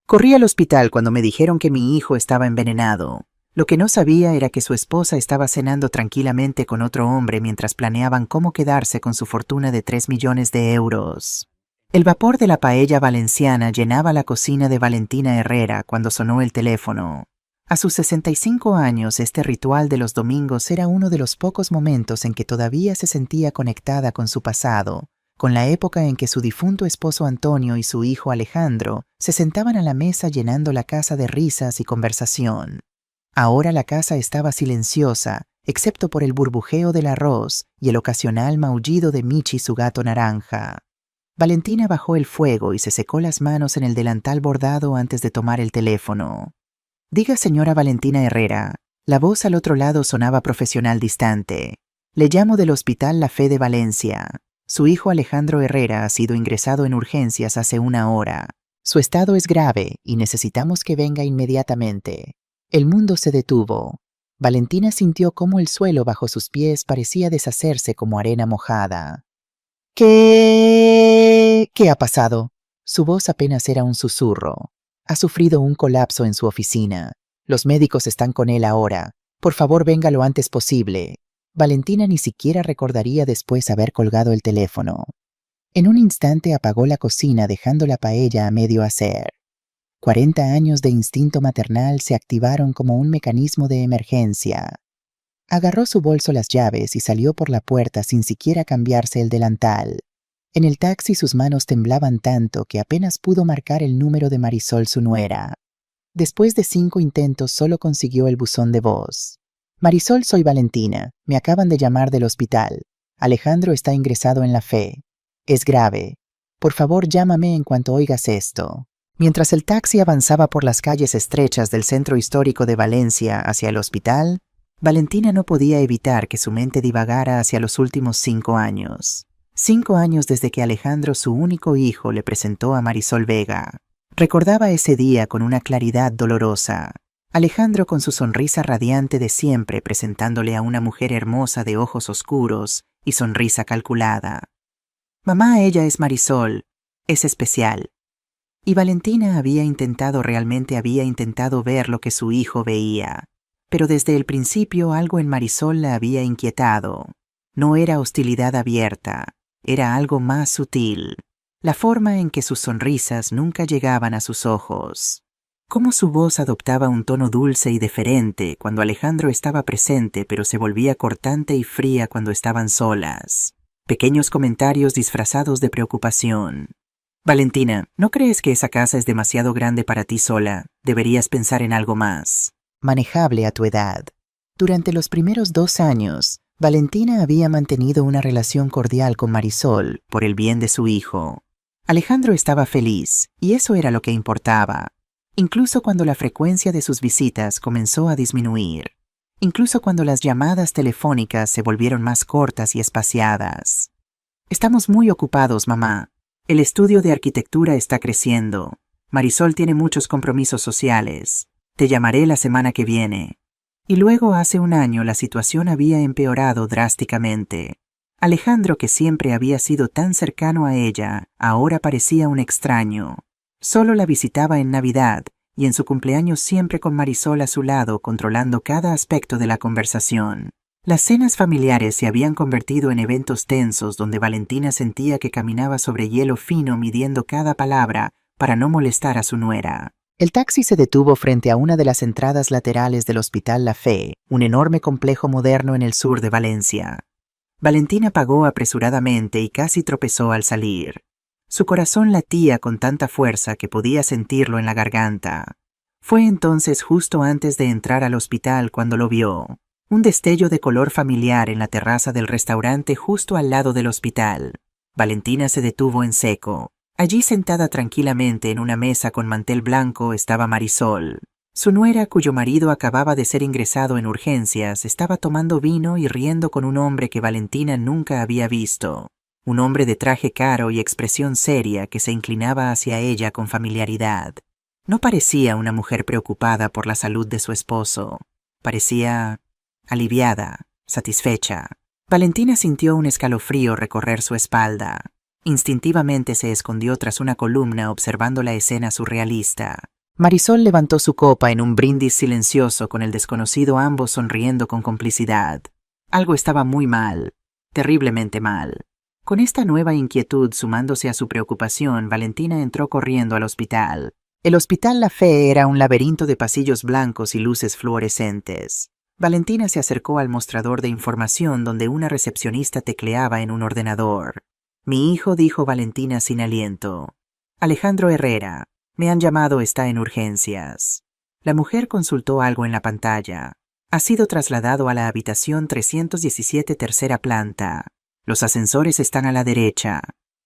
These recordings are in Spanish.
Corrí al hospital cuando me dijeron que mi hijo estaba envenenado. Lo que no sabía era que su esposa estaba cenando tranquilamente con otro hombre mientras planeaban cómo quedarse con su fortuna de 3 millones de euros. El vapor de la paella valenciana llenaba la cocina de Valentina Herrera cuando sonó el teléfono. A sus 65 años, este ritual de los domingos era uno de los pocos momentos en que todavía se sentía conectada con su pasado, con la época en que su difunto esposo Antonio y su hijo Alejandro se sentaban a la mesa llenando la casa de risas y conversación. Ahora la casa estaba silenciosa, excepto por el burbujeo del arroz y el ocasional maullido de Michi, su gato naranja. Valentina bajó el fuego y se secó las manos en el delantal bordado antes de tomar el teléfono. Diga, señora Valentina Herrera. La voz al otro lado sonaba profesional distante. Le llamo del Hospital La Fe de Valencia. Su hijo Alejandro Herrera ha sido ingresado en urgencias hace 1 hora. Su estado es grave y necesitamos que venga inmediatamente. El mundo se detuvo. Valentina sintió cómo el suelo bajo sus pies parecía deshacerse como arena mojada. ¿Qué ha pasado? Su voz apenas era un susurro. Ha sufrido un colapso en su oficina. Los médicos están con él ahora. Por favor, venga lo antes posible. Valentina ni siquiera recordaría después haber colgado el teléfono. En un instante apagó la cocina dejando la paella a medio hacer. 40 años de instinto maternal se activaron como un mecanismo de emergencia. Agarró su bolso las llaves y salió por la puerta sin siquiera cambiarse el delantal. En el taxi sus manos temblaban tanto que apenas pudo marcar el número de Marisol, su nuera. Después de 5 intentos solo consiguió el buzón de voz. Marisol, soy Valentina. Me acaban de llamar del hospital. Alejandro está ingresado en La Fe. Es grave. Por favor, llámame en cuanto oigas esto. Mientras el taxi avanzaba por las calles estrechas del centro histórico de Valencia hacia el hospital, Valentina no podía evitar que su mente divagara hacia los últimos 5 años. 5 años desde que Alejandro, su único hijo, le presentó a Marisol Vega. Recordaba ese día con una claridad dolorosa. Alejandro con su sonrisa radiante de siempre presentándole a una mujer hermosa de ojos oscuros y sonrisa calculada. Mamá, ella es Marisol. Es especial. Y Valentina realmente había intentado ver lo que su hijo veía. Pero desde el principio algo en Marisol la había inquietado. No era hostilidad abierta. Era algo más sutil, la forma en que sus sonrisas nunca llegaban a sus ojos. Cómo su voz adoptaba un tono dulce y deferente cuando Alejandro estaba presente, pero se volvía cortante y fría cuando estaban solas. Pequeños comentarios disfrazados de preocupación. Valentina, ¿no crees que esa casa es demasiado grande para ti sola? Deberías pensar en algo más manejable a tu edad. Durante los primeros 2 años, Valentina había mantenido una relación cordial con Marisol por el bien de su hijo. Alejandro estaba feliz, y eso era lo que importaba. Incluso cuando la frecuencia de sus visitas comenzó a disminuir. Incluso cuando las llamadas telefónicas se volvieron más cortas y espaciadas. Estamos muy ocupados, mamá. El estudio de arquitectura está creciendo. Marisol tiene muchos compromisos sociales. Te llamaré la semana que viene. Y luego hace 1 año la situación había empeorado drásticamente. Alejandro, que siempre había sido tan cercano a ella, ahora parecía un extraño. Solo la visitaba en Navidad y en su cumpleaños siempre con Marisol a su lado controlando cada aspecto de la conversación. Las cenas familiares se habían convertido en eventos tensos donde Valentina sentía que caminaba sobre hielo fino midiendo cada palabra para no molestar a su nuera. El taxi se detuvo frente a una de las entradas laterales del Hospital La Fe, un enorme complejo moderno en el sur de Valencia. Valentina pagó apresuradamente y casi tropezó al salir. Su corazón latía con tanta fuerza que podía sentirlo en la garganta. Fue entonces justo antes de entrar al hospital cuando lo vio. Un destello de color familiar en la terraza del restaurante justo al lado del hospital. Valentina se detuvo en seco. Allí sentada tranquilamente en una mesa con mantel blanco estaba Marisol. Su nuera, cuyo marido acababa de ser ingresado en urgencias, estaba tomando vino y riendo con un hombre que Valentina nunca había visto. Un hombre de traje caro y expresión seria que se inclinaba hacia ella con familiaridad. No parecía una mujer preocupada por la salud de su esposo. Parecía aliviada, satisfecha. Valentina sintió un escalofrío recorrer su espalda. Instintivamente se escondió tras una columna observando la escena surrealista. Marisol levantó su copa en un brindis silencioso con el desconocido, ambos sonriendo con complicidad. Algo estaba muy mal, terriblemente mal. Con esta nueva inquietud sumándose a su preocupación, Valentina entró corriendo al hospital. El Hospital La Fe era un laberinto de pasillos blancos y luces fluorescentes. Valentina se acercó al mostrador de información donde una recepcionista tecleaba en un ordenador. Mi hijo, dijo Valentina sin aliento. Alejandro Herrera. Me han llamado, está en urgencias. La mujer consultó algo en la pantalla. Ha sido trasladado a la habitación 317, tercera planta. Los ascensores están a la derecha.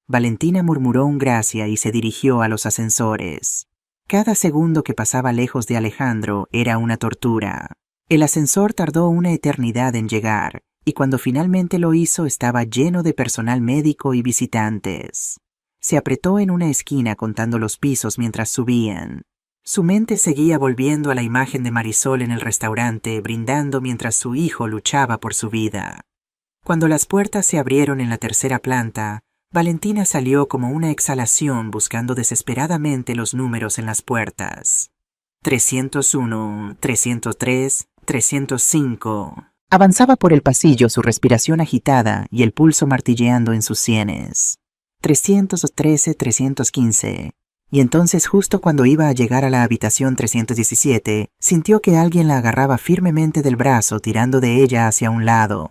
Valentina murmuró un gracias y se dirigió a los ascensores. Cada segundo que pasaba lejos de Alejandro era una tortura. El ascensor tardó una eternidad en llegar, y cuando finalmente lo hizo estaba lleno de personal médico y visitantes. Se apretó en una esquina contando los pisos mientras subían. Su mente seguía volviendo a la imagen de Marisol en el restaurante, brindando mientras su hijo luchaba por su vida. Cuando las puertas se abrieron en la tercera planta, Valentina salió como una exhalación buscando desesperadamente los números en las puertas. 301, 303, 305. Avanzaba por el pasillo, su respiración agitada y el pulso martilleando en sus sienes. 313, 315. Y entonces, justo cuando iba a llegar a la habitación 317, sintió que alguien la agarraba firmemente del brazo, tirando de ella hacia un lado.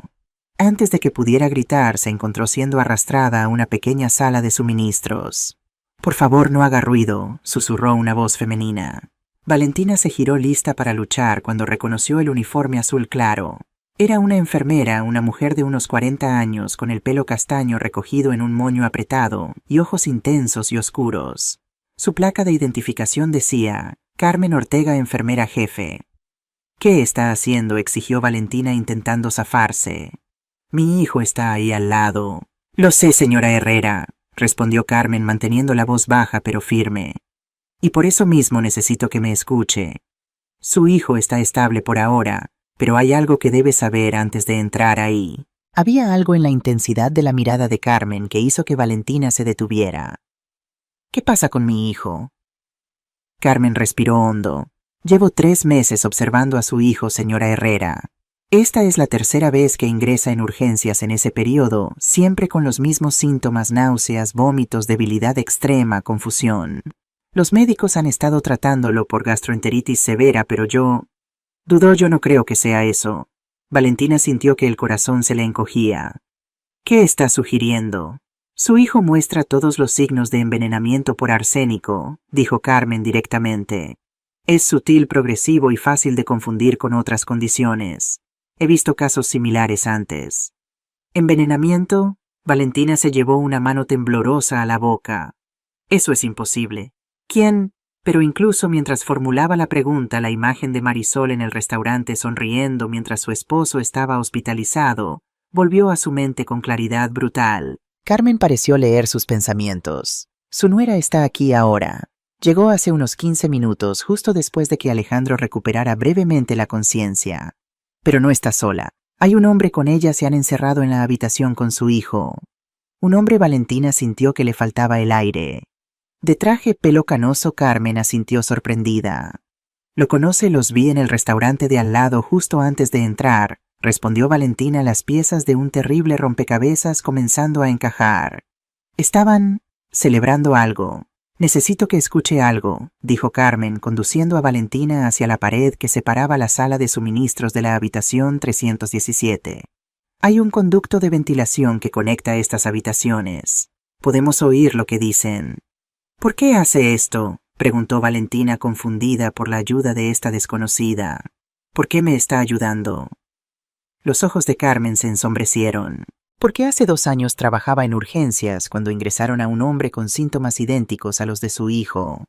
Antes de que pudiera gritar, se encontró siendo arrastrada a una pequeña sala de suministros. Por favor, no haga ruido, susurró una voz femenina. Valentina se giró lista para luchar cuando reconoció el uniforme azul claro. Era una enfermera, una mujer de unos 40 años, con el pelo castaño recogido en un moño apretado y ojos intensos y oscuros. Su placa de identificación decía, Carmen Ortega, enfermera jefe. ¿Qué está haciendo?, exigió Valentina intentando zafarse. Mi hijo está ahí al lado. Lo sé, señora Herrera, respondió Carmen manteniendo la voz baja pero firme. Y por eso mismo necesito que me escuche. Su hijo está estable por ahora, pero hay algo que debe saber antes de entrar ahí. Había algo en la intensidad de la mirada de Carmen que hizo que Valentina se detuviera. ¿Qué pasa con mi hijo? Carmen respiró hondo. Llevo 3 meses observando a su hijo, señora Herrera. Esta es la tercera vez que ingresa en urgencias en ese periodo, siempre con los mismos síntomas: náuseas, vómitos, debilidad extrema, confusión. Los médicos han estado tratándolo por gastroenteritis severa, pero yo no creo que sea eso. Valentina sintió que el corazón se le encogía. ¿Qué está sugiriendo? Su hijo muestra todos los signos de envenenamiento por arsénico, dijo Carmen directamente. Es sutil, progresivo y fácil de confundir con otras condiciones. He visto casos similares antes. ¿Envenenamiento? Valentina se llevó una mano temblorosa a la boca. Eso es imposible. ¿Quién? Pero incluso mientras formulaba la pregunta, la imagen de Marisol en el restaurante sonriendo mientras su esposo estaba hospitalizado volvió a su mente con claridad brutal. Carmen pareció leer sus pensamientos. Su nuera está aquí ahora. Llegó hace unos 15 minutos, justo después de que Alejandro recuperara brevemente la conciencia. Pero no está sola. Hay un hombre con ella, se han encerrado en la habitación con su hijo. Un hombre. Valentina sintió que le faltaba el aire. De traje, pelo canoso, Carmen asintió sorprendida. Lo conoce, los vi en el restaurante de al lado justo antes de entrar, respondió Valentina, las piezas de un terrible rompecabezas comenzando a encajar. Estaban celebrando algo. Necesito que escuche algo, dijo Carmen, conduciendo a Valentina hacia la pared que separaba la sala de suministros de la habitación 317. Hay un conducto de ventilación que conecta estas habitaciones. Podemos oír lo que dicen. ¿Por qué hace esto?, preguntó Valentina, confundida por la ayuda de esta desconocida. ¿Por qué me está ayudando? Los ojos de Carmen se ensombrecieron. Porque hace 2 años trabajaba en urgencias cuando ingresaron a un hombre con síntomas idénticos a los de su hijo.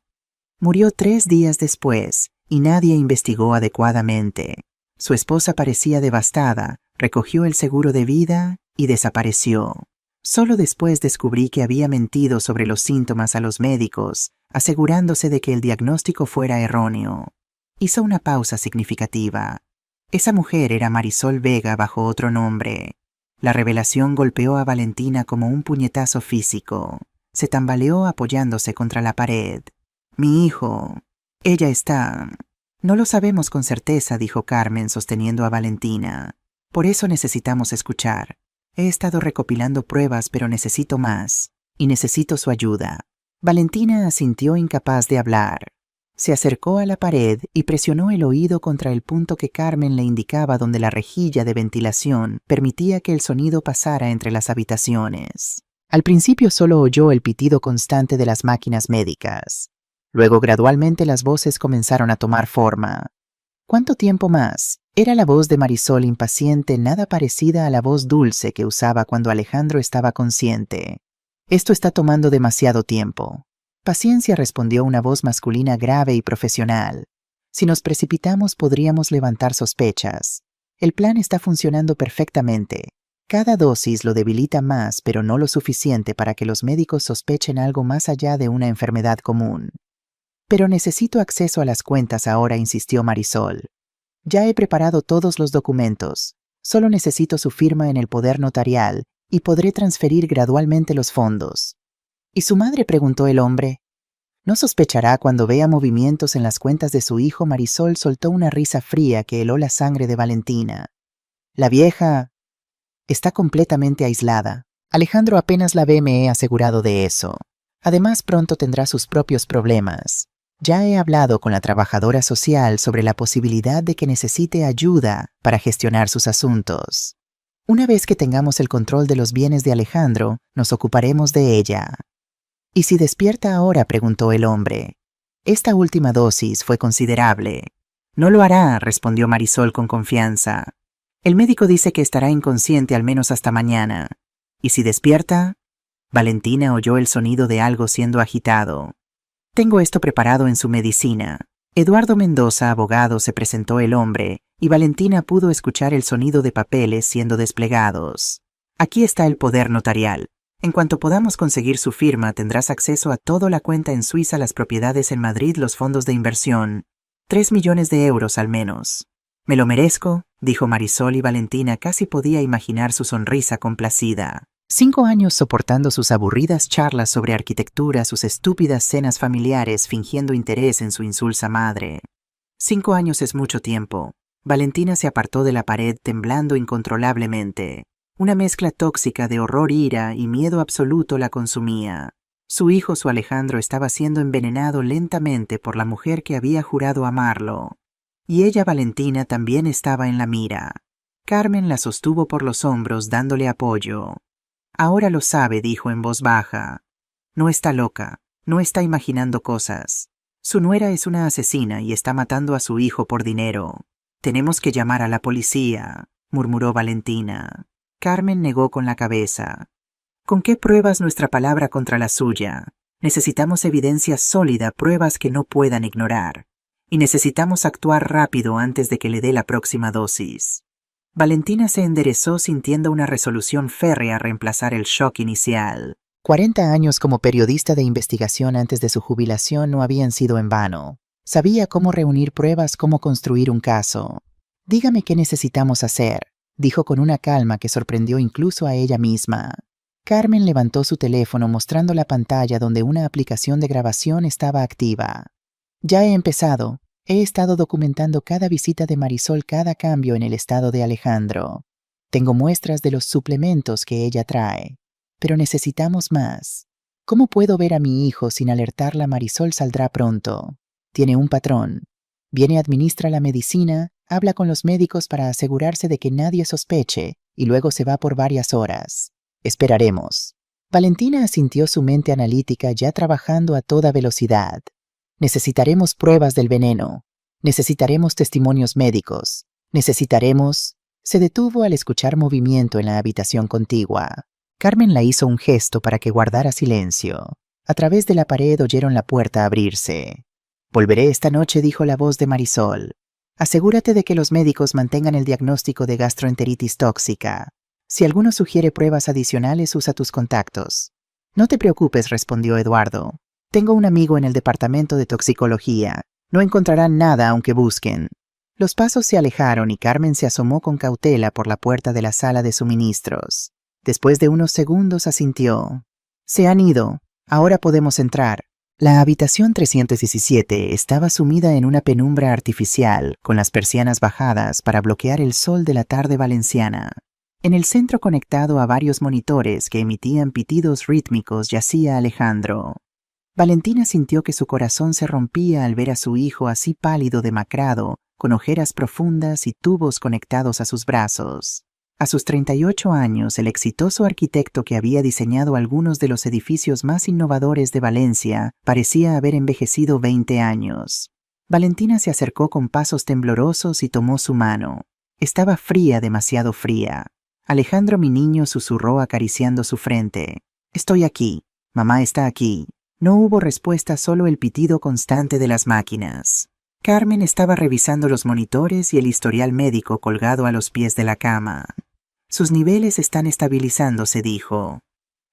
Murió 3 días después y nadie investigó adecuadamente. Su esposa parecía devastada, recogió el seguro de vida y desapareció. Solo después descubrí que había mentido sobre los síntomas a los médicos, asegurándose de que el diagnóstico fuera erróneo. Hizo una pausa significativa. Esa mujer era Marisol Vega bajo otro nombre. La revelación golpeó a Valentina como un puñetazo físico. Se tambaleó apoyándose contra la pared. Mi hijo. Ella está... No lo sabemos con certeza, dijo Carmen sosteniendo a Valentina. Por eso necesitamos escuchar. He estado recopilando pruebas, pero necesito más. Y necesito su ayuda. Valentina asintió incapaz de hablar. Se acercó a la pared y presionó el oído contra el punto que Carmen le indicaba donde la rejilla de ventilación permitía que el sonido pasara entre las habitaciones. Al principio solo oyó el pitido constante de las máquinas médicas. Luego gradualmente las voces comenzaron a tomar forma. ¿Cuánto tiempo más? Era la voz de Marisol impaciente, nada parecida a la voz dulce que usaba cuando Alejandro estaba consciente. Esto está tomando demasiado tiempo. Paciencia, respondió una voz masculina grave y profesional. Si nos precipitamos podríamos levantar sospechas. El plan está funcionando perfectamente. Cada dosis lo debilita más, pero no lo suficiente para que los médicos sospechen algo más allá de una enfermedad común. Pero necesito acceso a las cuentas ahora, insistió Marisol. Ya he preparado todos los documentos. Solo necesito su firma en el poder notarial y podré transferir gradualmente los fondos. ¿Y su madre?, preguntó el hombre. ¿No sospechará cuando vea movimientos en las cuentas de su hijo? Marisol soltó una risa fría que heló la sangre de Valentina. La vieja está completamente aislada. Alejandro apenas la ve, me he asegurado de eso. Además, pronto tendrá sus propios problemas. Ya he hablado con la trabajadora social sobre la posibilidad de que necesite ayuda para gestionar sus asuntos. Una vez que tengamos el control de los bienes de Alejandro, nos ocuparemos de ella. ¿Y si despierta ahora?, preguntó el hombre. Esta última dosis fue considerable. No lo hará, respondió Marisol con confianza. El médico dice que estará inconsciente al menos hasta mañana. ¿Y si despierta? Valentina oyó el sonido de algo siendo agitado. Tengo esto preparado en su medicina. Eduardo Mendoza, abogado, se presentó el hombre, y Valentina pudo escuchar el sonido de papeles siendo desplegados. Aquí está el poder notarial. En cuanto podamos conseguir su firma, tendrás acceso a toda la cuenta en Suiza, las propiedades en Madrid, los fondos de inversión. 3 millones de euros al menos. Me lo merezco, dijo Marisol, y Valentina casi podía imaginar su sonrisa complacida. 5 años soportando sus aburridas charlas sobre arquitectura, sus estúpidas cenas familiares, fingiendo interés en su insulsa madre. 5 años es mucho tiempo. Valentina se apartó de la pared temblando incontrolablemente. Una mezcla tóxica de horror, ira y miedo absoluto la consumía. Su hijo, su Alejandro, estaba siendo envenenado lentamente por la mujer que había jurado amarlo. Y ella, Valentina, también estaba en la mira. Carmen la sostuvo por los hombros dándole apoyo. Ahora lo sabe, dijo en voz baja. No está loca, no está imaginando cosas. Su nuera es una asesina y está matando a su hijo por dinero. Tenemos que llamar a la policía, murmuró Valentina. Carmen negó con la cabeza. ¿Con qué pruebas nuestra palabra contra la suya? Necesitamos evidencia sólida, pruebas que no puedan ignorar. Y necesitamos actuar rápido antes de que le dé la próxima dosis. Valentina se enderezó sintiendo una resolución férrea a reemplazar el shock inicial. 40 años como periodista de investigación antes de su jubilación no habían sido en vano. Sabía cómo reunir pruebas, cómo construir un caso. Dígame qué necesitamos hacer, dijo con una calma que sorprendió incluso a ella misma. Carmen levantó su teléfono mostrando la pantalla donde una aplicación de grabación estaba activa. Ya he empezado. He estado documentando cada visita de Marisol, cada cambio en el estado de Alejandro. Tengo muestras de los suplementos que ella trae. Pero necesitamos más. ¿Cómo puedo ver a mi hijo sin alertarla? Marisol saldrá pronto. Tiene un patrón. Viene, administra la medicina, habla con los médicos para asegurarse de que nadie sospeche y luego se va por varias horas. Esperaremos. Valentina asintió, su mente analítica ya trabajando a toda velocidad. Necesitaremos pruebas del veneno. Necesitaremos testimonios médicos. Necesitaremos... Se detuvo al escuchar movimiento en la habitación contigua. Carmen la hizo un gesto para que guardara silencio. A través de la pared oyeron la puerta abrirse. Volveré esta noche, dijo la voz de Marisol. Asegúrate de que los médicos mantengan el diagnóstico de gastroenteritis tóxica. Si alguno sugiere pruebas adicionales, usa tus contactos. No te preocupes, respondió Eduardo. Tengo un amigo en el departamento de toxicología. No encontrarán nada aunque busquen. Los pasos se alejaron y Carmen se asomó con cautela por la puerta de la sala de suministros. Después de unos segundos asintió. Se han ido. Ahora podemos entrar. La habitación 317 estaba sumida en una penumbra artificial, con las persianas bajadas para bloquear el sol de la tarde valenciana. En el centro, conectado a varios monitores que emitían pitidos rítmicos, yacía Alejandro. Valentina sintió que su corazón se rompía al ver a su hijo así pálido, demacrado, con ojeras profundas y tubos conectados a sus brazos. A sus 38 años, el exitoso arquitecto que había diseñado algunos de los edificios más innovadores de Valencia parecía haber envejecido 20 años. Valentina se acercó con pasos temblorosos y tomó su mano. Estaba fría, demasiado fría. Alejandro, mi niño, susurró acariciando su frente. Estoy aquí. Mamá está aquí. No hubo respuesta, solo el pitido constante de las máquinas. Carmen estaba revisando los monitores y el historial médico colgado a los pies de la cama. Sus niveles están estabilizándose, dijo.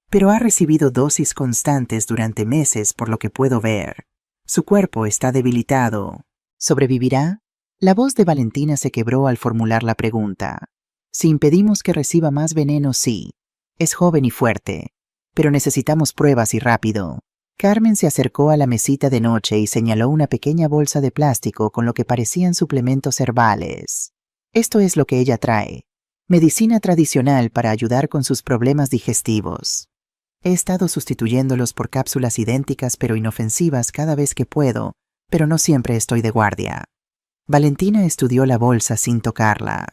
Pero ha recibido dosis constantes durante meses, por lo que puedo ver. Su cuerpo está debilitado. ¿Sobrevivirá? La voz de Valentina se quebró al formular la pregunta. Si impedimos que reciba más veneno, sí. Es joven y fuerte. Pero necesitamos pruebas y rápido. Carmen se acercó a la mesita de noche y señaló una pequeña bolsa de plástico con lo que parecían suplementos herbales. Esto es lo que ella trae. Medicina tradicional para ayudar con sus problemas digestivos. He estado sustituyéndolos por cápsulas idénticas pero inofensivas cada vez que puedo, pero no siempre estoy de guardia. Valentina estudió la bolsa sin tocarla.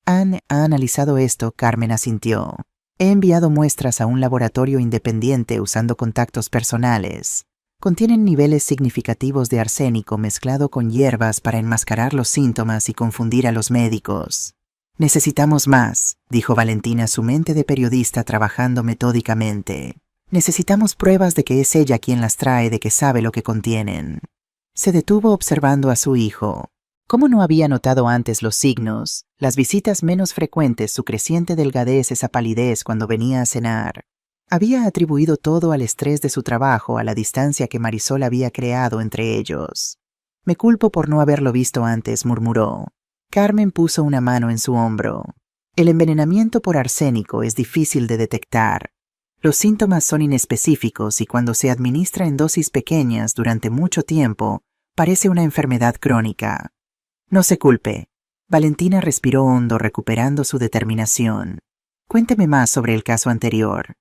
¿Ha analizado esto? Carmen asintió. He enviado muestras a un laboratorio independiente usando contactos personales. Contienen niveles significativos de arsénico mezclado con hierbas para enmascarar los síntomas y confundir a los médicos. Necesitamos más, dijo Valentina, su mente de periodista trabajando metódicamente. Necesitamos pruebas de que es ella quien las trae, de que sabe lo que contienen. Se detuvo observando a su hijo. ¿Cómo no había notado antes los signos, las visitas menos frecuentes, su creciente delgadez, esa palidez cuando venía a cenar? Había atribuido todo al estrés de su trabajo, a la distancia que Marisol había creado entre ellos. Me culpo por no haberlo visto antes, murmuró. Carmen puso una mano en su hombro. El envenenamiento por arsénico es difícil de detectar. Los síntomas son inespecíficos y cuando se administra en dosis pequeñas durante mucho tiempo, parece una enfermedad crónica. No se culpe. Valentina respiró hondo, recuperando su determinación. Cuénteme más sobre el caso anterior.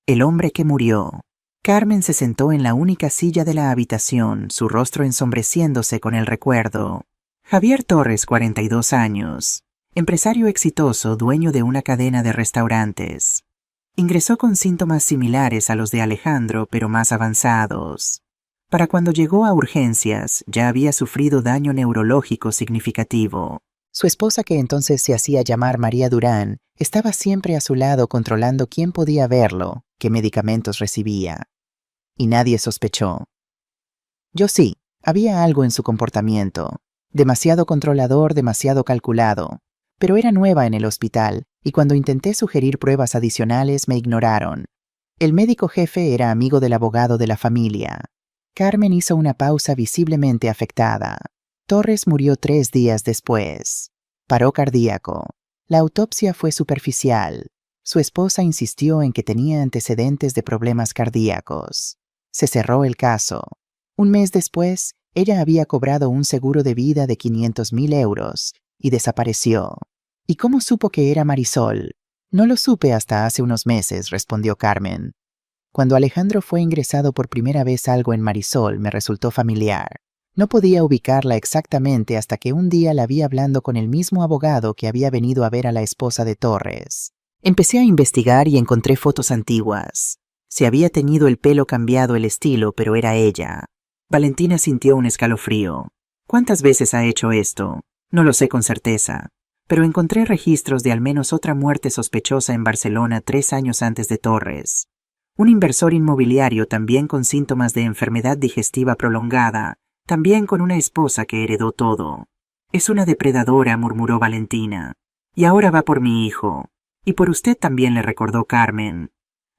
El hombre que murió. Carmen se sentó en la única silla de la habitación, su rostro ensombreciéndose con el recuerdo. Javier Torres, 42 años. Empresario exitoso, dueño de una cadena de restaurantes. Ingresó con síntomas similares a los de Alejandro, pero más avanzados. Para cuando llegó a urgencias, ya había sufrido daño neurológico significativo. Su esposa, que entonces se hacía llamar María Durán, estaba siempre a su lado controlando quién podía verlo, qué medicamentos recibía. Y nadie sospechó. Yo sí, había algo en su comportamiento. Demasiado controlador, demasiado calculado. Pero era nueva en el hospital, y cuando intenté sugerir pruebas adicionales me ignoraron. El médico jefe era amigo del abogado de la familia. Carmen hizo una pausa, visiblemente afectada. Torres murió 3 días después. Paro cardíaco. La autopsia fue superficial. Su esposa insistió en que tenía antecedentes de problemas cardíacos. Se cerró el caso. Un mes después, ella había cobrado un seguro de vida de 500.000 euros y desapareció. ¿Y cómo supo que era Marisol? No lo supe hasta hace unos meses, respondió Carmen. Cuando Alejandro fue ingresado por primera vez, algo en Marisol me resultó familiar. No podía ubicarla exactamente hasta que un día la vi hablando con el mismo abogado que había venido a ver a la esposa de Torres. Empecé a investigar y encontré fotos antiguas. Se había teñido el pelo, cambiado el estilo, pero era ella. Valentina sintió un escalofrío. ¿Cuántas veces ha hecho esto? No lo sé con certeza. Pero encontré registros de al menos otra muerte sospechosa en Barcelona 3 años antes de Torres. Un inversor inmobiliario también con síntomas de enfermedad digestiva prolongada, también con una esposa que heredó todo. Es una depredadora, murmuró Valentina. Y ahora va por mi hijo. Y por usted también, le recordó Carmen.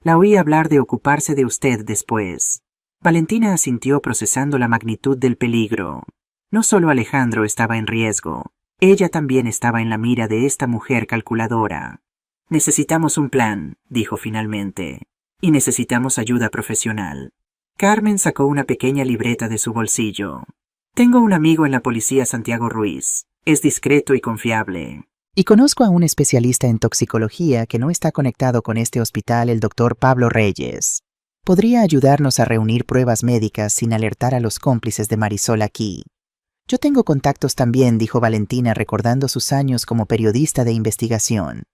La oí hablar de ocuparse de usted después. Valentina asintió, procesando la magnitud del peligro. No solo Alejandro estaba en riesgo. Ella también estaba en la mira de esta mujer calculadora. Necesitamos un plan, dijo finalmente. Y necesitamos ayuda profesional. Carmen sacó una pequeña libreta de su bolsillo. Tengo un amigo en la policía, Santiago Ruiz. Es discreto y confiable. Y conozco a un especialista en toxicología que no está conectado con este hospital, el doctor Pablo Reyes. Podría ayudarnos a reunir pruebas médicas sin alertar a los cómplices de Marisol aquí. Yo tengo contactos también, dijo Valentina recordando sus años como periodista de investigación.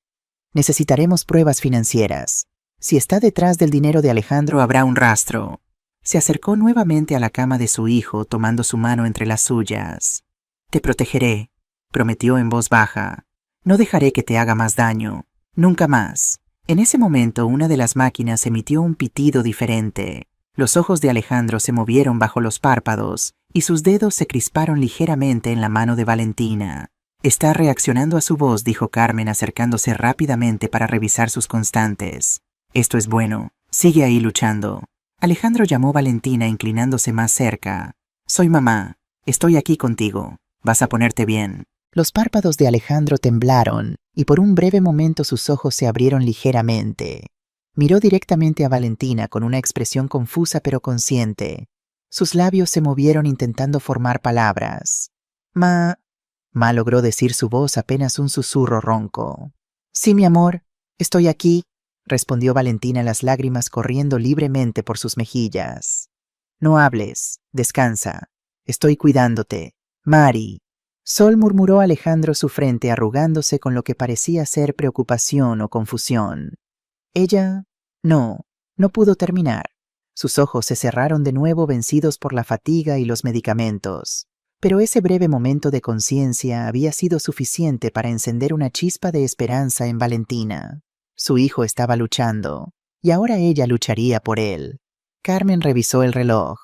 Necesitaremos pruebas financieras. Si está detrás del dinero de Alejandro, habrá un rastro. Se acercó nuevamente a la cama de su hijo, tomando su mano entre las suyas. Te protegeré, prometió en voz baja. No dejaré que te haga más daño. Nunca más. En ese momento, una de las máquinas emitió un pitido diferente. Los ojos de Alejandro se movieron bajo los párpados y sus dedos se crisparon ligeramente en la mano de Valentina. Está reaccionando a su voz, dijo Carmen acercándose rápidamente para revisar sus constantes. Esto es bueno. Sigue ahí luchando. Alejandro llamó a Valentina inclinándose más cerca. Soy mamá. Estoy aquí contigo. Vas a ponerte bien. Los párpados de Alejandro temblaron y por un breve momento sus ojos se abrieron ligeramente. Miró directamente a Valentina con una expresión confusa pero consciente. Sus labios se movieron intentando formar palabras. Ma logró decir su voz apenas un susurro ronco. Sí, mi amor, estoy aquí, respondió Valentina, las lágrimas corriendo libremente por sus mejillas. No hables, descansa. Estoy cuidándote. Mari. Sol, murmuró Alejandro, su frente arrugándose con lo que parecía ser preocupación o confusión. Ella no pudo terminar. Sus ojos se cerraron de nuevo, vencidos por la fatiga y los medicamentos. Pero ese breve momento de conciencia había sido suficiente para encender una chispa de esperanza en Valentina. Su hijo estaba luchando, y ahora ella lucharía por él. Carmen revisó el reloj.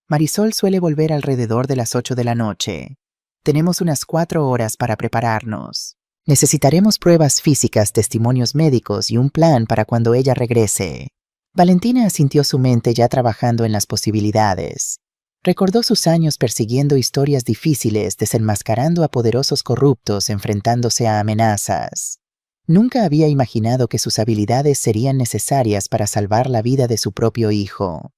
Marisol suele volver alrededor de las 8 de la noche. Tenemos unas 4 horas para prepararnos. Necesitaremos pruebas físicas, testimonios médicos y un plan para cuando ella regrese. Valentina asintió, su mente ya trabajando en las posibilidades. Recordó sus años persiguiendo historias difíciles, desenmascarando a poderosos corruptos, enfrentándose a amenazas. Nunca había imaginado que sus habilidades serían necesarias para salvar la vida de su propio hijo.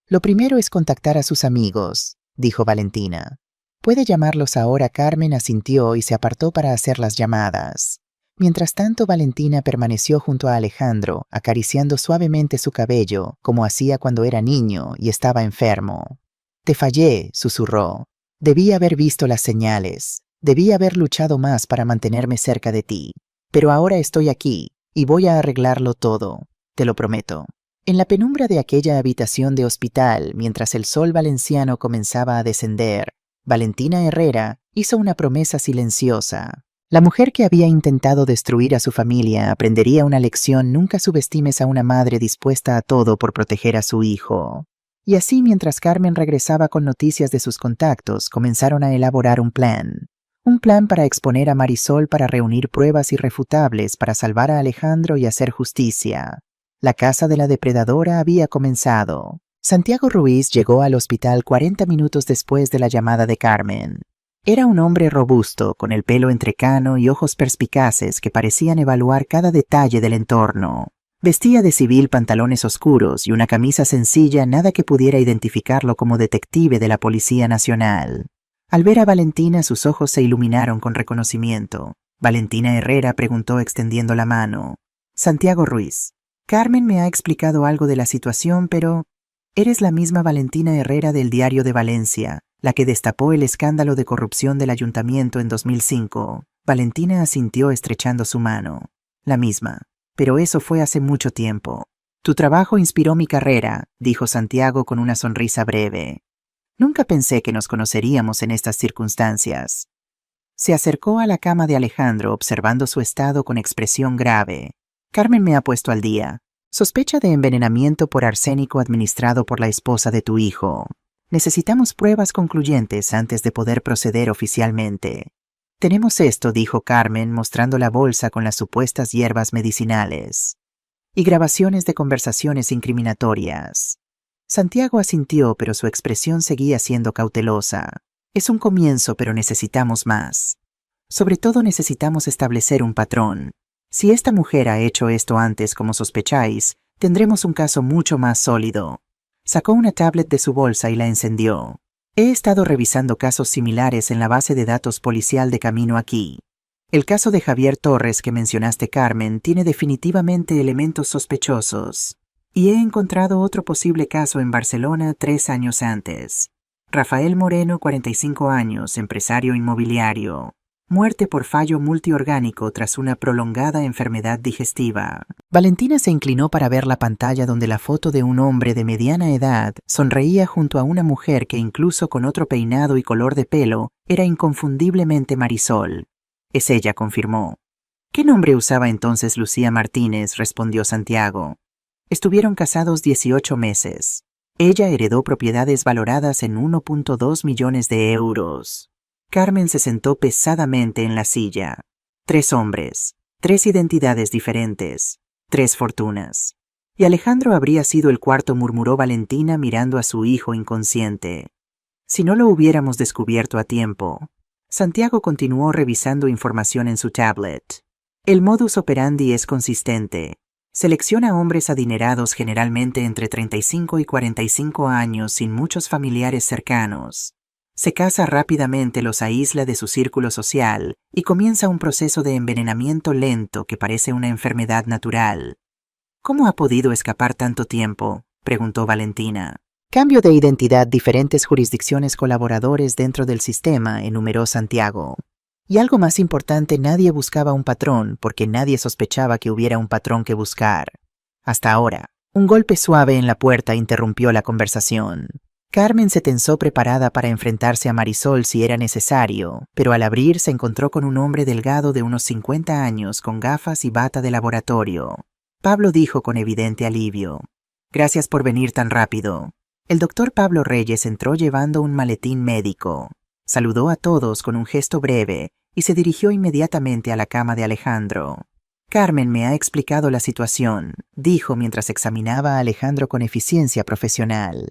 Lo primero es contactar a sus amigos, dijo Valentina. Puede llamarlos ahora. Carmen asintió y se apartó para hacer las llamadas. Mientras tanto, Valentina permaneció junto a Alejandro, acariciando suavemente su cabello, como hacía cuando era niño y estaba enfermo. Te fallé, susurró. Debí haber visto las señales. Debí haber luchado más para mantenerme cerca de ti. Pero ahora estoy aquí, y voy a arreglarlo todo. Te lo prometo. En la penumbra de aquella habitación de hospital, mientras el sol valenciano comenzaba a descender, Valentina Herrera hizo una promesa silenciosa. La mujer que había intentado destruir a su familia aprendería una lección. Nunca subestimes a una madre dispuesta a todo por proteger a su hijo. Y así, mientras Carmen regresaba con noticias de sus contactos, comenzaron a elaborar un plan. Un plan para exponer a Marisol, para reunir pruebas irrefutables, para salvar a Alejandro y hacer justicia. La caza de la depredadora había comenzado. Santiago Ruiz llegó al hospital 40 minutos después de la llamada de Carmen. Era un hombre robusto, con el pelo entrecano y ojos perspicaces que parecían evaluar cada detalle del entorno. Vestía de civil, pantalones oscuros y una camisa sencilla, nada que pudiera identificarlo como detective de la Policía Nacional. Al ver a Valentina, sus ojos se iluminaron con reconocimiento. Valentina Herrera preguntó extendiendo la mano. Santiago Ruiz. Carmen me ha explicado algo de la situación, pero... Eres la misma Valentina Herrera del Diario de Valencia, la que destapó el escándalo de corrupción del ayuntamiento en 2005. Valentina asintió estrechando su mano. La misma. Pero eso fue hace mucho tiempo. Tu trabajo inspiró mi carrera, dijo Santiago con una sonrisa breve. Nunca pensé que nos conoceríamos en estas circunstancias. Se acercó a la cama de Alejandro, observando su estado con expresión grave. Carmen me ha puesto al día. Sospecha de envenenamiento por arsénico administrado por la esposa de tu hijo. Necesitamos pruebas concluyentes antes de poder proceder oficialmente. Tenemos esto, dijo Carmen, mostrando la bolsa con las supuestas hierbas medicinales. Y grabaciones de conversaciones incriminatorias. Santiago asintió, pero su expresión seguía siendo cautelosa. Es un comienzo, pero necesitamos más. Sobre todo necesitamos establecer un patrón. Si esta mujer ha hecho esto antes, como sospecháis, tendremos un caso mucho más sólido. Sacó una tablet de su bolsa y la encendió. He estado revisando casos similares en la base de datos policial de camino aquí. El caso de Javier Torres que mencionaste, Carmen, tiene definitivamente elementos sospechosos. Y he encontrado otro posible caso en Barcelona 3 años antes. Rafael Moreno, 45 años, empresario inmobiliario. Muerte por fallo multiorgánico tras una prolongada enfermedad digestiva. Valentina se inclinó para ver la pantalla donde la foto de un hombre de mediana edad sonreía junto a una mujer que incluso con otro peinado y color de pelo era inconfundiblemente Marisol. Es ella, confirmó. ¿Qué nombre usaba entonces Lucía Martínez?, respondió Santiago. Estuvieron casados 18 meses. Ella heredó propiedades valoradas en 1.2 millones de euros. Carmen se sentó pesadamente en la silla. 3 hombres, 3 identidades diferentes, 3 fortunas. Y Alejandro habría sido el cuarto, murmuró Valentina mirando a su hijo inconsciente. Si no lo hubiéramos descubierto a tiempo. Santiago continuó revisando información en su tablet. El modus operandi es consistente. Selecciona hombres adinerados generalmente entre 35 y 45 años sin muchos familiares cercanos. Se casa rápidamente, los aísla de su círculo social y comienza un proceso de envenenamiento lento que parece una enfermedad natural. ¿Cómo ha podido escapar tanto tiempo?, preguntó Valentina. Cambio de identidad, diferentes jurisdicciones, colaboradores dentro del sistema, enumeró Santiago. Y algo más importante, nadie buscaba un patrón porque nadie sospechaba que hubiera un patrón que buscar. Hasta ahora, un golpe suave en la puerta interrumpió la conversación. Carmen se tensó preparada para enfrentarse a Marisol si era necesario, pero al abrir se encontró con un hombre delgado de unos 50 años con gafas y bata de laboratorio. Pablo dijo con evidente alivio. Gracias por venir tan rápido. El doctor Pablo Reyes entró llevando un maletín médico. Saludó a todos con un gesto breve y se dirigió inmediatamente a la cama de Alejandro. Carmen me ha explicado la situación, dijo mientras examinaba a Alejandro con eficiencia profesional.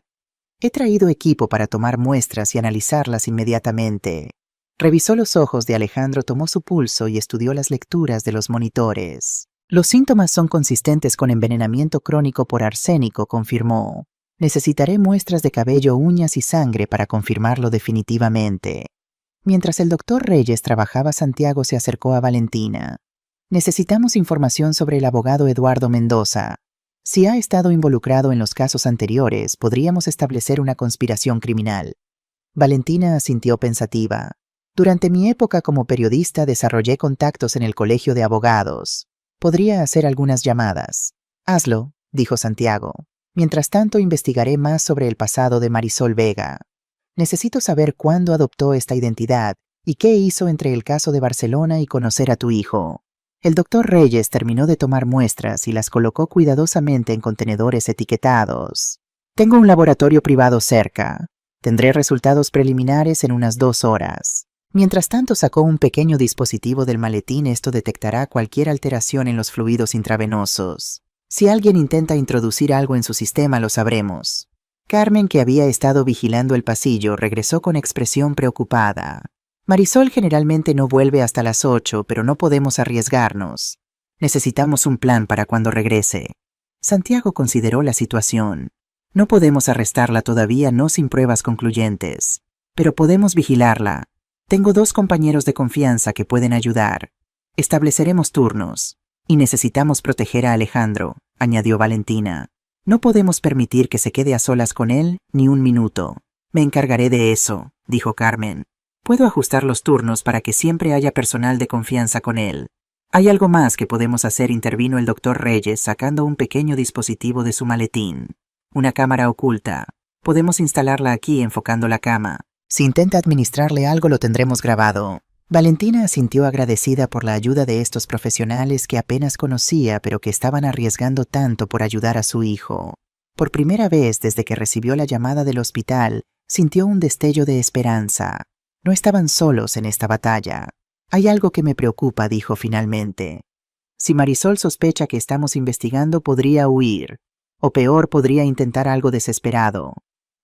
He traído equipo para tomar muestras y analizarlas inmediatamente. Revisó los ojos de Alejandro, tomó su pulso y estudió las lecturas de los monitores. Los síntomas son consistentes con envenenamiento crónico por arsénico, confirmó. Necesitaré muestras de cabello, uñas y sangre para confirmarlo definitivamente. Mientras el doctor Reyes trabajaba, Santiago se acercó a Valentina. Necesitamos información sobre el abogado Eduardo Mendoza. Si ha estado involucrado en los casos anteriores, podríamos establecer una conspiración criminal. Valentina asintió pensativa. Durante mi época como periodista desarrollé contactos en el colegio de abogados. Podría hacer algunas llamadas. Hazlo, dijo Santiago. Mientras tanto, investigaré más sobre el pasado de Marisol Vega. Necesito saber cuándo adoptó esta identidad y qué hizo entre el caso de Barcelona y conocer a tu hijo. El doctor Reyes terminó de tomar muestras y las colocó cuidadosamente en contenedores etiquetados. Tengo un laboratorio privado cerca. Tendré resultados preliminares en unas 2 horas. Mientras tanto, sacó un pequeño dispositivo del maletín. Esto detectará cualquier alteración en los fluidos intravenosos. Si alguien intenta introducir algo en su sistema, lo sabremos. Carmen, que había estado vigilando el pasillo, regresó con expresión preocupada. Marisol generalmente no vuelve hasta las 8, pero no podemos arriesgarnos. Necesitamos un plan para cuando regrese. Santiago consideró la situación. No podemos arrestarla todavía, no sin pruebas concluyentes. Pero podemos vigilarla. Tengo 2 compañeros de confianza que pueden ayudar. Estableceremos turnos. Y necesitamos proteger a Alejandro, añadió Valentina. No podemos permitir que se quede a solas con él ni un minuto. Me encargaré de eso, dijo Carmen. Puedo ajustar los turnos para que siempre haya personal de confianza con él. Hay algo más que podemos hacer, intervino el doctor Reyes sacando un pequeño dispositivo de su maletín. Una cámara oculta. Podemos instalarla aquí enfocando la cama. Si intenta administrarle algo, lo tendremos grabado. Valentina asintió agradecida por la ayuda de estos profesionales que apenas conocía, pero que estaban arriesgando tanto por ayudar a su hijo. Por primera vez desde que recibió la llamada del hospital, sintió un destello de esperanza. No estaban solos en esta batalla. Hay algo que me preocupa, dijo finalmente. Si Marisol sospecha que estamos investigando, podría huir. O peor, podría intentar algo desesperado.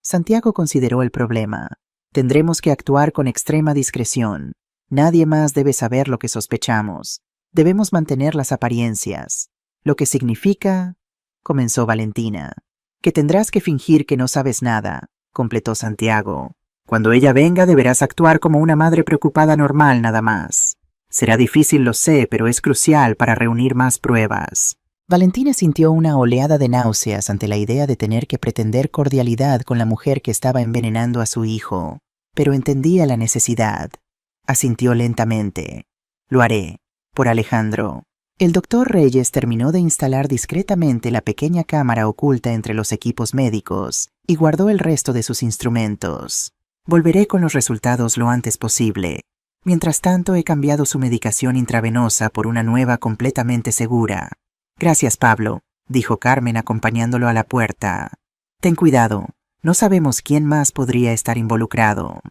Santiago consideró el problema. Tendremos que actuar con extrema discreción. Nadie más debe saber lo que sospechamos. Debemos mantener las apariencias. Lo que significa... comenzó Valentina. Que tendrás que fingir que no sabes nada, completó Santiago. Cuando ella venga deberás actuar como una madre preocupada normal nada más. Será difícil, lo sé, pero es crucial para reunir más pruebas. Valentina sintió una oleada de náuseas ante la idea de tener que pretender cordialidad con la mujer que estaba envenenando a su hijo, pero entendía la necesidad. Asintió lentamente. Lo haré, por Alejandro. El doctor Reyes terminó de instalar discretamente la pequeña cámara oculta entre los equipos médicos y guardó el resto de sus instrumentos. Volveré con los resultados lo antes posible. Mientras tanto, he cambiado su medicación intravenosa por una nueva completamente segura. Gracias, Pablo, dijo Carmen acompañándolo a la puerta. Ten cuidado, no sabemos quién más podría estar involucrado.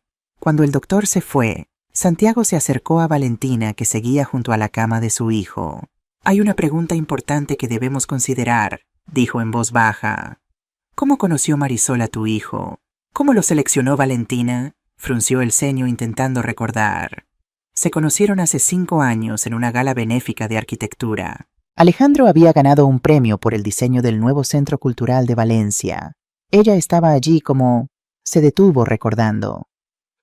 Cuando el doctor se fue, Santiago se acercó a Valentina, que seguía junto a la cama de su hijo. Hay una pregunta importante que debemos considerar, dijo en voz baja. ¿Cómo conoció Marisol a tu hijo? ¿Cómo lo seleccionó Valentina? Frunció el ceño intentando recordar. Se conocieron hace 5 años en una gala benéfica de arquitectura. Alejandro había ganado un premio por el diseño del nuevo Centro Cultural de Valencia. Ella estaba allí se detuvo recordando,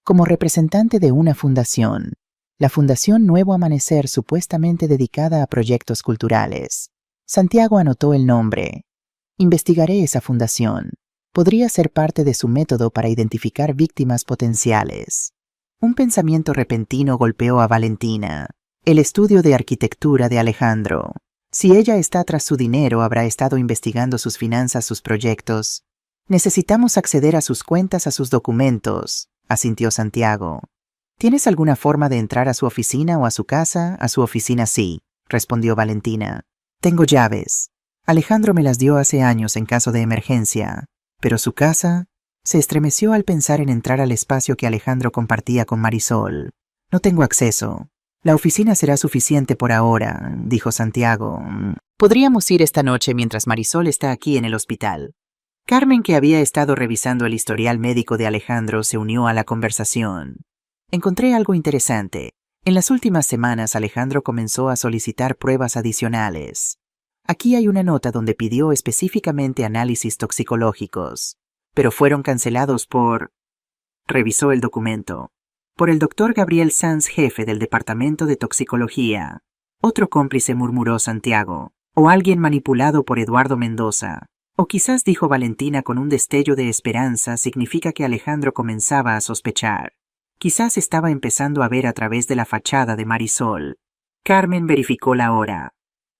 como representante de una fundación, la Fundación Nuevo Amanecer, supuestamente dedicada a proyectos culturales. Santiago anotó el nombre. Investigaré esa fundación. Podría ser parte de su método para identificar víctimas potenciales. Un pensamiento repentino golpeó a Valentina. El estudio de arquitectura de Alejandro. Si ella está tras su dinero, habrá estado investigando sus finanzas, sus proyectos. Necesitamos acceder a sus cuentas, a sus documentos, asintió Santiago. ¿Tienes alguna forma de entrar a su oficina o a su casa? A su oficina sí, respondió Valentina. Tengo llaves. Alejandro me las dio hace años en caso de emergencia. Pero su casa... Se estremeció al pensar en entrar al espacio que Alejandro compartía con Marisol. No tengo acceso. La oficina será suficiente por ahora, dijo Santiago. Podríamos ir esta noche mientras Marisol está aquí en el hospital. Carmen, que había estado revisando el historial médico de Alejandro, se unió a la conversación. Encontré algo interesante. En las últimas semanas Alejandro comenzó a solicitar pruebas adicionales. Aquí hay una nota donde pidió específicamente análisis toxicológicos, pero fueron cancelados por... Revisó el documento. Por el doctor Gabriel Sanz, jefe del departamento de toxicología. Otro cómplice, murmuró Santiago. O alguien manipulado por Eduardo Mendoza. O quizás, dijo Valentina con un destello de esperanza, significa que Alejandro comenzaba a sospechar. Quizás estaba empezando a ver a través de la fachada de Marisol. Carmen verificó la hora.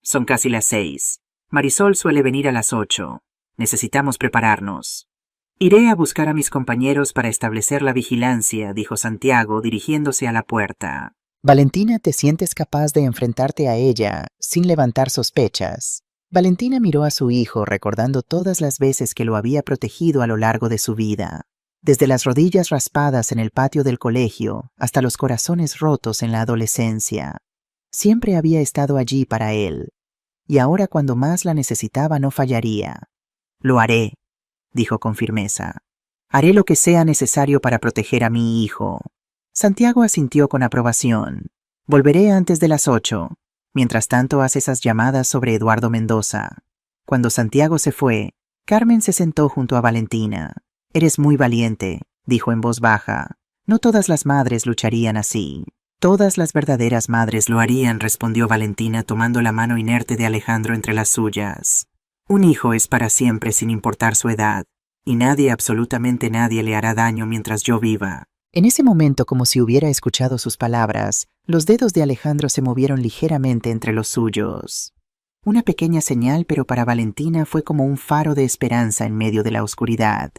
Son casi las 6. Marisol suele venir a las 8. Necesitamos prepararnos. Iré a buscar a mis compañeros para establecer la vigilancia, dijo Santiago, dirigiéndose a la puerta. Valentina, ¿te sientes capaz de enfrentarte a ella sin levantar sospechas? Valentina miró a su hijo recordando todas las veces que lo había protegido a lo largo de su vida. Desde las rodillas raspadas en el patio del colegio hasta los corazones rotos en la adolescencia. Siempre había estado allí para él. Y ahora, cuando más la necesitaba, no fallaría. Lo haré, dijo con firmeza. Haré lo que sea necesario para proteger a mi hijo. Santiago asintió con aprobación. Volveré antes de las 8. Mientras tanto, haz esas llamadas sobre Eduardo Mendoza. Cuando Santiago se fue, Carmen se sentó junto a Valentina. Eres muy valiente, dijo en voz baja. No todas las madres lucharían así. Todas las verdaderas madres lo harían, respondió Valentina tomando la mano inerte de Alejandro entre las suyas. Un hijo es para siempre sin importar su edad, y nadie, absolutamente nadie, le hará daño mientras yo viva. En ese momento, como si hubiera escuchado sus palabras, los dedos de Alejandro se movieron ligeramente entre los suyos. Una pequeña señal, pero para Valentina fue como un faro de esperanza en medio de la oscuridad.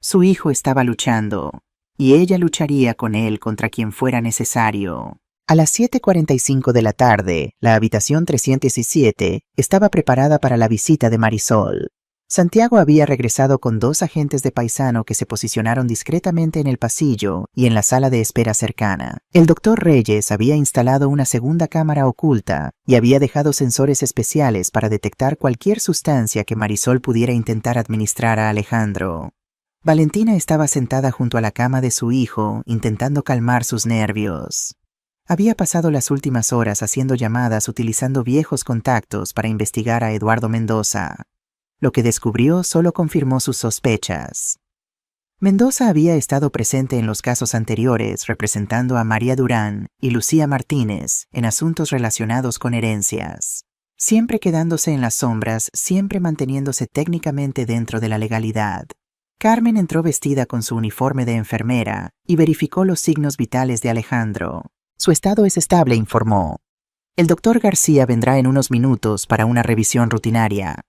Su hijo estaba luchando, y ella lucharía con él contra quien fuera necesario. A las 7:45 de la tarde, la habitación 317 estaba preparada para la visita de Marisol. Santiago había regresado con 2 agentes de paisano que se posicionaron discretamente en el pasillo y en la sala de espera cercana. El doctor Reyes había instalado una segunda cámara oculta y había dejado sensores especiales para detectar cualquier sustancia que Marisol pudiera intentar administrar a Alejandro. Valentina estaba sentada junto a la cama de su hijo, intentando calmar sus nervios. Había pasado las últimas horas haciendo llamadas utilizando viejos contactos para investigar a Eduardo Mendoza. Lo que descubrió solo confirmó sus sospechas. Mendoza había estado presente en los casos anteriores representando a María Durán y Lucía Martínez en asuntos relacionados con herencias, siempre quedándose en las sombras, siempre manteniéndose técnicamente dentro de la legalidad. Carmen entró vestida con su uniforme de enfermera y verificó los signos vitales de Alejandro. Su estado es estable, informó. El doctor García vendrá en unos minutos para una revisión rutinaria.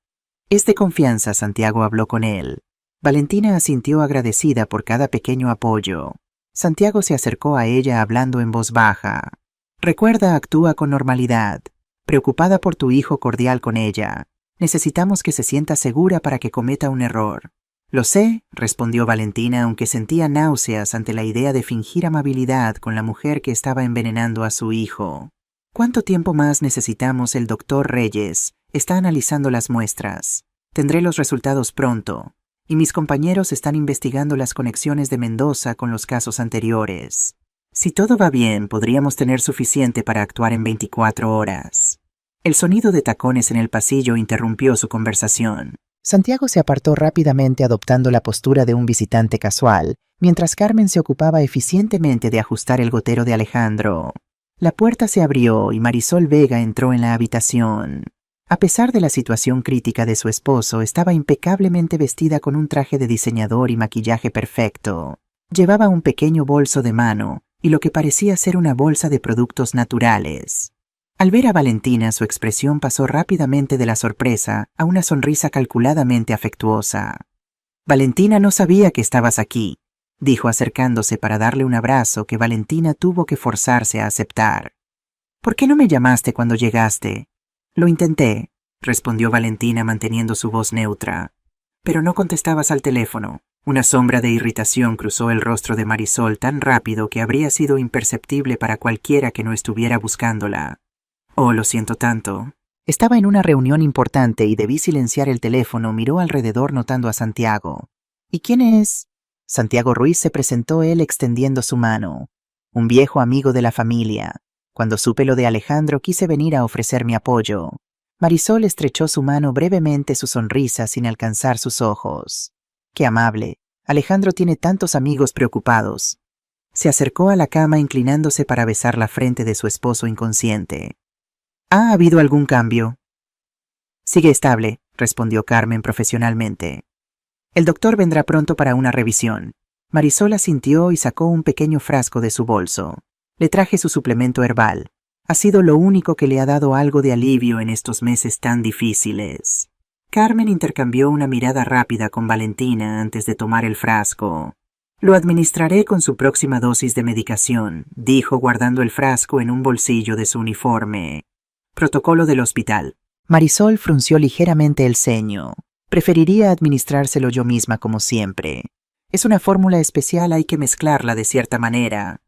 Es de confianza, Santiago habló con él. Valentina asintió agradecida por cada pequeño apoyo. Santiago se acercó a ella hablando en voz baja. Recuerda, actúa con normalidad. Preocupada por tu hijo, cordial con ella. Necesitamos que se sienta segura para que cometa un error. Lo sé, respondió Valentina, aunque sentía náuseas ante la idea de fingir amabilidad con la mujer que estaba envenenando a su hijo. ¿Cuánto tiempo más necesitamos? El doctor Reyes está analizando las muestras. Tendré los resultados pronto. Y mis compañeros están investigando las conexiones de Mendoza con los casos anteriores. Si todo va bien, podríamos tener suficiente para actuar en 24 horas. El sonido de tacones en el pasillo interrumpió su conversación. Santiago se apartó rápidamente adoptando la postura de un visitante casual, mientras Carmen se ocupaba eficientemente de ajustar el gotero de Alejandro. La puerta se abrió y Marisol Vega entró en la habitación. A pesar de la situación crítica de su esposo, estaba impecablemente vestida con un traje de diseñador y maquillaje perfecto. Llevaba un pequeño bolso de mano y lo que parecía ser una bolsa de productos naturales. Al ver a Valentina, su expresión pasó rápidamente de la sorpresa a una sonrisa calculadamente afectuosa. «Valentina, no sabía que estabas aquí», dijo acercándose para darle un abrazo que Valentina tuvo que forzarse a aceptar. «¿Por qué no me llamaste cuando llegaste?» «Lo intenté», respondió Valentina manteniendo su voz neutra. «Pero no contestabas al teléfono». Una sombra de irritación cruzó el rostro de Marisol tan rápido que habría sido imperceptible para cualquiera que no estuviera buscándola. «Oh, lo siento tanto». Estaba en una reunión importante y debí silenciar el teléfono. Miró alrededor notando a Santiago. «¿Y quién es?» Santiago Ruiz se presentó, él extendiendo su mano. «Un viejo amigo de la familia. Cuando supe lo de Alejandro quise venir a ofrecer mi apoyo». Marisol estrechó su mano brevemente, su sonrisa sin alcanzar sus ojos. «Qué amable. Alejandro tiene tantos amigos preocupados». Se acercó a la cama inclinándose para besar la frente de su esposo inconsciente. «¿Ha habido algún cambio?» «Sigue estable», respondió Carmen profesionalmente. «El doctor vendrá pronto para una revisión». Marisol asintió y sacó un pequeño frasco de su bolso. «Le traje su suplemento herbal. Ha sido lo único que le ha dado algo de alivio en estos meses tan difíciles». Carmen intercambió una mirada rápida con Valentina antes de tomar el frasco. «Lo administraré con su próxima dosis de medicación», dijo guardando el frasco en un bolsillo de su uniforme. «Protocolo del hospital». Marisol frunció ligeramente el ceño. «Preferiría administrárselo yo misma como siempre. Es una fórmula especial, hay que mezclarla de cierta manera».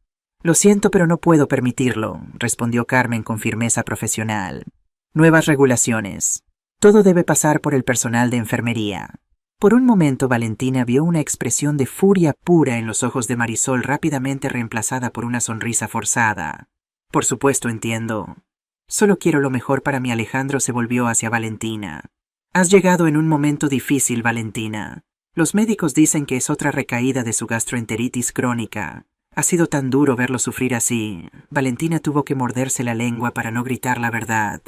«Lo siento, pero no puedo permitirlo», respondió Carmen con firmeza profesional. «Nuevas regulaciones. Todo debe pasar por el personal de enfermería». Por un momento Valentina vio una expresión de furia pura en los ojos de Marisol, rápidamente reemplazada por una sonrisa forzada. «Por supuesto, entiendo. Solo quiero lo mejor para mi Alejandro», se volvió hacia Valentina. «Has llegado en un momento difícil, Valentina. Los médicos dicen que es otra recaída de su gastroenteritis crónica. Ha sido tan duro verlo sufrir así». Valentina tuvo que morderse la lengua para no gritar la verdad.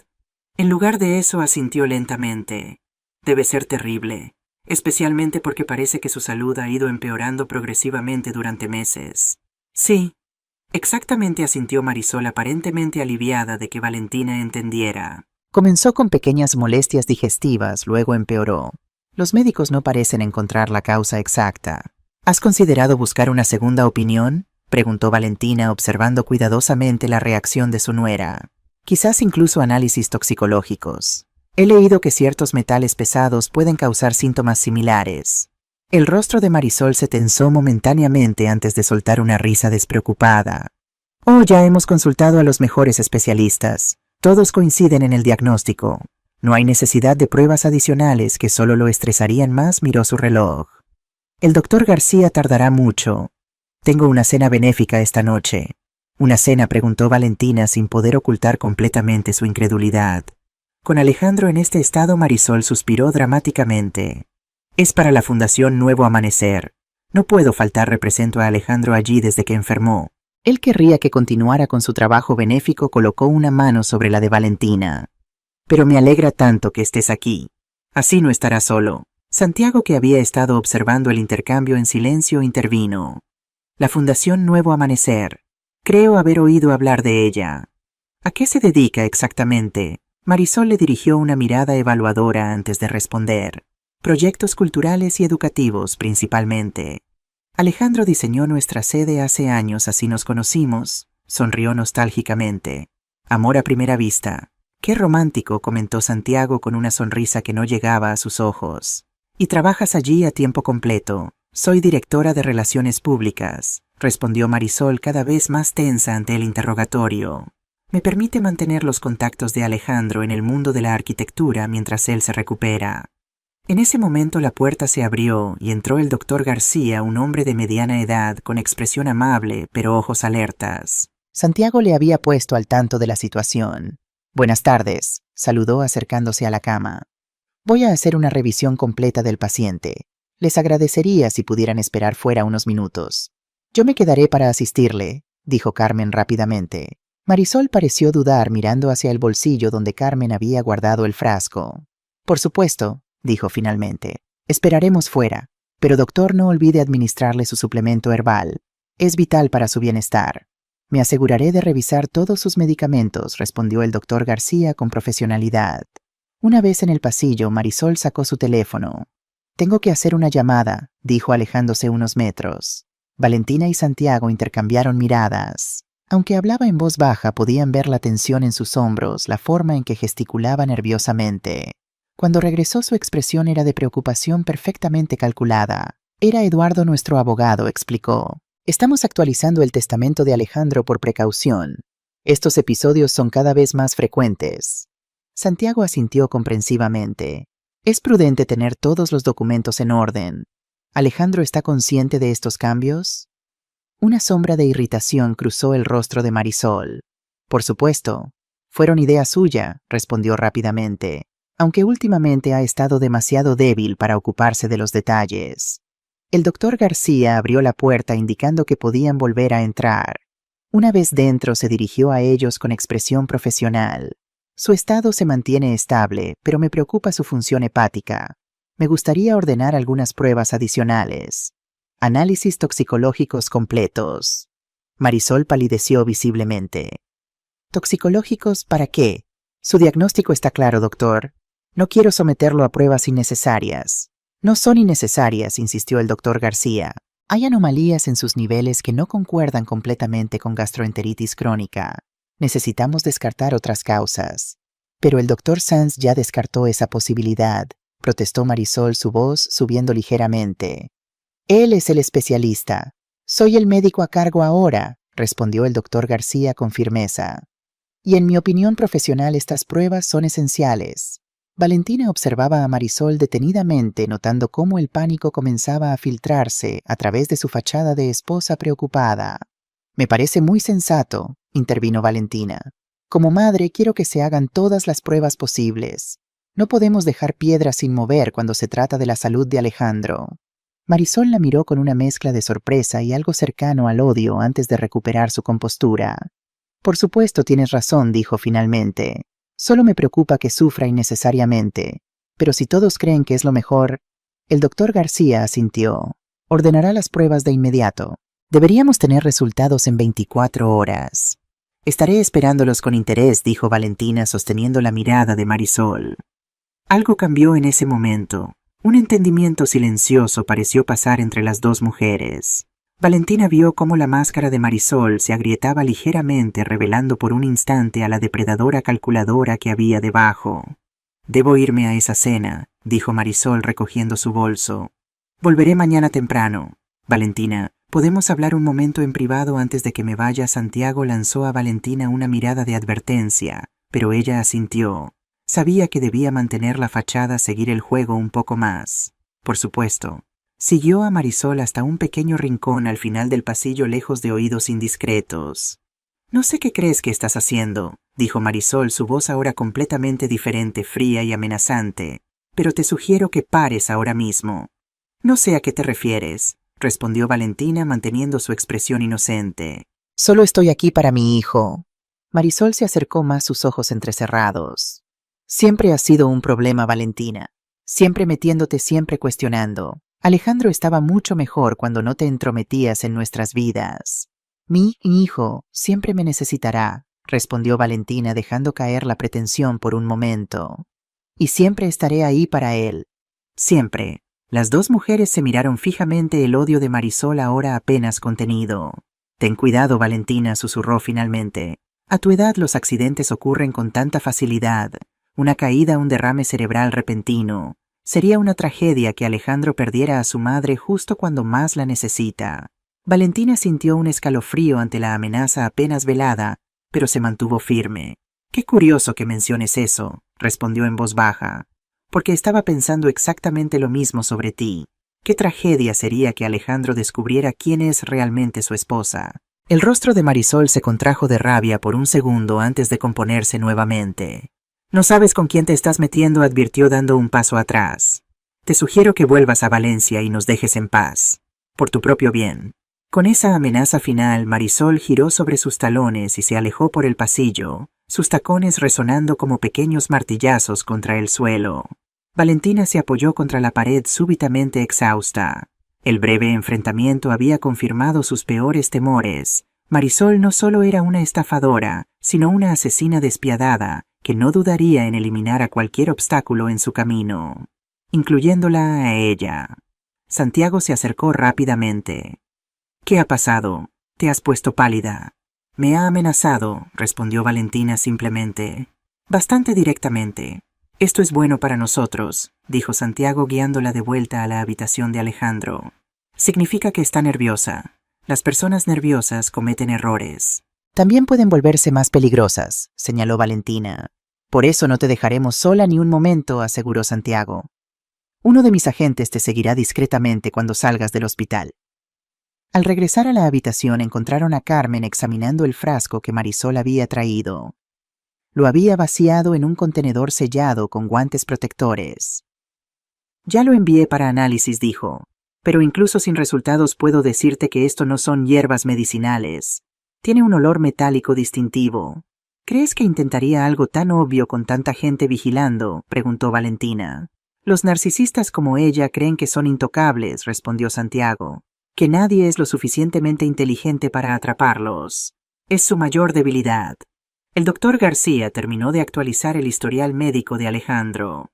En lugar de eso asintió lentamente. «Debe ser terrible, especialmente porque parece que su salud ha ido empeorando progresivamente durante meses». «Sí, exactamente», asintió Marisol, aparentemente aliviada de que Valentina entendiera. «Comenzó con pequeñas molestias digestivas, luego empeoró. Los médicos no parecen encontrar la causa exacta». «¿Has considerado buscar una segunda opinión?», preguntó Valentina, observando cuidadosamente la reacción de su nuera. «Quizás incluso análisis toxicológicos. He leído que ciertos metales pesados pueden causar síntomas similares». El rostro de Marisol se tensó momentáneamente antes de soltar una risa despreocupada. «Oh, ya hemos consultado a los mejores especialistas. Todos coinciden en el diagnóstico. No hay necesidad de pruebas adicionales que solo lo estresarían más», miró su reloj. «El doctor García tardará mucho. Tengo una cena benéfica esta noche». «¿Una cena?», preguntó Valentina sin poder ocultar completamente su incredulidad. Con Alejandro en este estado, Marisol suspiró dramáticamente. Es para la Fundación Nuevo Amanecer. No puedo faltar, represento a Alejandro allí desde que enfermó. Él querría que continuara con su trabajo benéfico, colocó una mano sobre la de Valentina. Pero me alegra tanto que estés aquí. Así no estarás solo. Santiago, que había estado observando el intercambio en silencio, intervino. La Fundación Nuevo Amanecer. Creo haber oído hablar de ella. ¿A qué se dedica exactamente? Marisol le dirigió una mirada evaluadora antes de responder. Proyectos culturales y educativos principalmente. Alejandro diseñó nuestra sede hace años, así nos conocimos. Sonrió nostálgicamente. Amor a primera vista. Qué romántico, comentó Santiago con una sonrisa que no llegaba a sus ojos. ¿Y trabajas allí a tiempo completo? Soy directora de Relaciones Públicas, respondió Marisol cada vez más tensa ante el interrogatorio. Me permite mantener los contactos de Alejandro en el mundo de la arquitectura mientras él se recupera. En ese momento la puerta se abrió y entró el doctor García, un hombre de mediana edad, con expresión amable, pero ojos alertas. Santiago le había puesto al tanto de la situación. Buenas tardes, saludó acercándose a la cama. Voy a hacer una revisión completa del paciente. Les agradecería si pudieran esperar fuera unos minutos. Yo me quedaré para asistirle, dijo Carmen rápidamente. Marisol pareció dudar mirando hacia el bolsillo donde Carmen había guardado el frasco. Por supuesto, dijo finalmente. Esperaremos fuera, pero doctor, no olvide administrarle su suplemento herbal. Es vital para su bienestar. Me aseguraré de revisar todos sus medicamentos, respondió el doctor García con profesionalidad. Una vez en el pasillo, Marisol sacó su teléfono. Tengo que hacer una llamada, dijo alejándose unos metros. Valentina y Santiago intercambiaron miradas. Aunque hablaba en voz baja, podían ver la tensión en sus hombros, la forma en que gesticulaba nerviosamente. Cuando regresó, su expresión era de preocupación perfectamente calculada. Era Eduardo, nuestro abogado, explicó. Estamos actualizando el testamento de Alejandro por precaución. Estos episodios son cada vez más frecuentes. Santiago asintió comprensivamente. Es prudente tener todos los documentos en orden. ¿Alejandro está consciente de estos cambios? Una sombra de irritación cruzó el rostro de Marisol. Por supuesto. Fueron idea suya, respondió rápidamente, aunque últimamente ha estado demasiado débil para ocuparse de los detalles. El doctor García abrió la puerta indicando que podían volver a entrar. Una vez dentro, se dirigió a ellos con expresión profesional. Su estado se mantiene estable, pero me preocupa su función hepática. Me gustaría ordenar algunas pruebas adicionales. Análisis toxicológicos completos. Marisol palideció visiblemente. ¿Toxicológicos para qué? Su diagnóstico está claro, doctor. No quiero someterlo a pruebas innecesarias. No son innecesarias, insistió el doctor García. Hay anomalías en sus niveles que no concuerdan completamente con gastroenteritis crónica. Necesitamos descartar otras causas. Pero el doctor Sanz ya descartó esa posibilidad, protestó Marisol, su voz subiendo ligeramente. Él es el especialista. Soy el médico a cargo ahora, respondió el doctor García con firmeza. Y en mi opinión profesional estas pruebas son esenciales. Valentina observaba a Marisol detenidamente, notando cómo el pánico comenzaba a filtrarse a través de su fachada de esposa preocupada. Me parece muy sensato, intervino Valentina. Como madre, quiero que se hagan todas las pruebas posibles. No podemos dejar piedras sin mover cuando se trata de la salud de Alejandro. Marisol la miró con una mezcla de sorpresa y algo cercano al odio antes de recuperar su compostura. Por supuesto, tienes razón, dijo finalmente. Solo me preocupa que sufra innecesariamente. Pero si todos creen que es lo mejor... El doctor García asintió. Ordenará las pruebas de inmediato. Deberíamos tener resultados en 24 horas. Estaré esperándolos con interés, dijo Valentina sosteniendo la mirada de Marisol. Algo cambió en ese momento. Un entendimiento silencioso pareció pasar entre las dos mujeres. Valentina vio cómo la máscara de Marisol se agrietaba ligeramente, revelando por un instante a la depredadora calculadora que había debajo. «Debo irme a esa cena», dijo Marisol recogiendo su bolso. «Volveré mañana temprano. Valentina, ¿podemos hablar un momento en privado antes de que me vaya?» Santiago lanzó a Valentina una mirada de advertencia, pero ella asintió. Sabía que debía mantener la fachada, seguir el juego un poco más. Por supuesto. Siguió a Marisol hasta un pequeño rincón al final del pasillo, lejos de oídos indiscretos. No sé qué crees que estás haciendo, dijo Marisol, su voz ahora completamente diferente, fría y amenazante, pero te sugiero que pares ahora mismo. No sé a qué te refieres, respondió Valentina manteniendo su expresión inocente. Solo estoy aquí para mi hijo. Marisol se acercó más, sus ojos entrecerrados. Siempre has sido un problema, Valentina. Siempre metiéndote, siempre cuestionando. Alejandro estaba mucho mejor cuando no te entrometías en nuestras vidas. Mi hijo siempre me necesitará, respondió Valentina dejando caer la pretensión por un momento. Y siempre estaré ahí para él. Siempre. Las dos mujeres se miraron fijamente, el odio de Marisol ahora apenas contenido. Ten cuidado, Valentina, susurró finalmente. A tu edad los accidentes ocurren con tanta facilidad. Una caída, un derrame cerebral repentino. Sería una tragedia que Alejandro perdiera a su madre justo cuando más la necesita. Valentina sintió un escalofrío ante la amenaza apenas velada, pero se mantuvo firme. Qué curioso que menciones eso, respondió en voz baja, porque estaba pensando exactamente lo mismo sobre ti. Qué tragedia sería que Alejandro descubriera quién es realmente su esposa. El rostro de Marisol se contrajo de rabia por un segundo antes de componerse nuevamente. No sabes con quién te estás metiendo, advirtió dando un paso atrás. Te sugiero que vuelvas a Valencia y nos dejes en paz, por tu propio bien. Con esa amenaza final, Marisol giró sobre sus talones y se alejó por el pasillo, sus tacones resonando como pequeños martillazos contra el suelo. Valentina se apoyó contra la pared súbitamente exhausta. El breve enfrentamiento había confirmado sus peores temores. Marisol no solo era una estafadora, sino una asesina despiadada, que no dudaría en eliminar a cualquier obstáculo en su camino, incluyéndola a ella. Santiago se acercó rápidamente. ¿Qué ha pasado? Te has puesto pálida. Me ha amenazado, respondió Valentina simplemente. Bastante directamente. Esto es bueno para nosotros, dijo Santiago guiándola de vuelta a la habitación de Alejandro. Significa que está nerviosa. Las personas nerviosas cometen errores. También pueden volverse más peligrosas, señaló Valentina. Por eso no te dejaremos sola ni un momento, aseguró Santiago. Uno de mis agentes te seguirá discretamente cuando salgas del hospital. Al regresar a la habitación encontraron a Carmen examinando el frasco que Marisol había traído. Lo había vaciado en un contenedor sellado con guantes protectores. Ya lo envié para análisis, dijo. Pero incluso sin resultados puedo decirte que esto no son hierbas medicinales. Tiene un olor metálico distintivo. ¿Crees que intentaría algo tan obvio con tanta gente vigilando?, preguntó Valentina. Los narcisistas como ella creen que son intocables, respondió Santiago. Que nadie es lo suficientemente inteligente para atraparlos. Es su mayor debilidad. El doctor García terminó de actualizar el historial médico de Alejandro.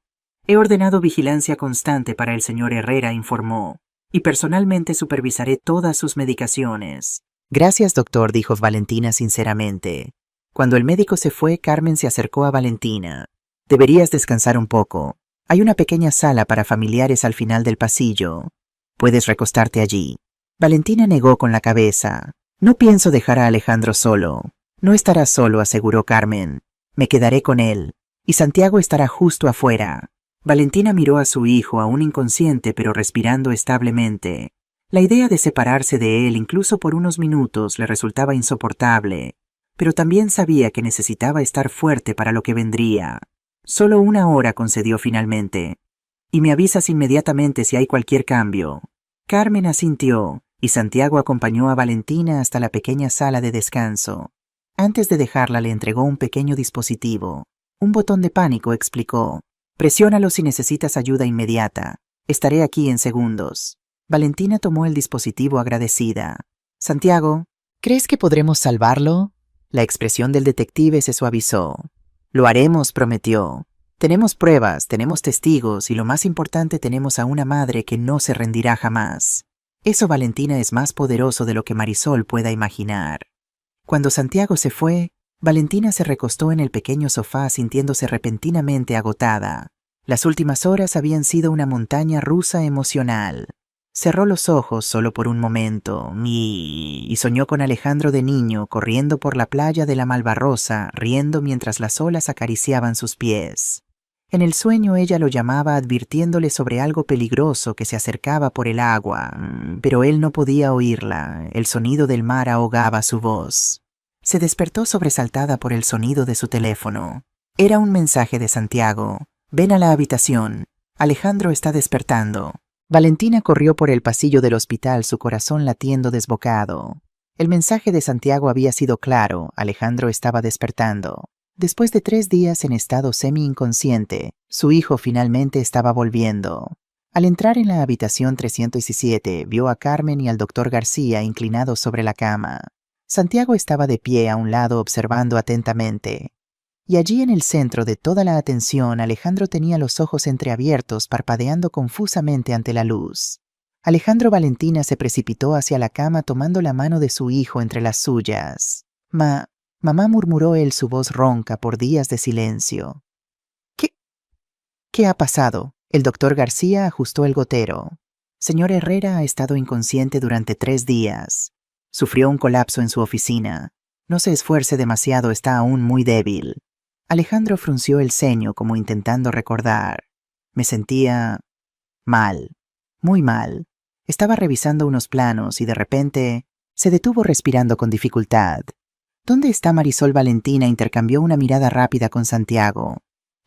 He ordenado vigilancia constante para el señor Herrera, informó, y personalmente supervisaré todas sus medicaciones. Gracias, doctor, dijo Valentina sinceramente. Cuando el médico se fue, Carmen se acercó a Valentina. Deberías descansar un poco. Hay una pequeña sala para familiares al final del pasillo. Puedes recostarte allí. Valentina negó con la cabeza. No pienso dejar a Alejandro solo. No estará solo, aseguró Carmen. Me quedaré con él. Y Santiago estará justo afuera. Valentina miró a su hijo, aún inconsciente pero respirando establemente. La idea de separarse de él incluso por unos minutos le resultaba insoportable, pero también sabía que necesitaba estar fuerte para lo que vendría. Solo 1 hora, concedió finalmente. Y me avisas inmediatamente si hay cualquier cambio. Carmen asintió, y Santiago acompañó a Valentina hasta la pequeña sala de descanso. Antes de dejarla le entregó un pequeño dispositivo. Un botón de pánico, explicó. Presiónalo si necesitas ayuda inmediata. Estaré aquí en segundos. Valentina tomó el dispositivo agradecida. Santiago, ¿crees que podremos salvarlo? La expresión del detective se suavizó. Lo haremos, prometió. Tenemos pruebas, tenemos testigos y lo más importante, tenemos a una madre que no se rendirá jamás. Eso, Valentina, es más poderoso de lo que Marisol pueda imaginar. Cuando Santiago se fue, Valentina se recostó en el pequeño sofá sintiéndose repentinamente agotada. Las últimas horas habían sido una montaña rusa emocional. Cerró los ojos solo por un momento y soñó con Alejandro de niño corriendo por la playa de la Malvarrosa, riendo mientras las olas acariciaban sus pies. En el sueño ella lo llamaba advirtiéndole sobre algo peligroso que se acercaba por el agua, pero él no podía oírla, el sonido del mar ahogaba su voz. Se despertó sobresaltada por el sonido de su teléfono. Era un mensaje de Santiago. Ven a la habitación. Alejandro está despertando. Valentina corrió por el pasillo del hospital, su corazón latiendo desbocado. El mensaje de Santiago había sido claro, Alejandro estaba despertando. Después de 3 días en estado semi-inconsciente, su hijo finalmente estaba volviendo. Al entrar en la habitación 317, vio a Carmen y al doctor García inclinados sobre la cama. Santiago estaba de pie a un lado observando atentamente. Y allí en el centro de toda la atención, Alejandro tenía los ojos entreabiertos, parpadeando confusamente ante la luz. Alejandro Valentina se precipitó hacia la cama tomando la mano de su hijo entre las suyas. Mamá, murmuró él, su voz ronca por días de silencio. ¿Qué ha pasado? El doctor García ajustó el gotero. Señor Herrera ha estado inconsciente durante 3 días. Sufrió un colapso en su oficina. No se esfuerce demasiado, está aún muy débil. Alejandro frunció el ceño como intentando recordar. Me sentía mal, muy mal. Estaba revisando unos planos y de repente se detuvo respirando con dificultad. ¿Dónde está Marisol? Valentina intercambió una mirada rápida con Santiago.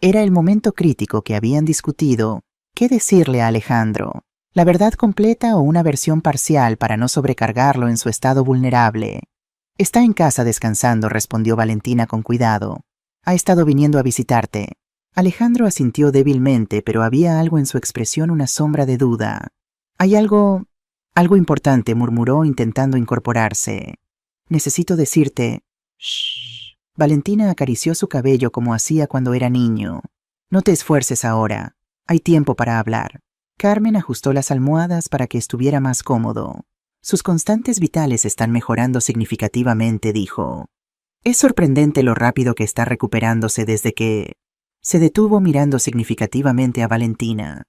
Era el momento crítico que habían discutido. ¿Qué decirle a Alejandro? ¿La verdad completa o una versión parcial para no sobrecargarlo en su estado vulnerable? Está en casa descansando, respondió Valentina con cuidado. Ha estado viniendo a visitarte. Alejandro asintió débilmente, pero había algo en su expresión, una sombra de duda. Hay algo importante, murmuró intentando incorporarse. Necesito decirte. Shh. Valentina acarició su cabello como hacía cuando era niño. No te esfuerces ahora. Hay tiempo para hablar. Carmen ajustó las almohadas para que estuviera más cómodo. Sus constantes vitales están mejorando significativamente, dijo. Es sorprendente lo rápido que está recuperándose desde que... Se detuvo mirando significativamente a Valentina.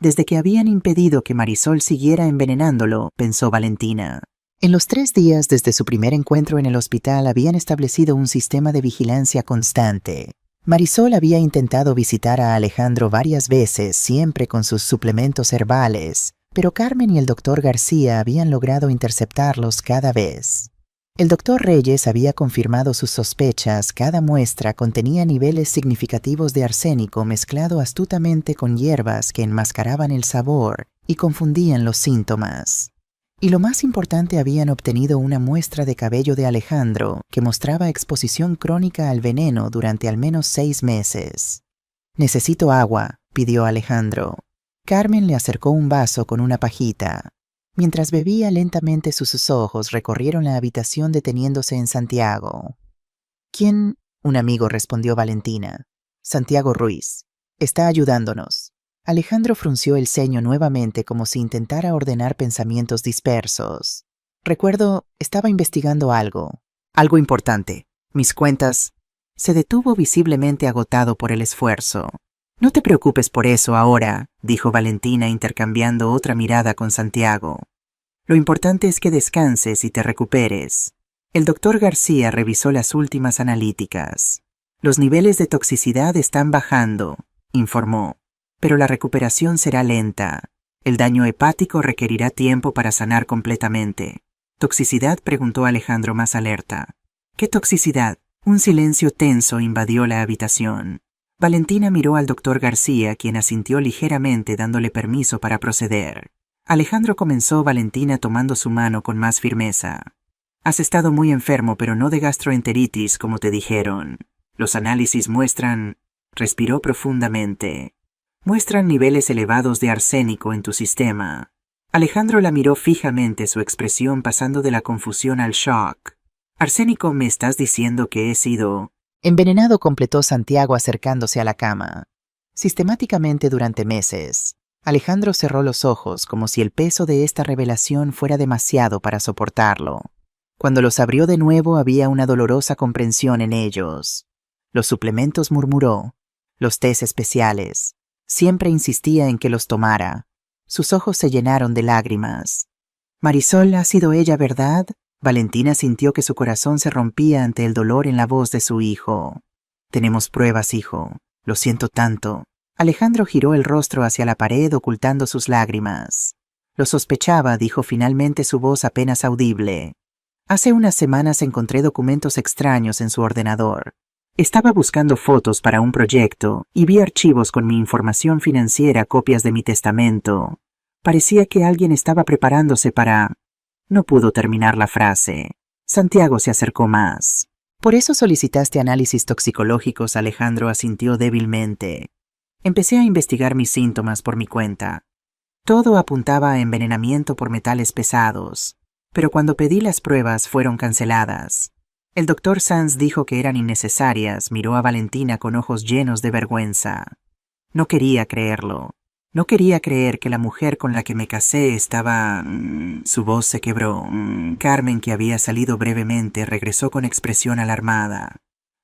Desde que habían impedido que Marisol siguiera envenenándolo, pensó Valentina. En los 3 días desde su primer encuentro en el hospital habían establecido un sistema de vigilancia constante. Marisol había intentado visitar a Alejandro varias veces, siempre con sus suplementos herbales, pero Carmen y el doctor García habían logrado interceptarlos cada vez. El doctor Reyes había confirmado sus sospechas. Cada muestra contenía niveles significativos de arsénico mezclado astutamente con hierbas que enmascaraban el sabor y confundían los síntomas. Y lo más importante, habían obtenido una muestra de cabello de Alejandro que mostraba exposición crónica al veneno durante al menos 6 meses. Necesito agua, pidió Alejandro. Carmen le acercó un vaso con una pajita. Mientras bebía lentamente, sus ojos recorrieron la habitación deteniéndose en Santiago. ¿Quién? Un amigo, respondió Valentina. Santiago Ruiz. Está ayudándonos. Alejandro frunció el ceño nuevamente como si intentara ordenar pensamientos dispersos. Recuerdo, estaba investigando algo. Algo importante. Mis cuentas. Se detuvo visiblemente agotado por el esfuerzo. No te preocupes por eso ahora, dijo Valentina intercambiando otra mirada con Santiago. Lo importante es que descanses y te recuperes. El doctor García revisó las últimas analíticas. Los niveles de toxicidad están bajando, informó, pero la recuperación será lenta. El daño hepático requerirá tiempo para sanar completamente. ¿Toxicidad?, preguntó Alejandro más alerta. ¿Qué toxicidad? Un silencio tenso invadió la habitación. Valentina miró al doctor García, quien asintió ligeramente dándole permiso para proceder. Alejandro comenzó, Valentina tomando su mano con más firmeza. Has estado muy enfermo, pero no de gastroenteritis como te dijeron. Los análisis muestran... Respiró profundamente. Muestran niveles elevados de arsénico en tu sistema. Alejandro la miró fijamente, su expresión pasando de la confusión al shock. Arsénico, ¿me estás diciendo que he sido...? Envenenado, completó Santiago acercándose a la cama. Sistemáticamente durante meses. Alejandro cerró los ojos como si el peso de esta revelación fuera demasiado para soportarlo. Cuando los abrió de nuevo había una dolorosa comprensión en ellos. Los suplementos, murmuró. Los tés especiales. Siempre insistía en que los tomara. Sus ojos se llenaron de lágrimas. Marisol, ha sido ella, ¿verdad? Valentina sintió que su corazón se rompía ante el dolor en la voz de su hijo. Tenemos pruebas, hijo. Lo siento tanto. Alejandro giró el rostro hacia la pared ocultando sus lágrimas. Lo sospechaba, dijo finalmente, su voz apenas audible. Hace unas semanas encontré documentos extraños en su ordenador. Estaba buscando fotos para un proyecto y vi archivos con mi información financiera, copias de mi testamento. Parecía que alguien estaba preparándose para... No pudo terminar la frase. Santiago se acercó más. ¿Por eso solicitaste análisis toxicológicos? Alejandro asintió débilmente. Empecé a investigar mis síntomas por mi cuenta. Todo apuntaba a envenenamiento por metales pesados, pero cuando pedí las pruebas fueron canceladas. El doctor Sanz dijo que eran innecesarias. Miró a Valentina con ojos llenos de vergüenza. No quería creerlo. No quería creer que la mujer con la que me casé estaba... Su voz se quebró. Carmen, que había salido brevemente, regresó con expresión alarmada.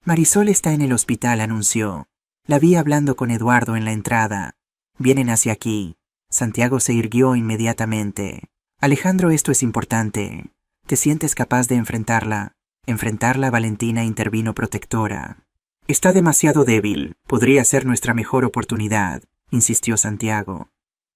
Marisol está en el hospital, anunció. La vi hablando con Eduardo en la entrada. Vienen hacia aquí. Santiago se irguió inmediatamente. Alejandro, esto es importante. ¿Te sientes capaz de enfrentarla? Enfrentarla, Valentina intervino protectora. Está demasiado débil. Podría ser nuestra mejor oportunidad, insistió Santiago.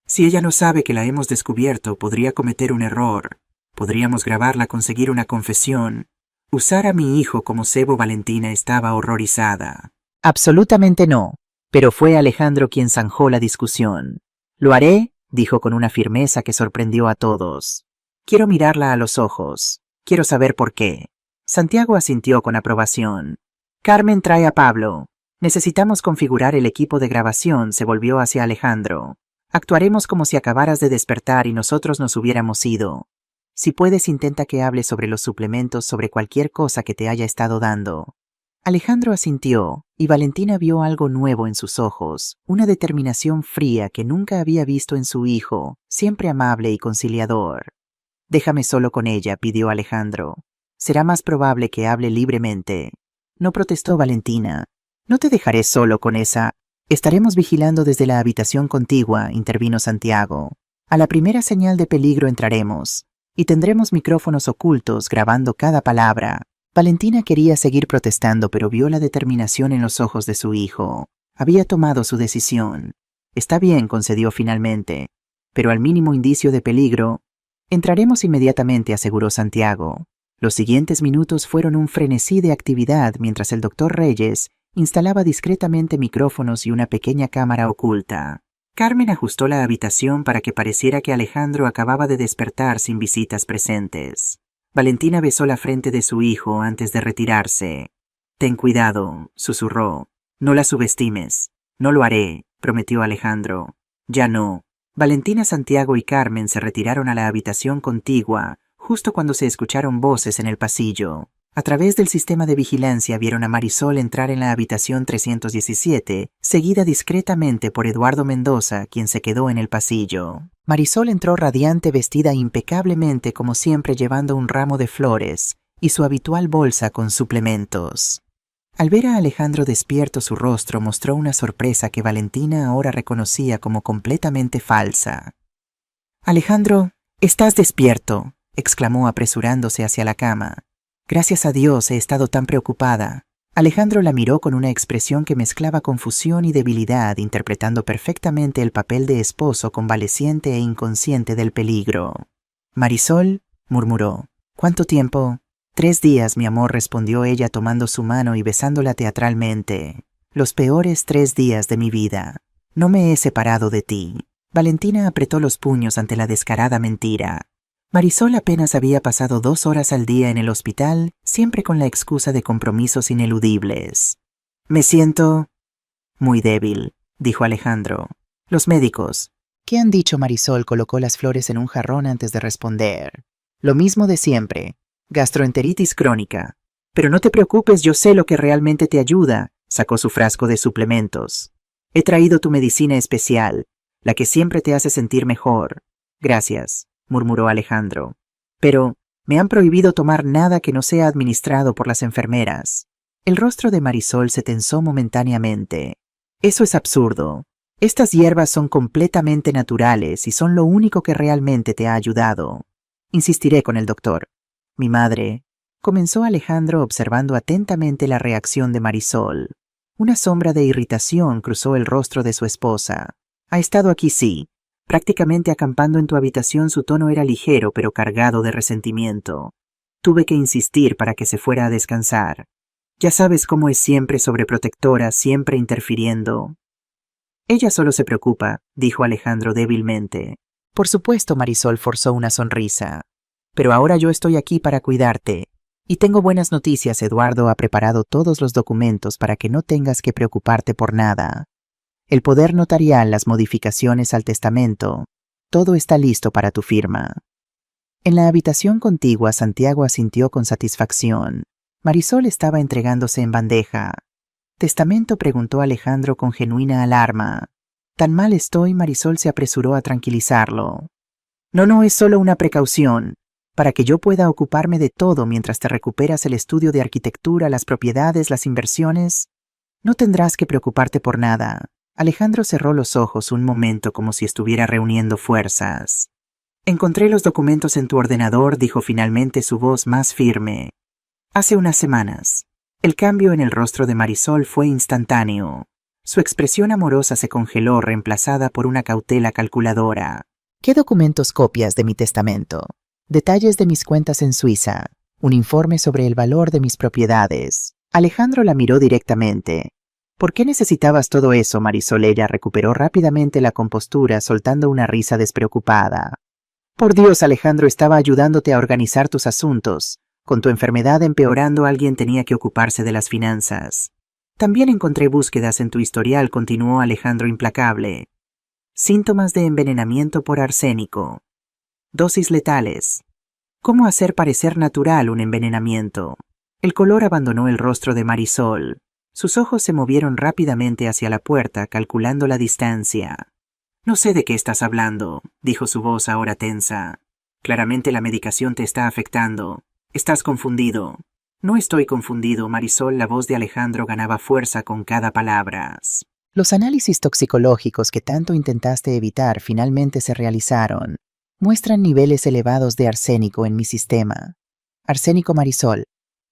Si ella no sabe que la hemos descubierto, podría cometer un error. Podríamos grabarla, conseguir una confesión. Usar a mi hijo como cebo. Valentina estaba horrorizada. Absolutamente no. Pero fue Alejandro quien zanjó la discusión. Lo haré, dijo con una firmeza que sorprendió a todos. Quiero mirarla a los ojos. Quiero saber por qué. Santiago asintió con aprobación. Carmen, trae a Pablo. Necesitamos configurar el equipo de grabación. Se volvió hacia Alejandro. Actuaremos como si acabaras de despertar y nosotros nos hubiéramos ido. Si puedes, intenta que hable sobre los suplementos, sobre cualquier cosa que te haya estado dando. Alejandro asintió, y Valentina vio algo nuevo en sus ojos, una determinación fría que nunca había visto en su hijo, siempre amable y conciliador. Déjame solo con ella, pidió Alejandro. Será más probable que hable libremente. No protestó Valentina. No te dejaré solo con esa. Estaremos vigilando desde la habitación contigua, intervino Santiago. A la primera señal de peligro entraremos, y tendremos micrófonos ocultos grabando cada palabra. Valentina quería seguir protestando, pero vio la determinación en los ojos de su hijo. Había tomado su decisión. Está bien, concedió finalmente, pero al mínimo indicio de peligro. Entraremos inmediatamente, aseguró Santiago. Los siguientes minutos fueron un frenesí de actividad mientras el doctor Reyes instalaba discretamente micrófonos y una pequeña cámara oculta. Carmen ajustó la habitación para que pareciera que Alejandro acababa de despertar sin visitas presentes. Valentina besó la frente de su hijo antes de retirarse. Ten cuidado, susurró. No la subestimes. No lo haré, prometió Alejandro. Ya no. Valentina, Santiago y Carmen se retiraron a la habitación contigua, justo cuando se escucharon voces en el pasillo. A través del sistema de vigilancia vieron a Marisol entrar en la habitación 317, seguida discretamente por Eduardo Mendoza, quien se quedó en el pasillo. Marisol entró radiante, vestida impecablemente como siempre, llevando un ramo de flores y su habitual bolsa con suplementos. Al ver a Alejandro despierto, su rostro mostró una sorpresa que Valentina ahora reconocía como completamente falsa. «Alejandro, estás despierto», exclamó apresurándose hacia la cama. «Gracias a Dios, he estado tan preocupada». Alejandro la miró con una expresión que mezclaba confusión y debilidad, interpretando perfectamente el papel de esposo convaleciente e inconsciente del peligro. «Marisol», murmuró. «¿Cuánto tiempo?» «3 días, mi amor», respondió ella tomando su mano y besándola teatralmente. «Los peores 3 días de mi vida. No me he separado de ti». Valentina apretó los puños ante la descarada mentira. Marisol apenas había pasado 2 horas al día en el hospital, siempre con la excusa de compromisos ineludibles. «Me siento muy débil», dijo Alejandro. «Los médicos». «¿Qué han dicho?» Marisol colocó las flores en un jarrón antes de responder. «Lo mismo de siempre. Gastroenteritis crónica. Pero no te preocupes, yo sé lo que realmente te ayuda», sacó su frasco de suplementos. «He traído tu medicina especial, la que siempre te hace sentir mejor». «Gracias», murmuró Alejandro. «Pero me han prohibido tomar nada que no sea administrado por las enfermeras». El rostro de Marisol se tensó momentáneamente. «Eso es absurdo. Estas hierbas son completamente naturales y son lo único que realmente te ha ayudado. Insistiré con el doctor». «Mi madre», comenzó Alejandro observando atentamente la reacción de Marisol. Una sombra de irritación cruzó el rostro de su esposa. «Ha estado aquí, sí. Prácticamente acampando en tu habitación». Su tono era ligero pero cargado de resentimiento. Tuve que insistir para que se fuera a descansar. Ya sabes cómo es siempre sobreprotectora, siempre interfiriendo. Ella solo se preocupa, dijo Alejandro débilmente. Por supuesto, Marisol forzó una sonrisa. Pero ahora yo estoy aquí para cuidarte. Y tengo buenas noticias, Eduardo ha preparado todos los documentos para que no tengas que preocuparte por nada. El poder notarial, las modificaciones al testamento, todo está listo para tu firma. En la habitación contigua, Santiago asintió con satisfacción. Marisol estaba entregándose en bandeja. ¿Testamento?, preguntó Alejandro con genuina alarma. ¿Tan mal estoy? Marisol se apresuró a tranquilizarlo. No, es solo una precaución, para que yo pueda ocuparme de todo mientras te recuperas el estudio de arquitectura, las propiedades, las inversiones. No tendrás que preocuparte por nada. Alejandro cerró los ojos un momento como si estuviera reuniendo fuerzas. Encontré los documentos en tu ordenador, dijo finalmente, su voz más firme. Hace unas semanas. El cambio en el rostro de Marisol fue instantáneo. Su expresión amorosa se congeló, reemplazada por una cautela calculadora. ¿Qué documentos copias de mi testamento? Detalles de mis cuentas en Suiza. Un informe sobre el valor de mis propiedades. Alejandro la miró directamente. ¿Por qué necesitabas todo eso, Marisol? Ella recuperó rápidamente la compostura, soltando una risa despreocupada. Por Dios, Alejandro, estaba ayudándote a organizar tus asuntos. Con tu enfermedad empeorando, alguien tenía que ocuparse de las finanzas. También encontré búsquedas en tu historial, continuó Alejandro implacable. Síntomas de envenenamiento por arsénico. Dosis letales. ¿Cómo hacer parecer natural un envenenamiento? El color abandonó el rostro de Marisol. Sus ojos se movieron rápidamente hacia la puerta, calculando la distancia. No sé de qué estás hablando, dijo su voz ahora tensa. Claramente la medicación te está afectando. Estás confundido. No estoy confundido, Marisol. La voz de Alejandro ganaba fuerza con cada palabra. Los análisis toxicológicos que tanto intentaste evitar finalmente se realizaron. Muestran niveles elevados de arsénico en mi sistema. Arsénico, Marisol.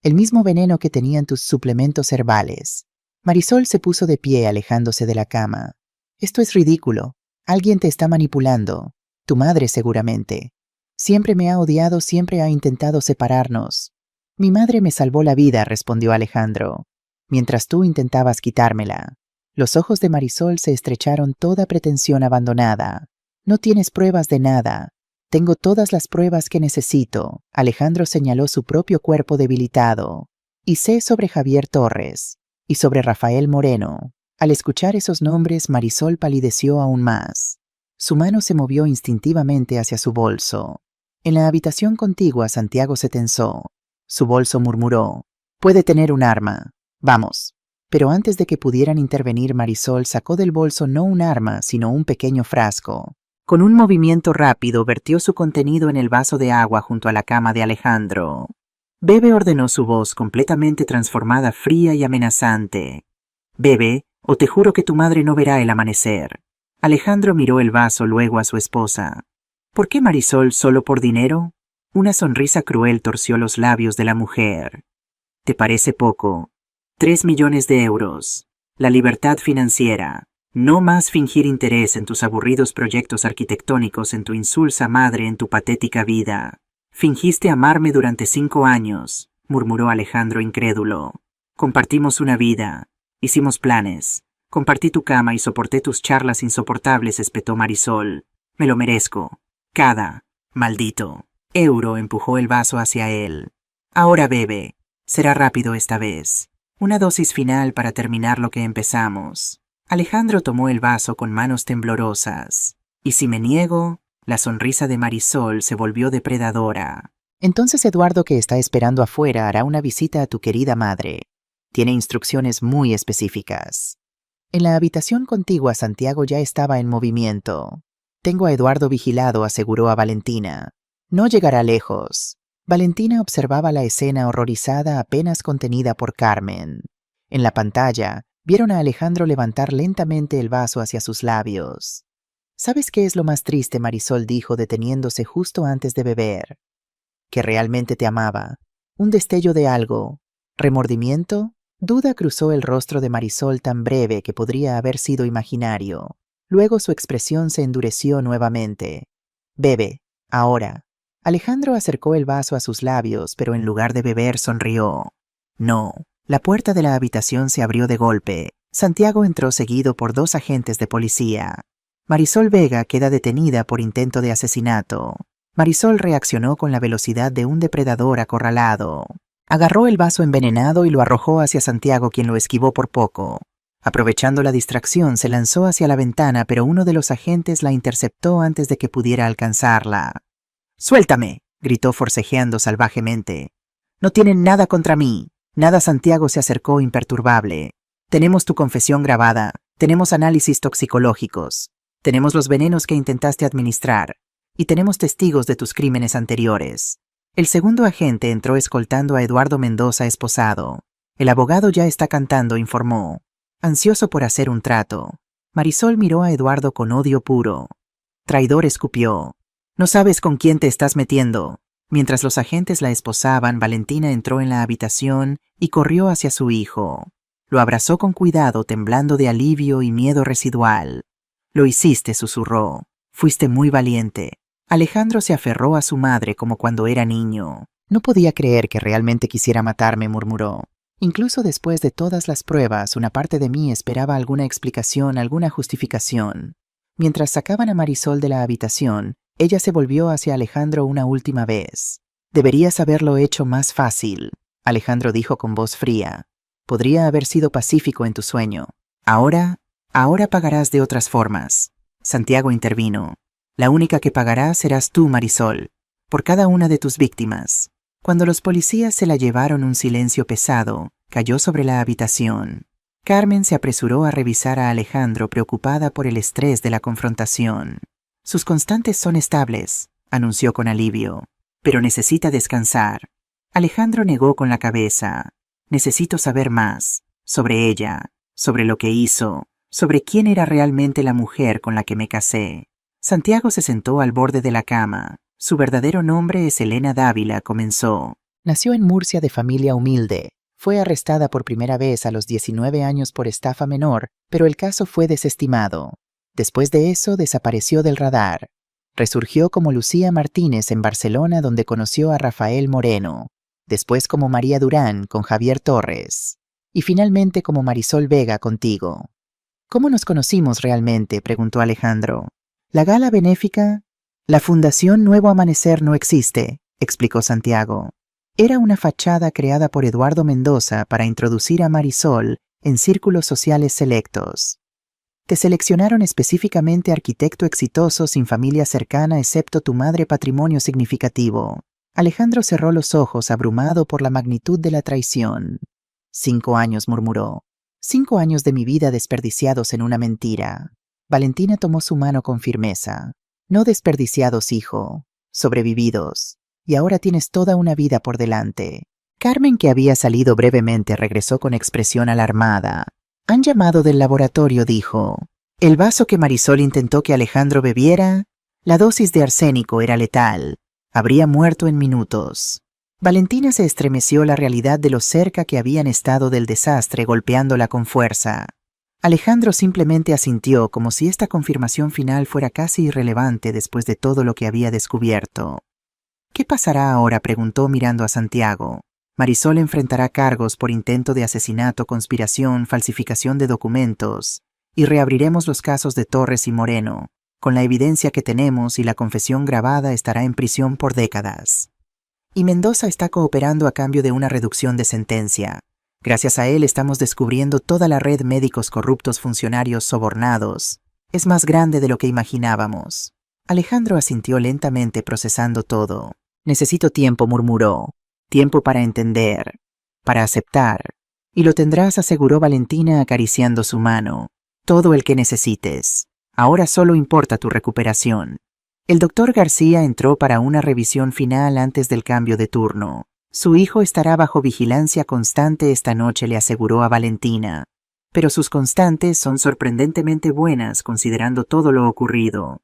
El mismo veneno que tenían tus suplementos herbales. Marisol se puso de pie, alejándose de la cama. Esto es ridículo. Alguien te está manipulando. Tu madre seguramente. Siempre me ha odiado, siempre ha intentado separarnos. Mi madre me salvó la vida, respondió Alejandro, mientras tú intentabas quitármela. Los ojos de Marisol se estrecharon, toda pretensión abandonada. No tienes pruebas de nada. Tengo todas las pruebas que necesito. Alejandro señaló su propio cuerpo debilitado. Y sé sobre Javier Torres. Y sobre Rafael Moreno. Al escuchar esos nombres, Marisol palideció aún más. Su mano se movió instintivamente hacia su bolso. En la habitación contigua, Santiago se tensó. Su bolso murmuró. Puede tener un arma. Vamos. Pero antes de que pudieran intervenir, Marisol sacó del bolso no un arma, sino un pequeño frasco. Con un movimiento rápido, vertió su contenido en el vaso de agua junto a la cama de Alejandro. Bebe, ordenó su voz, completamente transformada, fría y amenazante. Bebe, o te juro que tu madre no verá el amanecer. Alejandro miró el vaso, luego a su esposa. ¿Por qué, Marisol, solo por dinero? Una sonrisa cruel torció los labios de la mujer. ¿Te parece poco? 3 millones de euros. La libertad financiera. No más fingir interés en tus aburridos proyectos arquitectónicos, en tu insulsa madre, en tu patética vida. Fingiste amarme durante 5 años, murmuró Alejandro incrédulo. Compartimos una vida. Hicimos planes. Compartí tu cama y soporté tus charlas insoportables, espetó Marisol. Me lo merezco. Cada maldito euro. Empujó el vaso hacia él. Ahora bebe. Será rápido esta vez. Una dosis final para terminar lo que empezamos. Alejandro tomó el vaso con manos temblorosas. ¿Y si me niego? La sonrisa de Marisol se volvió depredadora. Entonces Eduardo, que está esperando afuera, hará una visita a tu querida madre. Tiene instrucciones muy específicas. En la habitación contigua, Santiago ya estaba en movimiento. Tengo a Eduardo vigilado, aseguró a Valentina. No llegará lejos. Valentina observaba la escena horrorizada, apenas contenida por Carmen. En la pantalla, vieron a Alejandro levantar lentamente el vaso hacia sus labios. ¿Sabes qué es lo más triste?, Marisol dijo, deteniéndose justo antes de beber. Que realmente te amaba. Un destello de algo. ¿Remordimiento? Duda cruzó el rostro de Marisol, tan breve que podría haber sido imaginario. Luego su expresión se endureció nuevamente. Bebe, ahora. Alejandro acercó el vaso a sus labios, pero en lugar de beber sonrió. No. La puerta de la habitación se abrió de golpe. Santiago entró seguido por 2 agentes de policía. Marisol Vega queda detenida por intento de asesinato. Marisol reaccionó con la velocidad de un depredador acorralado. Agarró el vaso envenenado y lo arrojó hacia Santiago, quien lo esquivó por poco. Aprovechando la distracción, se lanzó hacia la ventana, pero uno de los agentes la interceptó antes de que pudiera alcanzarla. ¡Suéltame!, gritó forcejeando salvajemente. No tienen nada contra mí. Nada. Santiago se acercó imperturbable. Tenemos tu confesión grabada. Tenemos análisis toxicológicos. Tenemos los venenos que intentaste administrar. Y tenemos testigos de tus crímenes anteriores. El segundo agente entró escoltando a Eduardo Mendoza esposado. El abogado ya está cantando, informó. Ansioso por hacer un trato. Marisol miró a Eduardo con odio puro. Traidor, escupió. No sabes con quién te estás metiendo. Mientras los agentes la esposaban, Valentina entró en la habitación y corrió hacia su hijo. Lo abrazó con cuidado, temblando de alivio y miedo residual. Lo hiciste, susurró. Fuiste muy valiente. Alejandro se aferró a su madre como cuando era niño. No podía creer que realmente quisiera matarme, murmuró. Incluso después de todas las pruebas, una parte de mí esperaba alguna explicación, alguna justificación. Mientras sacaban a Marisol de la habitación, ella se volvió hacia Alejandro una última vez. Deberías haberlo hecho más fácil, Alejandro dijo con voz fría. Podría haber sido pacífico en tu sueño. Ahora pagarás de otras formas. Santiago intervino. La única que pagará serás tú, Marisol, por cada una de tus víctimas. Cuando los policías se la llevaron, un silencio pesado cayó sobre la habitación. Carmen se apresuró a revisar a Alejandro, preocupada por el estrés de la confrontación. Sus constantes son estables, anunció con alivio, pero necesita descansar. Alejandro negó con la cabeza. Necesito saber más, sobre ella, sobre lo que hizo, sobre quién era realmente la mujer con la que me casé. Santiago se sentó al borde de la cama. Su verdadero nombre es Elena Dávila, comenzó. Nació en Murcia de familia humilde. Fue arrestada por primera vez a los 19 años por estafa menor, pero el caso fue desestimado. Después de eso, desapareció del radar. Resurgió como Lucía Martínez en Barcelona, donde conoció a Rafael Moreno. Después como María Durán con Javier Torres. Y finalmente como Marisol Vega contigo. ¿Cómo nos conocimos realmente?, preguntó Alejandro. La gala benéfica. La Fundación Nuevo Amanecer no existe, explicó Santiago. Era una fachada creada por Eduardo Mendoza para introducir a Marisol en círculos sociales selectos. Te seleccionaron específicamente arquitecto exitoso sin familia cercana excepto tu madre, patrimonio significativo. Alejandro cerró los ojos, abrumado por la magnitud de la traición. 5 años, murmuró. 5 años de mi vida desperdiciados en una mentira. Valentina tomó su mano con firmeza. No desperdiciados, hijo. Sobrevividos. Y ahora tienes toda una vida por delante. Carmen, que había salido brevemente, regresó con expresión alarmada. Han llamado del laboratorio, dijo. El vaso que Marisol intentó que Alejandro bebiera, la dosis de arsénico era letal. Habría muerto en minutos. Valentina se estremeció, la realidad de lo cerca que habían estado del desastre golpeándola con fuerza. Alejandro simplemente asintió, como si esta confirmación final fuera casi irrelevante después de todo lo que había descubierto. ¿Qué pasará ahora?, preguntó mirando a Santiago. Marisol enfrentará cargos por intento de asesinato, conspiración, falsificación de documentos, y reabriremos los casos de Torres y Moreno. Con la evidencia que tenemos y la confesión grabada, estará en prisión por décadas. Y Mendoza está cooperando a cambio de una reducción de sentencia. Gracias a él estamos descubriendo toda la red médicos corruptos, funcionarios sobornados. Es más grande de lo que imaginábamos. Alejandro asintió lentamente, procesando todo. Necesito tiempo, murmuró. Tiempo para entender, para aceptar. Y lo tendrás, aseguró Valentina acariciando su mano. Todo el que necesites. Ahora solo importa tu recuperación. El doctor García entró para una revisión final antes del cambio de turno. Su hijo estará bajo vigilancia constante esta noche, le aseguró a Valentina. Pero sus constantes son sorprendentemente buenas considerando todo lo ocurrido.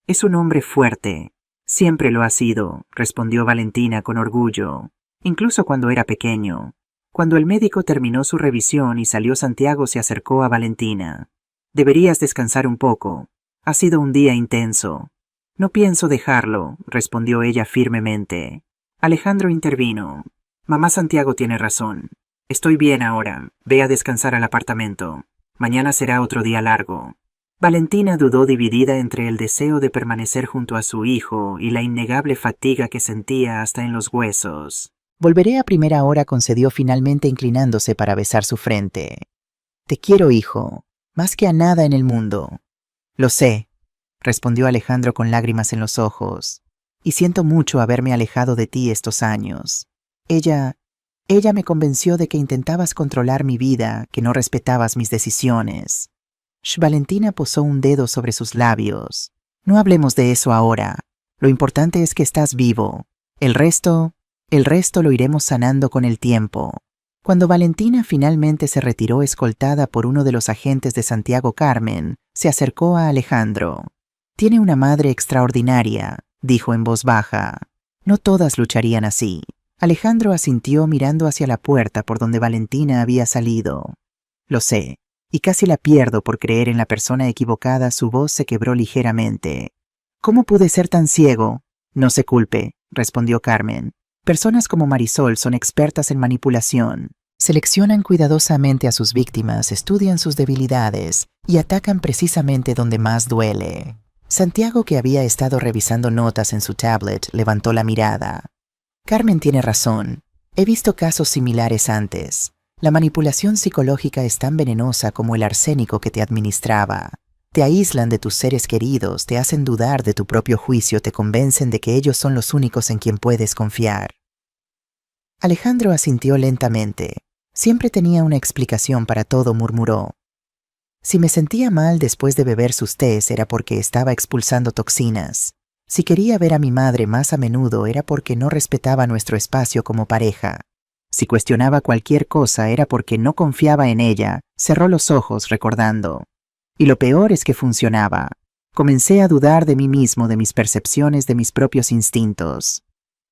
Es un hombre fuerte. Siempre lo ha sido, respondió Valentina con orgullo. Incluso cuando era pequeño. Cuando el médico terminó su revisión y salió, Santiago se acercó a Valentina. Deberías descansar un poco. Ha sido un día intenso. No pienso dejarlo, respondió ella firmemente. Alejandro intervino. Mamá Santiago tiene razón. Estoy bien ahora. Ve a descansar al apartamento. Mañana será otro día largo. Valentina dudó dividida entre el deseo de permanecer junto a su hijo y la innegable fatiga que sentía hasta en los huesos. Volveré a primera hora, concedió finalmente inclinándose para besar su frente. Te quiero, hijo, más que a nada en el mundo. Lo sé, respondió Alejandro con lágrimas en los ojos, y siento mucho haberme alejado de ti estos años. Ella me convenció de que intentabas controlar mi vida, que no respetabas mis decisiones. Valentina posó un dedo sobre sus labios. No hablemos de eso ahora. Lo importante es que estás vivo. El resto lo iremos sanando con el tiempo. Cuando Valentina finalmente se retiró escoltada por uno de los agentes de Santiago, Carmen se acercó a Alejandro. Tiene una madre extraordinaria, dijo en voz baja. No todas lucharían así. Alejandro asintió mirando hacia la puerta por donde Valentina había salido. Lo sé, y casi la pierdo por creer en la persona equivocada. Su voz se quebró ligeramente. ¿Cómo pude ser tan ciego? No se culpe, respondió Carmen. Personas como Marisol son expertas en manipulación. Seleccionan cuidadosamente a sus víctimas, estudian sus debilidades y atacan precisamente donde más duele. Santiago, que había estado revisando notas en su tablet, levantó la mirada. Carmen tiene razón. He visto casos similares antes. La manipulación psicológica es tan venenosa como el arsénico que te administraba. Te aíslan de tus seres queridos, te hacen dudar de tu propio juicio, te convencen de que ellos son los únicos en quien puedes confiar. Alejandro asintió lentamente. Siempre tenía una explicación para todo, murmuró. Si me sentía mal después de beber sus tés era porque estaba expulsando toxinas. Si quería ver a mi madre más a menudo era porque no respetaba nuestro espacio como pareja. Si cuestionaba cualquier cosa era porque no confiaba en ella. Cerró los ojos recordando. Y lo peor es que funcionaba. Comencé a dudar de mí mismo, de mis percepciones, de mis propios instintos.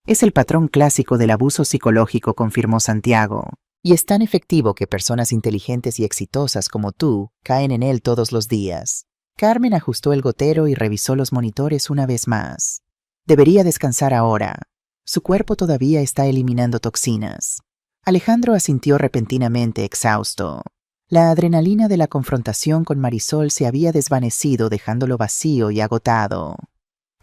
Es el patrón clásico del abuso psicológico, confirmó Santiago. Y es tan efectivo que personas inteligentes y exitosas como tú caen en él todos los días. Carmen ajustó el gotero y revisó los monitores una vez más. Debería descansar ahora. Su cuerpo todavía está eliminando toxinas. Alejandro asintió repentinamente, exhausto. La adrenalina de la confrontación con Marisol se había desvanecido, dejándolo vacío y agotado.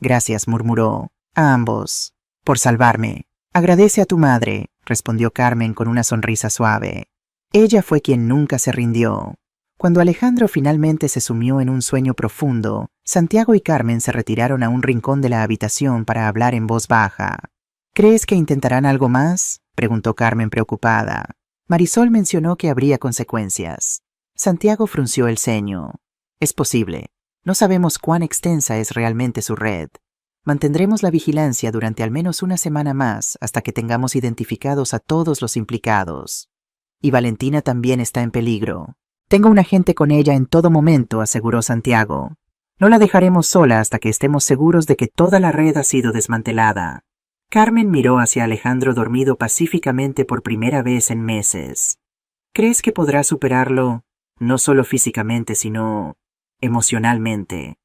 Gracias, murmuró. A ambos. Por salvarme. Agradece a tu madre, respondió Carmen con una sonrisa suave. Ella fue quien nunca se rindió. Cuando Alejandro finalmente se sumió en un sueño profundo, Santiago y Carmen se retiraron a un rincón de la habitación para hablar en voz baja. ¿Crees que intentarán algo más?, preguntó Carmen preocupada. Marisol mencionó que habría consecuencias. Santiago frunció el ceño. Es posible. No sabemos cuán extensa es realmente su red. Mantendremos la vigilancia durante al menos una semana más hasta que tengamos identificados a todos los implicados. Y Valentina también está en peligro. Tengo un agente con ella en todo momento, aseguró Santiago. No la dejaremos sola hasta que estemos seguros de que toda la red ha sido desmantelada. Carmen miró hacia Alejandro dormido pacíficamente por primera vez en meses. ¿Crees que podrá superarlo, no solo físicamente, sino emocionalmente?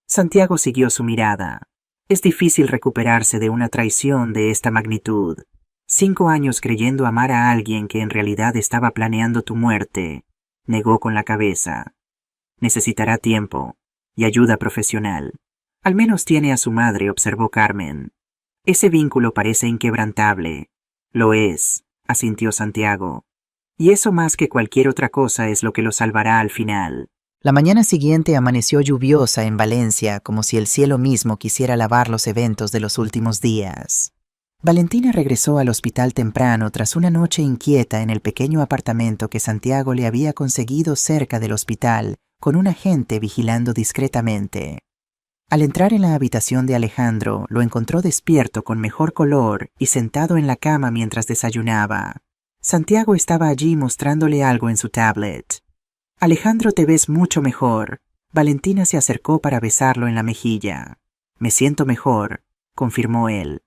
Santiago siguió su mirada. Es difícil recuperarse de una traición de esta magnitud. 5 años creyendo amar a alguien que en realidad estaba planeando tu muerte. Negó con la cabeza. Necesitará tiempo y ayuda profesional. Al menos tiene a su madre, observó Carmen. Ese vínculo parece inquebrantable. Lo es, asintió Santiago. Y eso más que cualquier otra cosa es lo que lo salvará al final. La mañana siguiente amaneció lluviosa en Valencia, como si el cielo mismo quisiera lavar los eventos de los últimos días. Valentina regresó al hospital temprano tras una noche inquieta en el pequeño apartamento que Santiago le había conseguido cerca del hospital, con un agente vigilando discretamente. Al entrar en la habitación de Alejandro, lo encontró despierto con mejor color y sentado en la cama mientras desayunaba. Santiago estaba allí mostrándole algo en su tablet. Alejandro, te ves mucho mejor. Valentina se acercó para besarlo en la mejilla. Me siento mejor, confirmó él.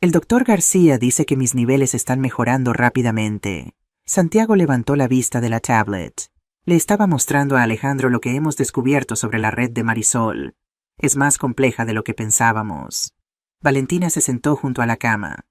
El doctor García dice que mis niveles están mejorando rápidamente. Santiago levantó la vista de la tablet. Le estaba mostrando a Alejandro lo que hemos descubierto sobre la red de Marisol. Es más compleja de lo que pensábamos. Valentina se sentó junto a la cama.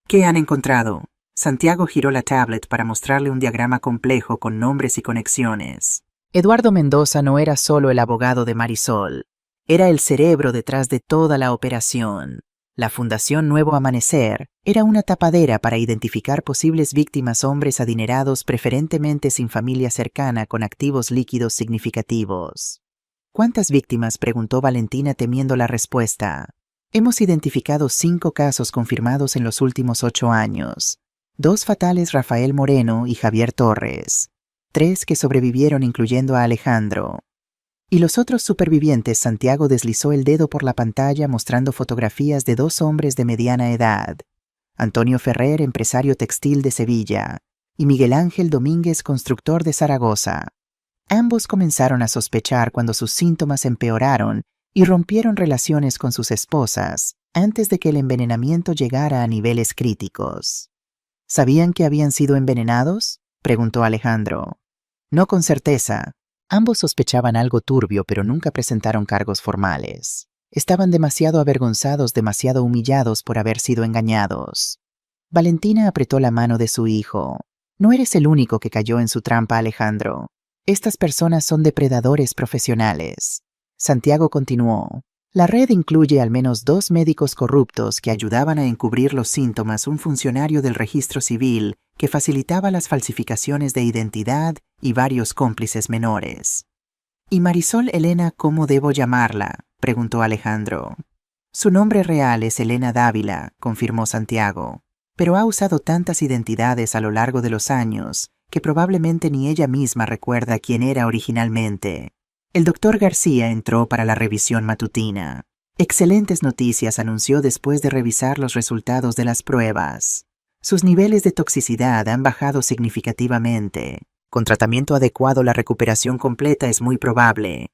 ¿Qué han encontrado? Santiago giró la tablet para mostrarle un diagrama complejo con nombres y conexiones. Eduardo Mendoza no era solo el abogado de Marisol, era el cerebro detrás de toda la operación. La Fundación Nuevo Amanecer era una tapadera para identificar posibles víctimas, hombres adinerados preferentemente sin familia cercana con activos líquidos significativos. ¿Cuántas víctimas?, preguntó Valentina temiendo la respuesta. Hemos identificado 5 casos confirmados en los últimos 8 años. 2 fatales, Rafael Moreno y Javier Torres. 3 que sobrevivieron, incluyendo a Alejandro. Y los otros supervivientes. Santiago deslizó el dedo por la pantalla mostrando fotografías de 2 hombres de mediana edad. Antonio Ferrer, empresario textil de Sevilla, y Miguel Ángel Domínguez, constructor de Zaragoza. Ambos comenzaron a sospechar cuando sus síntomas empeoraron y rompieron relaciones con sus esposas antes de que el envenenamiento llegara a niveles críticos. ¿Sabían que habían sido envenenados?, preguntó Alejandro. No con certeza. Ambos sospechaban algo turbio, pero nunca presentaron cargos formales. Estaban demasiado avergonzados, demasiado humillados por haber sido engañados. Valentina apretó la mano de su hijo. No eres el único que cayó en su trampa, Alejandro. Estas personas son depredadores profesionales. Santiago continuó. La red incluye al menos 2 médicos corruptos que ayudaban a encubrir los síntomas, un funcionario del registro civil que facilitaba las falsificaciones de identidad y varios cómplices menores. ¿Y Marisol Elena, cómo debo llamarla?, preguntó Alejandro. Su nombre real es Elena Dávila, confirmó Santiago, pero ha usado tantas identidades a lo largo de los años que probablemente ni ella misma recuerda quién era originalmente. El doctor García entró para la revisión matutina. Excelentes noticias, anunció después de revisar los resultados de las pruebas. Sus niveles de toxicidad han bajado significativamente. Con tratamiento adecuado, la recuperación completa es muy probable.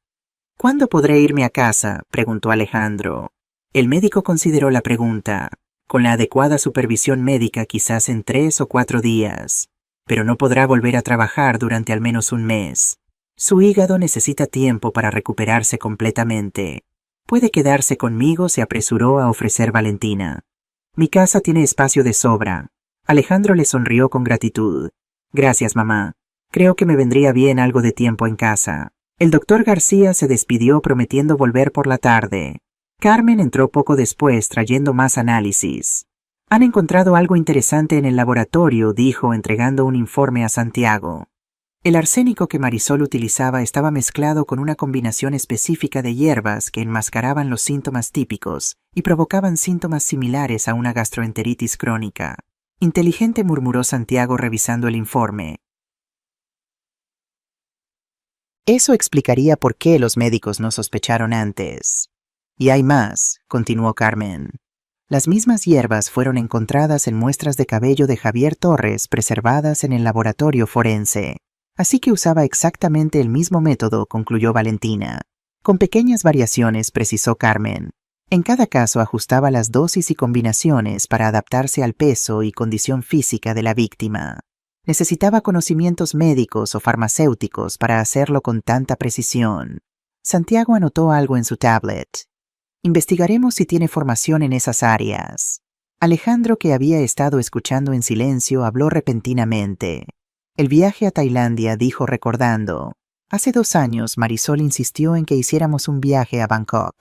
¿Cuándo podré irme a casa?, preguntó Alejandro. El médico consideró la pregunta. Con la adecuada supervisión médica, quizás en 3 o 4 días. Pero no podrá volver a trabajar durante al menos un mes. Su hígado necesita tiempo para recuperarse completamente. Puede quedarse conmigo, se apresuró a ofrecer Valentina. Mi casa tiene espacio de sobra. Alejandro le sonrió con gratitud. Gracias, mamá. Creo que me vendría bien algo de tiempo en casa. El doctor García se despidió prometiendo volver por la tarde. Carmen entró poco después trayendo más análisis. Han encontrado algo interesante en el laboratorio, dijo entregando un informe a Santiago. El arsénico que Marisol utilizaba estaba mezclado con una combinación específica de hierbas que enmascaraban los síntomas típicos y provocaban síntomas similares a una gastroenteritis crónica. Inteligente, murmuró Santiago revisando el informe. Eso explicaría por qué los médicos no sospecharon antes. Y hay más, continuó Carmen. Las mismas hierbas fueron encontradas en muestras de cabello de Javier Torres preservadas en el laboratorio forense. Así que usaba exactamente el mismo método, concluyó Valentina. Con pequeñas variaciones, precisó Carmen. En cada caso ajustaba las dosis y combinaciones para adaptarse al peso y condición física de la víctima. Necesitaba conocimientos médicos o farmacéuticos para hacerlo con tanta precisión. Santiago anotó algo en su tablet. Investigaremos si tiene formación en esas áreas. Alejandro, que había estado escuchando en silencio, habló repentinamente. El viaje a Tailandia, dijo recordando. Hace 2 años Marisol insistió en que hiciéramos un viaje a Bangkok.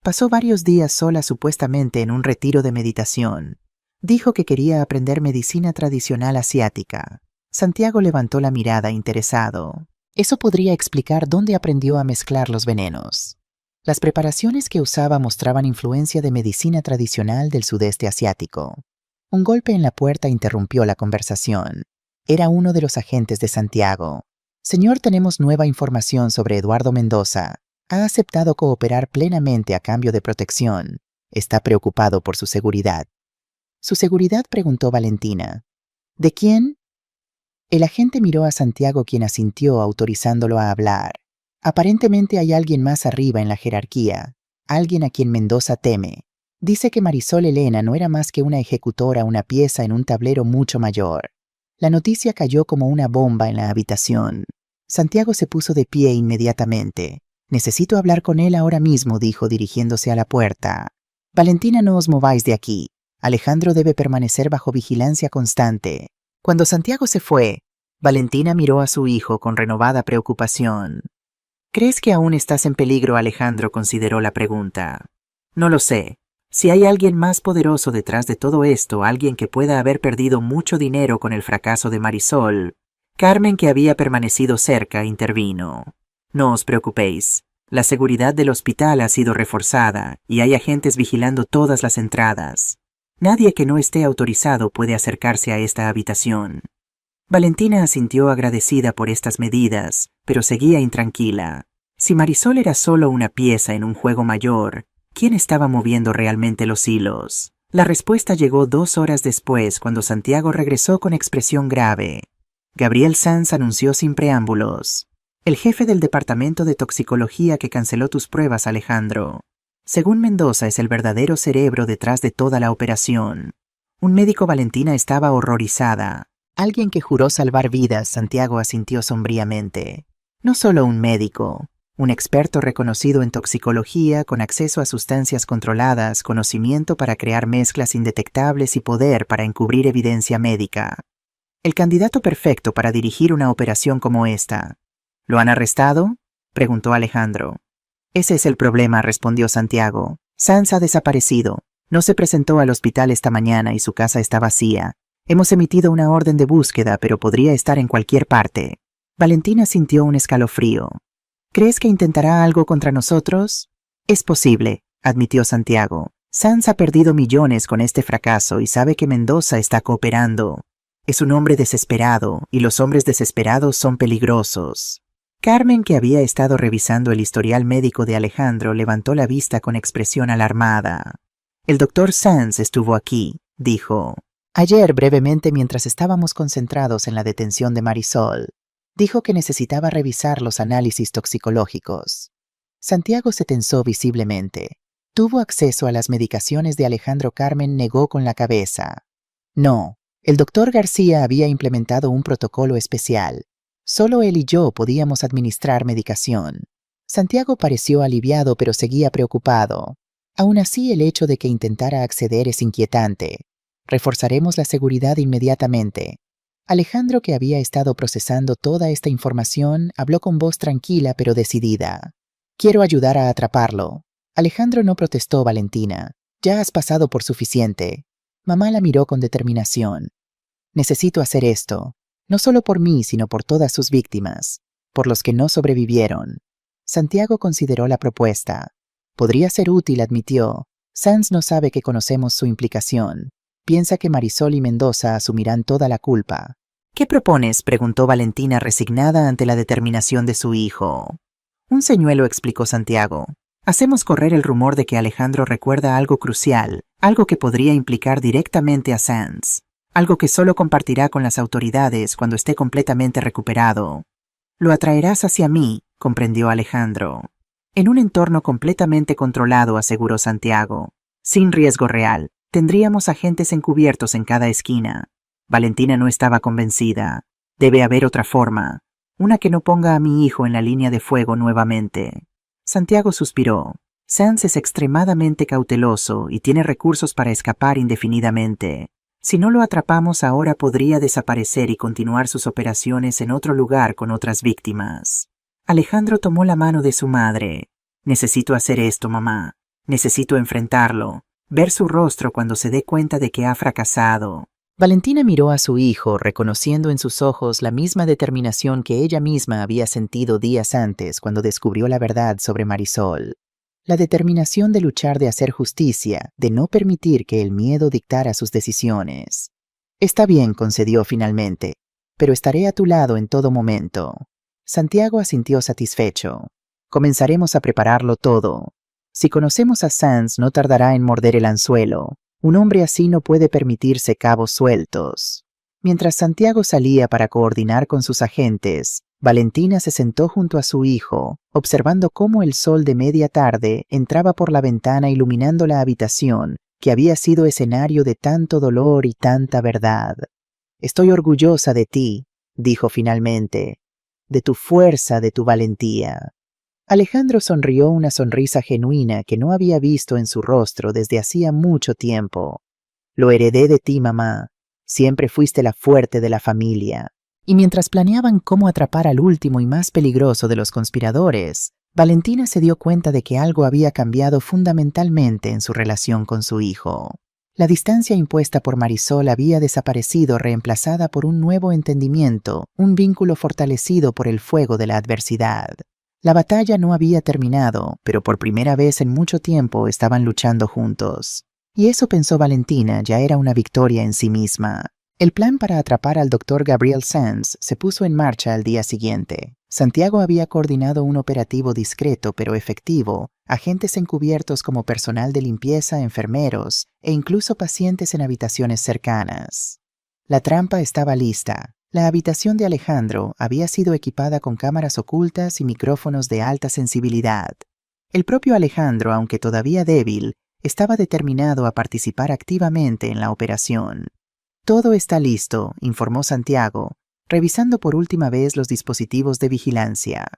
Pasó varios días sola supuestamente en un retiro de meditación. Dijo que quería aprender medicina tradicional asiática. Santiago levantó la mirada interesado. Eso podría explicar dónde aprendió a mezclar los venenos. Las preparaciones que usaba mostraban influencia de medicina tradicional del sudeste asiático. Un golpe en la puerta interrumpió la conversación. Era uno de los agentes de Santiago. Señor, tenemos nueva información sobre Eduardo Mendoza. Ha aceptado cooperar plenamente a cambio de protección. Está preocupado por su seguridad. ¿Su seguridad?, preguntó Valentina. ¿De quién? El agente miró a Santiago, quien asintió, autorizándolo a hablar. Aparentemente hay alguien más arriba en la jerarquía, alguien a quien Mendoza teme. Dice que Marisol Elena no era más que una ejecutora, una pieza en un tablero mucho mayor. La noticia cayó como una bomba en la habitación. Santiago se puso de pie inmediatamente. Necesito hablar con él ahora mismo, dijo dirigiéndose a la puerta. Valentina, no os mováis de aquí. Alejandro debe permanecer bajo vigilancia constante. Cuando Santiago se fue, Valentina miró a su hijo con renovada preocupación. ¿Crees que aún estás en peligro, Alejandro?, consideró la pregunta. No lo sé. Si hay alguien más poderoso detrás de todo esto, alguien que pueda haber perdido mucho dinero con el fracaso de Marisol. Carmen, que había permanecido cerca, intervino. No os preocupéis. La seguridad del hospital ha sido reforzada y hay agentes vigilando todas las entradas. Nadie que no esté autorizado puede acercarse a esta habitación. Valentina asintió agradecida por estas medidas, pero seguía intranquila. Si Marisol era solo una pieza en un juego mayor, ¿quién estaba moviendo realmente los hilos? La respuesta llegó 2 horas después, cuando Santiago regresó con expresión grave. Gabriel Sanz anunció sin preámbulos. El jefe del departamento de toxicología que canceló tus pruebas, Alejandro. Según Mendoza, es el verdadero cerebro detrás de toda la operación. Un médico. Valentina estaba horrorizada. Alguien que juró salvar vidas, Santiago asintió sombríamente. No solo un médico, un experto reconocido en toxicología con acceso a sustancias controladas, conocimiento para crear mezclas indetectables y poder para encubrir evidencia médica. El candidato perfecto para dirigir una operación como esta. ¿Lo han arrestado?, preguntó Alejandro. Ese es el problema, respondió Santiago. Sanz ha desaparecido. No se presentó al hospital esta mañana y su casa está vacía. Hemos emitido una orden de búsqueda, pero podría estar en cualquier parte. Valentina sintió un escalofrío. ¿Crees que intentará algo contra nosotros? Es posible, admitió Santiago. Sanz ha perdido millones con este fracaso y sabe que Mendoza está cooperando. Es un hombre desesperado, y los hombres desesperados son peligrosos. Carmen, que había estado revisando el historial médico de Alejandro, levantó la vista con expresión alarmada. El doctor Sanz estuvo aquí, dijo. Ayer, brevemente, mientras estábamos concentrados en la detención de Marisol, dijo que necesitaba revisar los análisis toxicológicos. Santiago se tensó visiblemente. ¿Tuvo acceso a las medicaciones de Alejandro? Carmen negó con la cabeza. No, el doctor García había implementado un protocolo especial. Solo él y yo podíamos administrar medicación. Santiago pareció aliviado, pero seguía preocupado. Aún así, el hecho de que intentara acceder es inquietante. Reforzaremos la seguridad inmediatamente. Alejandro, que había estado procesando toda esta información, habló con voz tranquila pero decidida. Quiero ayudar a atraparlo. Alejandro no protestó, Valentina. Ya has pasado por suficiente. Mamá la miró con determinación. Necesito hacer esto. No solo por mí, sino por todas sus víctimas, por los que no sobrevivieron. Santiago consideró la propuesta. Podría ser útil, admitió. Sanz no sabe que conocemos su implicación. Piensa que Marisol y Mendoza asumirán toda la culpa. ¿Qué propones?, preguntó Valentina, resignada ante la determinación de su hijo. Un señuelo, explicó Santiago. Hacemos correr el rumor de que Alejandro recuerda algo crucial, algo que podría implicar directamente a Sanz. Algo que solo compartirá con las autoridades cuando esté completamente recuperado. Lo atraerás hacia mí, comprendió Alejandro. En un entorno completamente controlado, aseguró Santiago. Sin riesgo real. Tendríamos agentes encubiertos en cada esquina. Valentina no estaba convencida. Debe haber otra forma. Una que no ponga a mi hijo en la línea de fuego nuevamente. Santiago suspiró. Sanz es extremadamente cauteloso y tiene recursos para escapar indefinidamente. Si no lo atrapamos ahora, podría desaparecer y continuar sus operaciones en otro lugar con otras víctimas. Alejandro tomó la mano de su madre. Necesito hacer esto, mamá. Necesito enfrentarlo. Ver su rostro cuando se dé cuenta de que ha fracasado. Valentina miró a su hijo, reconociendo en sus ojos la misma determinación que ella misma había sentido días antes cuando descubrió la verdad sobre Marisol. La determinación de luchar, de hacer justicia, de no permitir que el miedo dictara sus decisiones. Está bien, concedió finalmente, pero estaré a tu lado en todo momento. Santiago asintió satisfecho. Comenzaremos a prepararlo todo. Si conocemos a Sanz, no tardará en morder el anzuelo. Un hombre así no puede permitirse cabos sueltos. Mientras Santiago salía para coordinar con sus agentes, Valentina se sentó junto a su hijo, observando cómo el sol de media tarde entraba por la ventana iluminando la habitación que había sido escenario de tanto dolor y tanta verdad. Estoy orgullosa de ti, dijo finalmente, de tu fuerza, de tu valentía. Alejandro sonrió una sonrisa genuina que no había visto en su rostro desde hacía mucho tiempo. Lo heredé de ti, mamá. Siempre fuiste la fuerte de la familia. Y mientras planeaban cómo atrapar al último y más peligroso de los conspiradores, Valentina se dio cuenta de que algo había cambiado fundamentalmente en su relación con su hijo. La distancia impuesta por Marisol había desaparecido, reemplazada por un nuevo entendimiento, un vínculo fortalecido por el fuego de la adversidad. La batalla no había terminado, pero por primera vez en mucho tiempo estaban luchando juntos. Y eso, pensó Valentina, ya era una victoria en sí misma. El plan para atrapar al Dr. Gabriel Sanz se puso en marcha al día siguiente. Santiago había coordinado un operativo discreto pero efectivo, agentes encubiertos como personal de limpieza, enfermeros e incluso pacientes en habitaciones cercanas. La trampa estaba lista. La habitación de Alejandro había sido equipada con cámaras ocultas y micrófonos de alta sensibilidad. El propio Alejandro, aunque todavía débil, estaba determinado a participar activamente en la operación. Todo está listo, informó Santiago, revisando por última vez los dispositivos de vigilancia.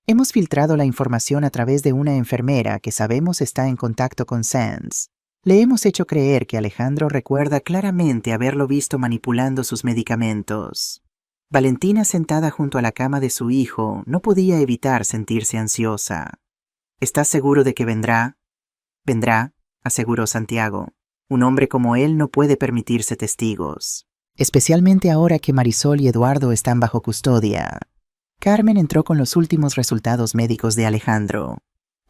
Hemos filtrado la información a través de una enfermera que sabemos está en contacto con Sanz. Le hemos hecho creer que Alejandro recuerda claramente haberlo visto manipulando sus medicamentos. Valentina, sentada junto a la cama de su hijo, no podía evitar sentirse ansiosa. ¿Estás seguro de que vendrá? Vendrá, aseguró Santiago. Un hombre como él no puede permitirse testigos. Especialmente ahora que Marisol y Eduardo están bajo custodia. Carmen entró con los últimos resultados médicos de Alejandro.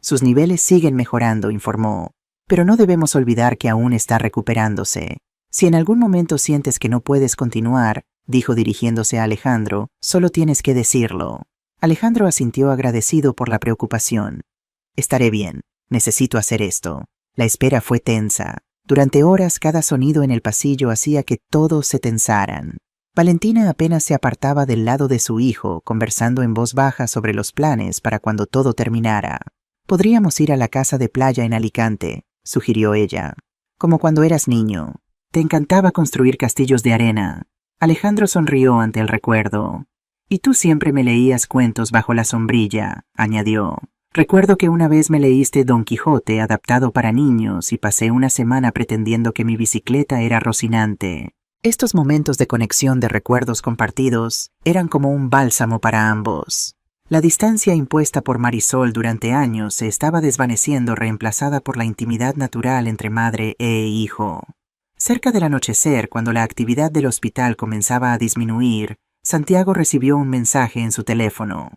Sus niveles siguen mejorando, informó. Pero no debemos olvidar que aún está recuperándose. Si en algún momento sientes que no puedes continuar, dijo dirigiéndose a Alejandro, solo tienes que decirlo. Alejandro asintió agradecido por la preocupación. Estaré bien. Necesito hacer esto. La espera fue tensa. Durante horas cada sonido en el pasillo hacía que todos se tensaran. Valentina apenas se apartaba del lado de su hijo, conversando en voz baja sobre los planes para cuando todo terminara. Podríamos ir a la casa de playa en Alicante, sugirió ella. Como cuando eras niño. Te encantaba construir castillos de arena. Alejandro sonrió ante el recuerdo. Y tú siempre me leías cuentos bajo la sombrilla, añadió. Recuerdo que una vez me leíste Don Quijote adaptado para niños y pasé una semana pretendiendo que mi bicicleta era Rocinante. Estos momentos de conexión de recuerdos compartidos eran como un bálsamo para ambos. La distancia impuesta por Marisol durante años se estaba desvaneciendo, reemplazada por la intimidad natural entre madre e hijo. Cerca del anochecer, cuando la actividad del hospital comenzaba a disminuir, Santiago recibió un mensaje en su teléfono.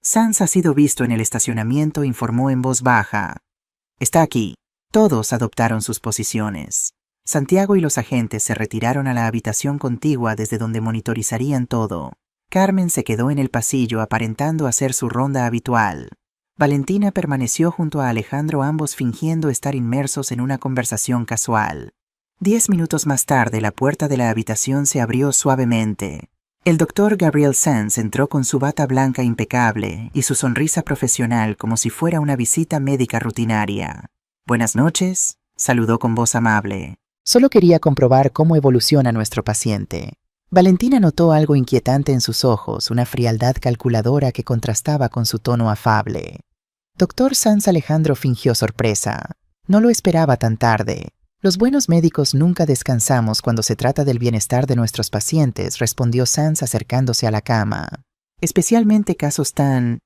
Sanz ha sido visto en el estacionamiento, informó en voz baja. Está aquí. Todos adoptaron sus posiciones. Santiago y los agentes se retiraron a la habitación contigua desde donde monitorizarían todo. Carmen se quedó en el pasillo aparentando hacer su ronda habitual. Valentina permaneció junto a Alejandro, ambos fingiendo estar inmersos en una conversación casual. 10 minutos más tarde la puerta de la habitación se abrió suavemente. El Dr. Gabriel Sanz entró con su bata blanca impecable y su sonrisa profesional como si fuera una visita médica rutinaria. Buenas noches, saludó con voz amable. Solo quería comprobar cómo evoluciona nuestro paciente. Valentina notó algo inquietante en sus ojos, una frialdad calculadora que contrastaba con su tono afable. Dr. Sanz. Alejandro fingió sorpresa. No lo esperaba tan tarde. Los buenos médicos nunca descansamos cuando se trata del bienestar de nuestros pacientes, respondió Sanz acercándose a la cama. Especialmente casos tan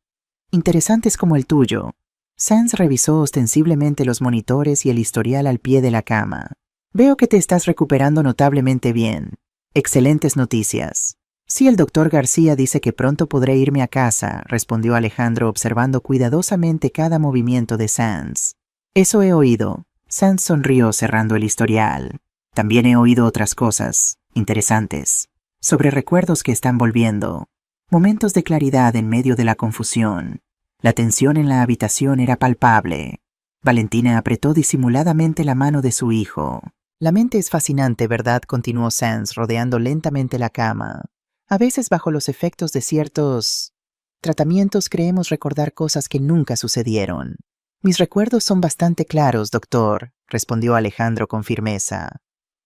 interesantes como el tuyo. Sanz revisó ostensiblemente los monitores y el historial al pie de la cama. Veo que te estás recuperando notablemente bien. Excelentes noticias. Sí, el doctor García dice que pronto podré irme a casa, respondió Alejandro observando cuidadosamente cada movimiento de Sanz. Eso he oído. Sanz sonrió cerrando el historial. También he oído otras cosas, interesantes, sobre recuerdos que están volviendo. Momentos de claridad en medio de la confusión. La tensión en la habitación era palpable. Valentina apretó disimuladamente la mano de su hijo. La mente es fascinante, ¿verdad?, continuó Sanz, rodeando lentamente la cama. A veces, bajo los efectos de ciertos tratamientos, creemos recordar cosas que nunca sucedieron. Mis recuerdos son bastante claros, doctor, respondió Alejandro con firmeza.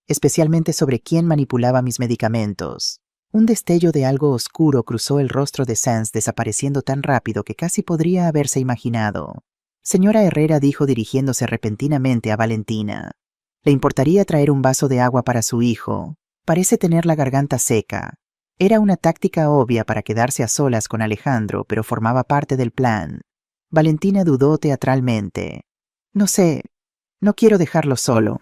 Especialmente sobre quién manipulaba mis medicamentos. Un destello de algo oscuro cruzó el rostro de Sands, desapareciendo tan rápido que casi podría haberse imaginado. Señora Herrera, dijo dirigiéndose repentinamente a Valentina. ¿Le importaría traer un vaso de agua para su hijo? Parece tener la garganta seca. Era una táctica obvia para quedarse a solas con Alejandro, pero formaba parte del plan. Valentina dudó teatralmente. No sé, no quiero dejarlo solo.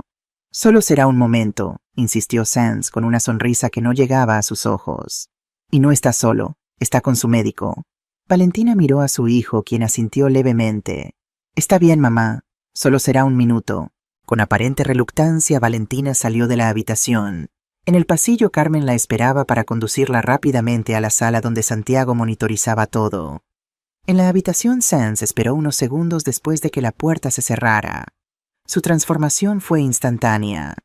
Solo será un momento, insistió Sands con una sonrisa que no llegaba a sus ojos. Y no está solo, está con su médico. Valentina miró a su hijo, quien asintió levemente. Está bien, mamá, solo será un minuto. Con aparente reluctancia, Valentina salió de la habitación. En el pasillo, Carmen la esperaba para conducirla rápidamente a la sala donde Santiago monitorizaba todo. En la habitación, Sands esperó unos segundos después de que la puerta se cerrara. Su transformación fue instantánea.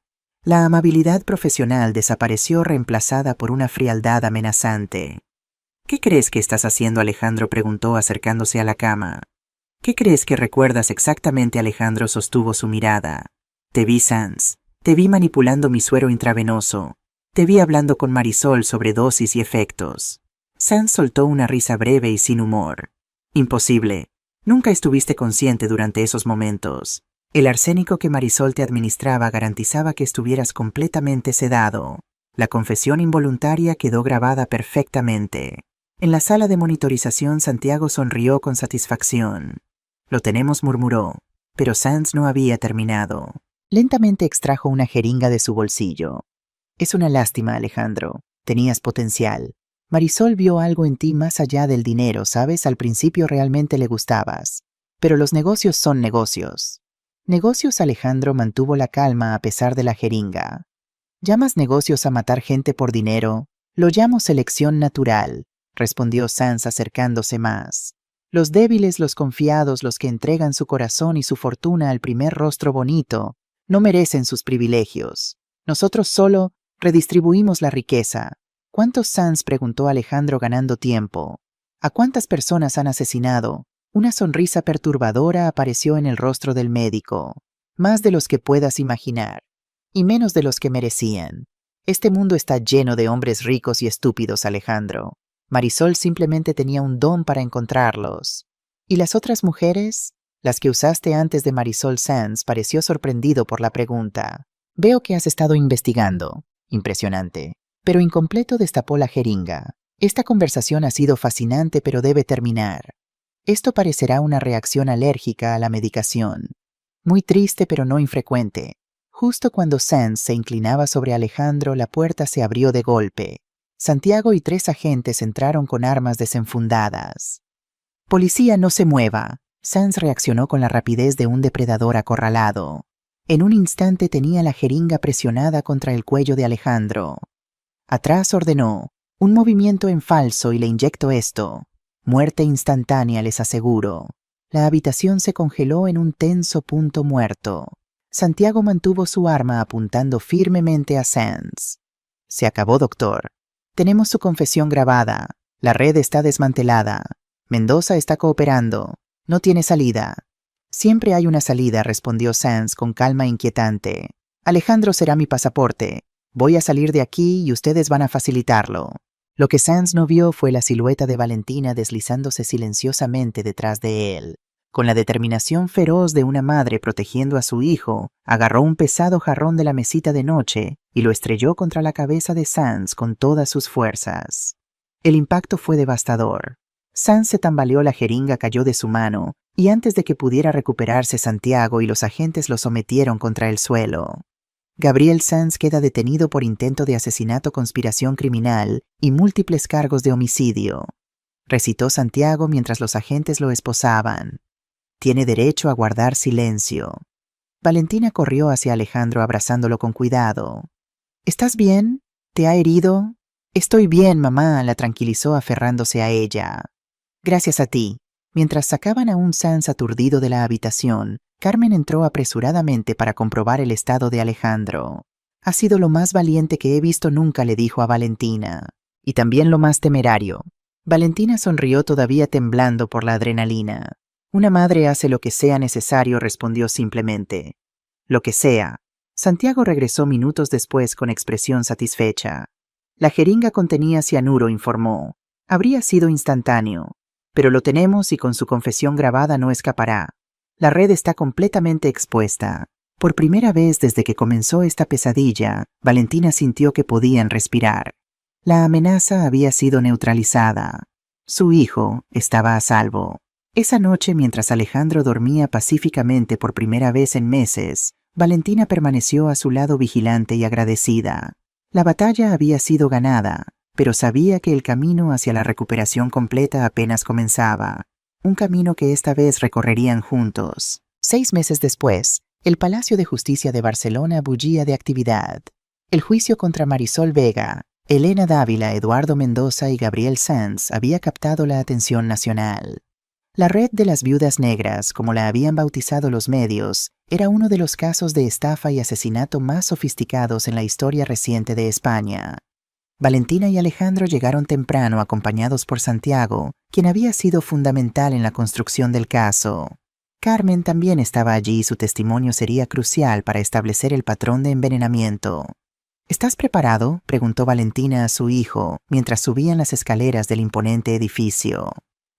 La amabilidad profesional desapareció, reemplazada por una frialdad amenazante. ¿Qué crees que estás haciendo, Alejandro?, preguntó acercándose a la cama. ¿Qué crees que recuerdas exactamente? Alejandro sostuvo su mirada. Te vi, Sands. Te vi manipulando mi suero intravenoso. Te vi hablando con Marisol sobre dosis y efectos. Sands soltó una risa breve y sin humor. Imposible. Nunca estuviste consciente durante esos momentos. El arsénico que Marisol te administraba garantizaba que estuvieras completamente sedado. La confesión involuntaria quedó grabada perfectamente. En la sala de monitorización, Santiago sonrió con satisfacción. Lo tenemos, murmuró, pero Sands no había terminado. Lentamente extrajo una jeringa de su bolsillo. Es una lástima, Alejandro. Tenías potencial. Marisol vio algo en ti más allá del dinero, ¿sabes? Al principio realmente le gustabas. Pero los negocios son negocios. Negocios. Alejandro mantuvo la calma a pesar de la jeringa. ¿Llamas negocios a matar gente por dinero? Lo llamo selección natural, respondió Sands acercándose más. Los débiles, los confiados, los que entregan su corazón y su fortuna al primer rostro bonito, no merecen sus privilegios. Nosotros solo redistribuimos la riqueza. ¿Cuántos? Sands preguntó Alejandro, ganando tiempo. ¿A cuántas personas han asesinado? Una sonrisa perturbadora apareció en el rostro del médico. Más de los que puedas imaginar. Y menos de los que merecían. Este mundo está lleno de hombres ricos y estúpidos, Alejandro. Marisol simplemente tenía un don para encontrarlos. ¿Y las otras mujeres? Las que usaste antes de Marisol. Sands pareció sorprendido por la pregunta. Veo que has estado investigando. Impresionante. Pero incompleto destapó la jeringa. Esta conversación ha sido fascinante, pero debe terminar. Esto parecerá una reacción alérgica a la medicación. Muy triste, pero no infrecuente. Justo cuando Sands se inclinaba sobre Alejandro, la puerta se abrió de golpe. Santiago y 3 agentes entraron con armas desenfundadas. «Policía, no se mueva». Sands reaccionó con la rapidez de un depredador acorralado. En un instante tenía la jeringa presionada contra el cuello de Alejandro. «Atrás», ordenó. «Un movimiento en falso y le inyecto esto. Muerte instantánea, les aseguro». La habitación se congeló en un tenso punto muerto. Santiago mantuvo su arma apuntando firmemente a Sands. «Se acabó, doctor. Tenemos su confesión grabada. La red está desmantelada. Mendoza está cooperando. No tiene salida». «Siempre hay una salida», respondió Sands con calma inquietante. «Alejandro será mi pasaporte. Voy a salir de aquí y ustedes van a facilitarlo». Lo que Sands no vio fue la silueta de Valentina deslizándose silenciosamente detrás de él. Con la determinación feroz de una madre protegiendo a su hijo, agarró un pesado jarrón de la mesita de noche y lo estrelló contra la cabeza de Sands con todas sus fuerzas. El impacto fue devastador. Sands se tambaleó, la jeringa cayó de su mano, y antes de que pudiera recuperarse, Santiago y los agentes lo sometieron contra el suelo. Gabriel Sands queda detenido por intento de asesinato, conspiración criminal y múltiples cargos de homicidio, recitó Santiago mientras los agentes lo esposaban. Tiene derecho a guardar silencio. Valentina corrió hacia Alejandro abrazándolo con cuidado. ¿Estás bien? ¿Te ha herido? Estoy bien, mamá, la tranquilizó aferrándose a ella. Gracias a ti. Mientras sacaban a un Sands aturdido de la habitación, Carmen entró apresuradamente para comprobar el estado de Alejandro. «Ha sido lo más valiente que he visto nunca», le dijo a Valentina. «Y también lo más temerario». Valentina sonrió, todavía temblando por la adrenalina. «Una madre hace lo que sea necesario», respondió simplemente. «Lo que sea». Santiago regresó minutos después con expresión satisfecha. La jeringa contenía cianuro, informó. Habría sido instantáneo. Pero lo tenemos y con su confesión grabada no escapará. La red está completamente expuesta. Por primera vez desde que comenzó esta pesadilla, Valentina sintió que podían respirar. La amenaza había sido neutralizada. Su hijo estaba a salvo. Esa noche, mientras Alejandro dormía pacíficamente por primera vez en meses, Valentina permaneció a su lado vigilante y agradecida. La batalla había sido ganada, pero sabía que el camino hacia la recuperación completa apenas comenzaba. Un camino que esta vez recorrerían juntos. 6 meses después, el Palacio de Justicia de Barcelona bullía de actividad. El juicio contra Marisol Vega, Elena Dávila, Eduardo Mendoza y Gabriel Sanz había captado la atención nacional. La red de las viudas negras, como la habían bautizado los medios, era uno de los casos de estafa y asesinato más sofisticados en la historia reciente de España. Valentina y Alejandro llegaron temprano acompañados por Santiago, quien había sido fundamental en la construcción del caso. Carmen también estaba allí y su testimonio sería crucial para establecer el patrón de envenenamiento. ¿Estás preparado?, preguntó Valentina a su hijo mientras subían las escaleras del imponente edificio.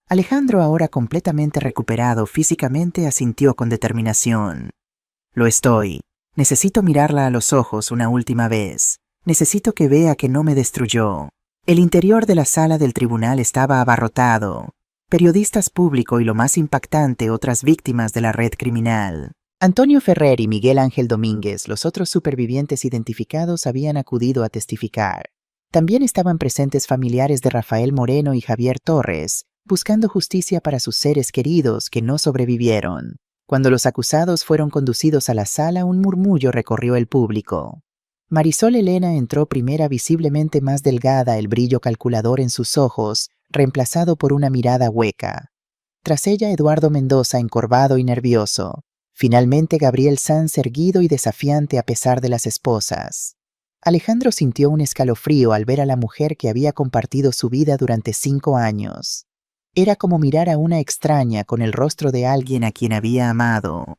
Alejandro, ahora completamente recuperado físicamente, asintió con determinación. Lo estoy. Necesito mirarla a los ojos una última vez. Necesito que vea que no me destruyó. El interior de la sala del tribunal estaba abarrotado. Periodistas, público y, lo más impactante, otras víctimas de la red criminal. Antonio Ferrer y Miguel Ángel Domínguez, los otros supervivientes identificados, habían acudido a testificar. También estaban presentes familiares de Rafael Moreno y Javier Torres, buscando justicia para sus seres queridos que no sobrevivieron. Cuando los acusados fueron conducidos a la sala, un murmullo recorrió el público. Marisol Elena entró primera, visiblemente más delgada, el brillo calculador en sus ojos, reemplazado por una mirada hueca. Tras ella, Eduardo Mendoza, encorvado y nervioso. Finalmente, Gabriel Sanz, erguido y desafiante a pesar de las esposas. Alejandro sintió un escalofrío al ver a la mujer que había compartido su vida durante 5 años. Era como mirar a una extraña con el rostro de alguien a quien había amado.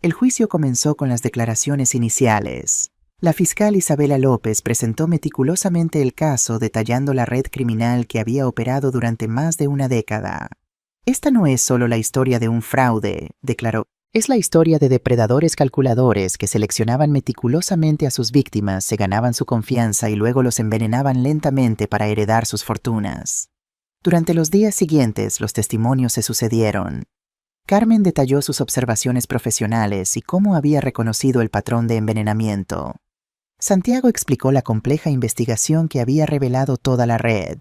El juicio comenzó con las declaraciones iniciales. La fiscal Isabela López presentó meticulosamente el caso, detallando la red criminal que había operado durante más de una década. Esta no es solo la historia de un fraude, declaró. Es la historia de depredadores calculadores que seleccionaban meticulosamente a sus víctimas, se ganaban su confianza y luego los envenenaban lentamente para heredar sus fortunas. Durante los días siguientes, los testimonios se sucedieron. Carmen detalló sus observaciones profesionales y cómo había reconocido el patrón de envenenamiento. Santiago explicó la compleja investigación que había revelado toda la red.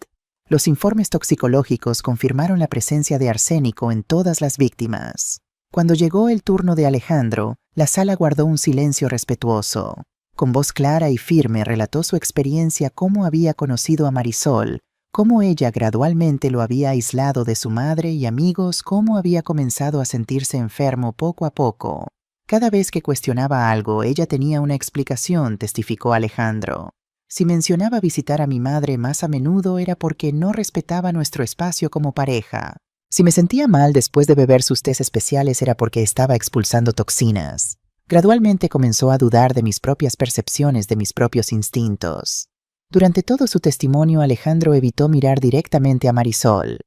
Los informes toxicológicos confirmaron la presencia de arsénico en todas las víctimas. Cuando llegó el turno de Alejandro, la sala guardó un silencio respetuoso. Con voz clara y firme relató su experiencia, cómo había conocido a Marisol, cómo ella gradualmente lo había aislado de su madre y amigos, cómo había comenzado a sentirse enfermo poco a poco. Cada vez que cuestionaba algo, ella tenía una explicación, testificó Alejandro. Si mencionaba visitar a mi madre más a menudo era porque no respetaba nuestro espacio como pareja. Si me sentía mal después de beber sus tés especiales era porque estaba expulsando toxinas. Gradualmente comenzó a dudar de mis propias percepciones, de mis propios instintos. Durante todo su testimonio, Alejandro evitó mirar directamente a Marisol.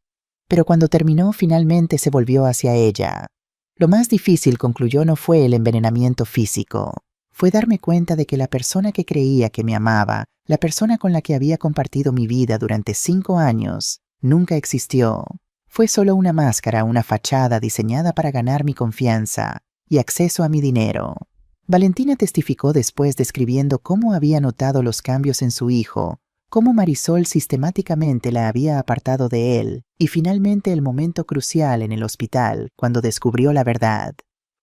Pero cuando terminó, finalmente se volvió hacia ella. Lo más difícil, concluyó, no fue el envenenamiento físico. Fue darme cuenta de que la persona que creía que me amaba, la persona con la que había compartido mi vida durante 5 años, nunca existió. Fue solo una máscara, una fachada diseñada para ganar mi confianza y acceso a mi dinero. Valentina testificó después, describiendo cómo había notado los cambios en su hijo, cómo Marisol sistemáticamente la había apartado de él, y finalmente el momento crucial en el hospital, cuando descubrió la verdad.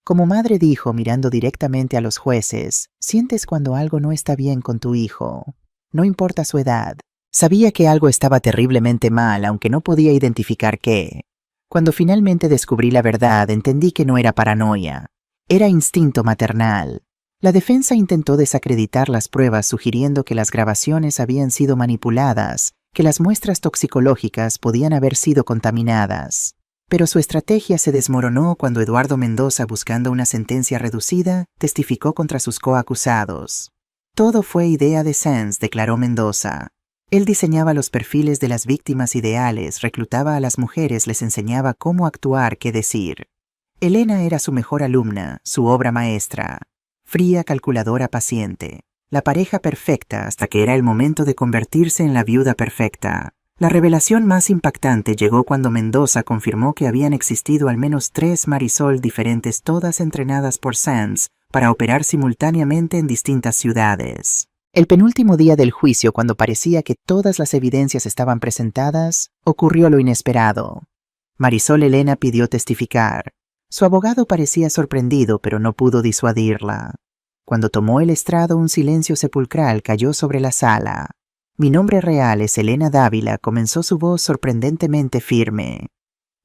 Como madre dijo, mirando directamente a los jueces, sientes cuando algo no está bien con tu hijo. No importa su edad. Sabía que algo estaba terriblemente mal, aunque no podía identificar qué. Cuando finalmente descubrí la verdad, entendí que no era paranoia. Era instinto maternal. La defensa intentó desacreditar las pruebas, sugiriendo que las grabaciones habían sido manipuladas, que las muestras toxicológicas podían haber sido contaminadas. Pero su estrategia se desmoronó cuando Eduardo Mendoza, buscando una sentencia reducida, testificó contra sus coacusados. Todo fue idea de Sanz, declaró Mendoza. Él diseñaba los perfiles de las víctimas ideales, reclutaba a las mujeres, les enseñaba cómo actuar, qué decir. Elena era su mejor alumna, su obra maestra. Fría, calculadora, paciente. La pareja perfecta hasta que era el momento de convertirse en la viuda perfecta. La revelación más impactante llegó cuando Mendoza confirmó que habían existido al menos 3 Marisol diferentes, todas entrenadas por Sands para operar simultáneamente en distintas ciudades. El penúltimo día del juicio, cuando parecía que todas las evidencias estaban presentadas, ocurrió lo inesperado. Marisol Elena pidió testificar. Su abogado parecía sorprendido, pero no pudo disuadirla. Cuando tomó el estrado, un silencio sepulcral cayó sobre la sala. Mi nombre real es Elena Dávila, comenzó su voz sorprendentemente firme.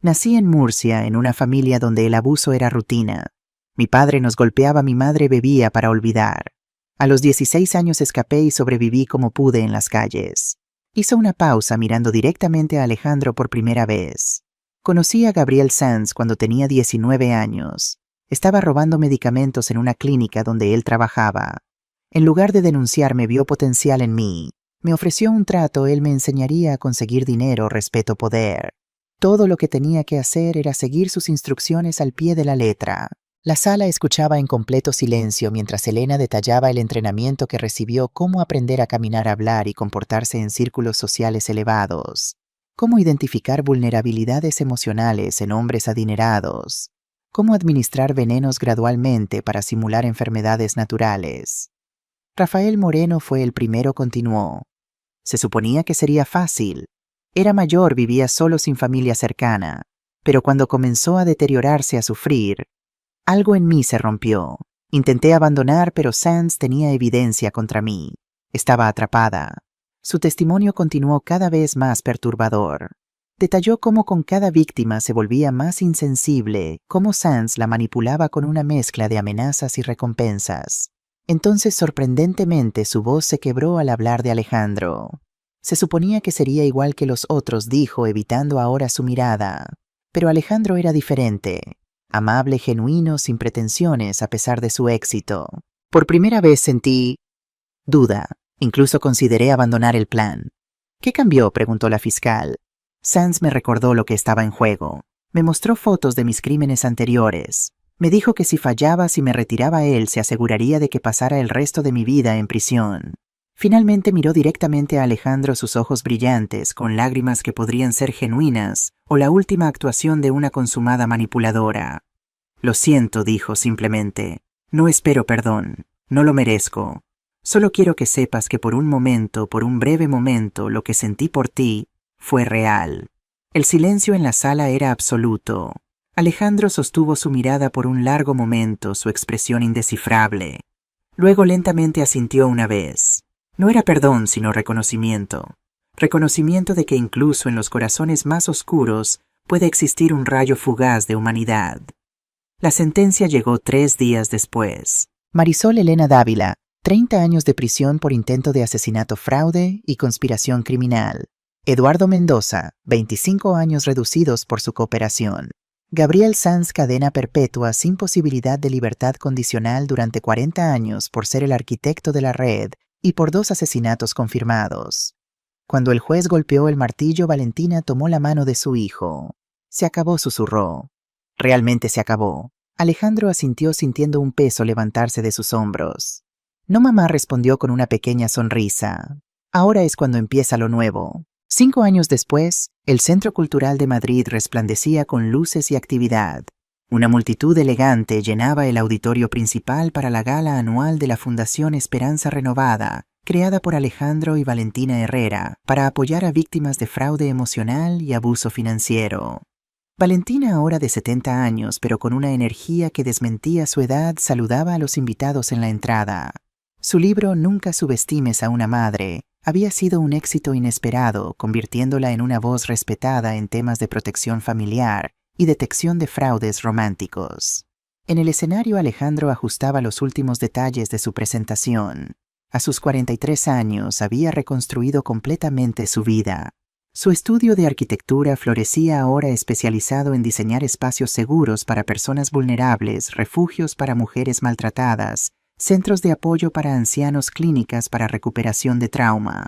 Nací en Murcia, en una familia donde el abuso era rutina. Mi padre nos golpeaba, mi madre bebía para olvidar. A los 16 años escapé y sobreviví como pude en las calles. Hizo una pausa mirando directamente a Alejandro por primera vez. Conocí a Gabriel Sanz cuando tenía 19 años. Estaba robando medicamentos en una clínica donde él trabajaba. En lugar de denunciarme, vio potencial en mí. Me ofreció un trato, él me enseñaría a conseguir dinero, respeto, poder. Todo lo que tenía que hacer era seguir sus instrucciones al pie de la letra. La sala escuchaba en completo silencio mientras Elena detallaba el entrenamiento que recibió, cómo aprender a caminar, hablar y comportarse en círculos sociales elevados, cómo identificar vulnerabilidades emocionales en hombres adinerados, cómo administrar venenos gradualmente para simular enfermedades naturales. Rafael Moreno fue el primero, continuó. Se suponía que sería fácil. Era mayor, vivía solo sin familia cercana, pero cuando comenzó a deteriorarse, a sufrir, algo en mí se rompió. Intenté abandonar, pero Sands tenía evidencia contra mí. Estaba atrapada. Su testimonio continuó cada vez más perturbador. Detalló cómo con cada víctima se volvía más insensible, cómo Sands la manipulaba con una mezcla de amenazas y recompensas. Entonces, sorprendentemente, su voz se quebró al hablar de Alejandro. Se suponía que sería igual que los otros, dijo, evitando ahora su mirada. Pero Alejandro era diferente. Amable, genuino, sin pretensiones a pesar de su éxito. Por primera vez sentí duda. Incluso consideré abandonar el plan. ¿Qué cambió?, preguntó la fiscal. Sands me recordó lo que estaba en juego. Me mostró fotos de mis crímenes anteriores. Me dijo que si fallaba, si me retiraba él, se aseguraría de que pasara el resto de mi vida en prisión. Finalmente miró directamente a Alejandro, sus ojos brillantes, con lágrimas que podrían ser genuinas, o la última actuación de una consumada manipuladora. Lo siento, dijo simplemente. No espero perdón. No lo merezco. Solo quiero que sepas que por un momento, por un breve momento, lo que sentí por ti fue real. El silencio en la sala era absoluto. Alejandro sostuvo su mirada por un largo momento, su expresión indescifrable. Luego lentamente asintió una vez. No era perdón, sino reconocimiento. Reconocimiento de que incluso en los corazones más oscuros puede existir un rayo fugaz de humanidad. La sentencia llegó 3 días después. Marisol Elena Dávila, 30 años de prisión por intento de asesinato, fraude y conspiración criminal. Eduardo Mendoza, 25 años reducidos por su cooperación. Gabriel Sanz, cadena perpetua sin posibilidad de libertad condicional durante 40 años por ser el arquitecto de la red y por 2 asesinatos confirmados. Cuando el juez golpeó el martillo, Valentina tomó la mano de su hijo. Se acabó, susurró. Realmente se acabó. Alejandro asintió sintiendo un peso levantarse de sus hombros. No, mamá, respondió con una pequeña sonrisa. Ahora es cuando empieza lo nuevo. 5 años después, el Centro Cultural de Madrid resplandecía con luces y actividad. Una multitud elegante llenaba el auditorio principal para la gala anual de la Fundación Esperanza Renovada, creada por Alejandro y Valentina Herrera, para apoyar a víctimas de fraude emocional y abuso financiero. Valentina, ahora de 70 años, pero con una energía que desmentía su edad, saludaba a los invitados en la entrada. Su libro Nunca subestimes a una madre había sido un éxito inesperado, convirtiéndola en una voz respetada en temas de protección familiar y detección de fraudes románticos. En el escenario, Alejandro ajustaba los últimos detalles de su presentación. A sus 43 años había reconstruido completamente su vida. Su estudio de arquitectura florecía ahora, especializado en diseñar espacios seguros para personas vulnerables, refugios para mujeres maltratadas, centros de apoyo para ancianos, clínicas para recuperación de trauma.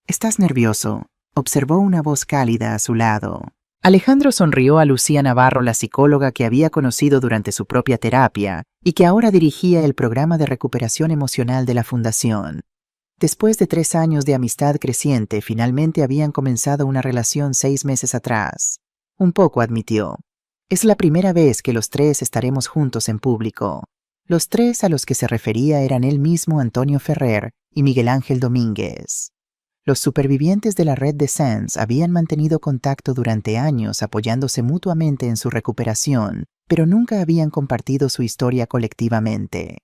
«Estás nervioso», observó una voz cálida a su lado. Alejandro sonrió a Lucía Navarro, la psicóloga que había conocido durante su propia terapia y que ahora dirigía el programa de recuperación emocional de la Fundación. Después de 3 años de amistad creciente, finalmente habían comenzado una relación 6 meses atrás. Un poco, admitió. Es la primera vez que los 3 estaremos juntos en público. Los 3 a los que se refería eran él mismo, Antonio Ferrer, y Miguel Ángel Domínguez. Los supervivientes de la red de SANS habían mantenido contacto durante años apoyándose mutuamente en su recuperación, pero nunca habían compartido su historia colectivamente.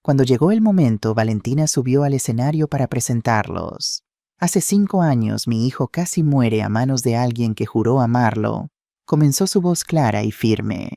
Cuando llegó el momento, Valentina subió al escenario para presentarlos. «Hace 5 años mi hijo casi muere a manos de alguien que juró amarlo», comenzó su voz clara y firme.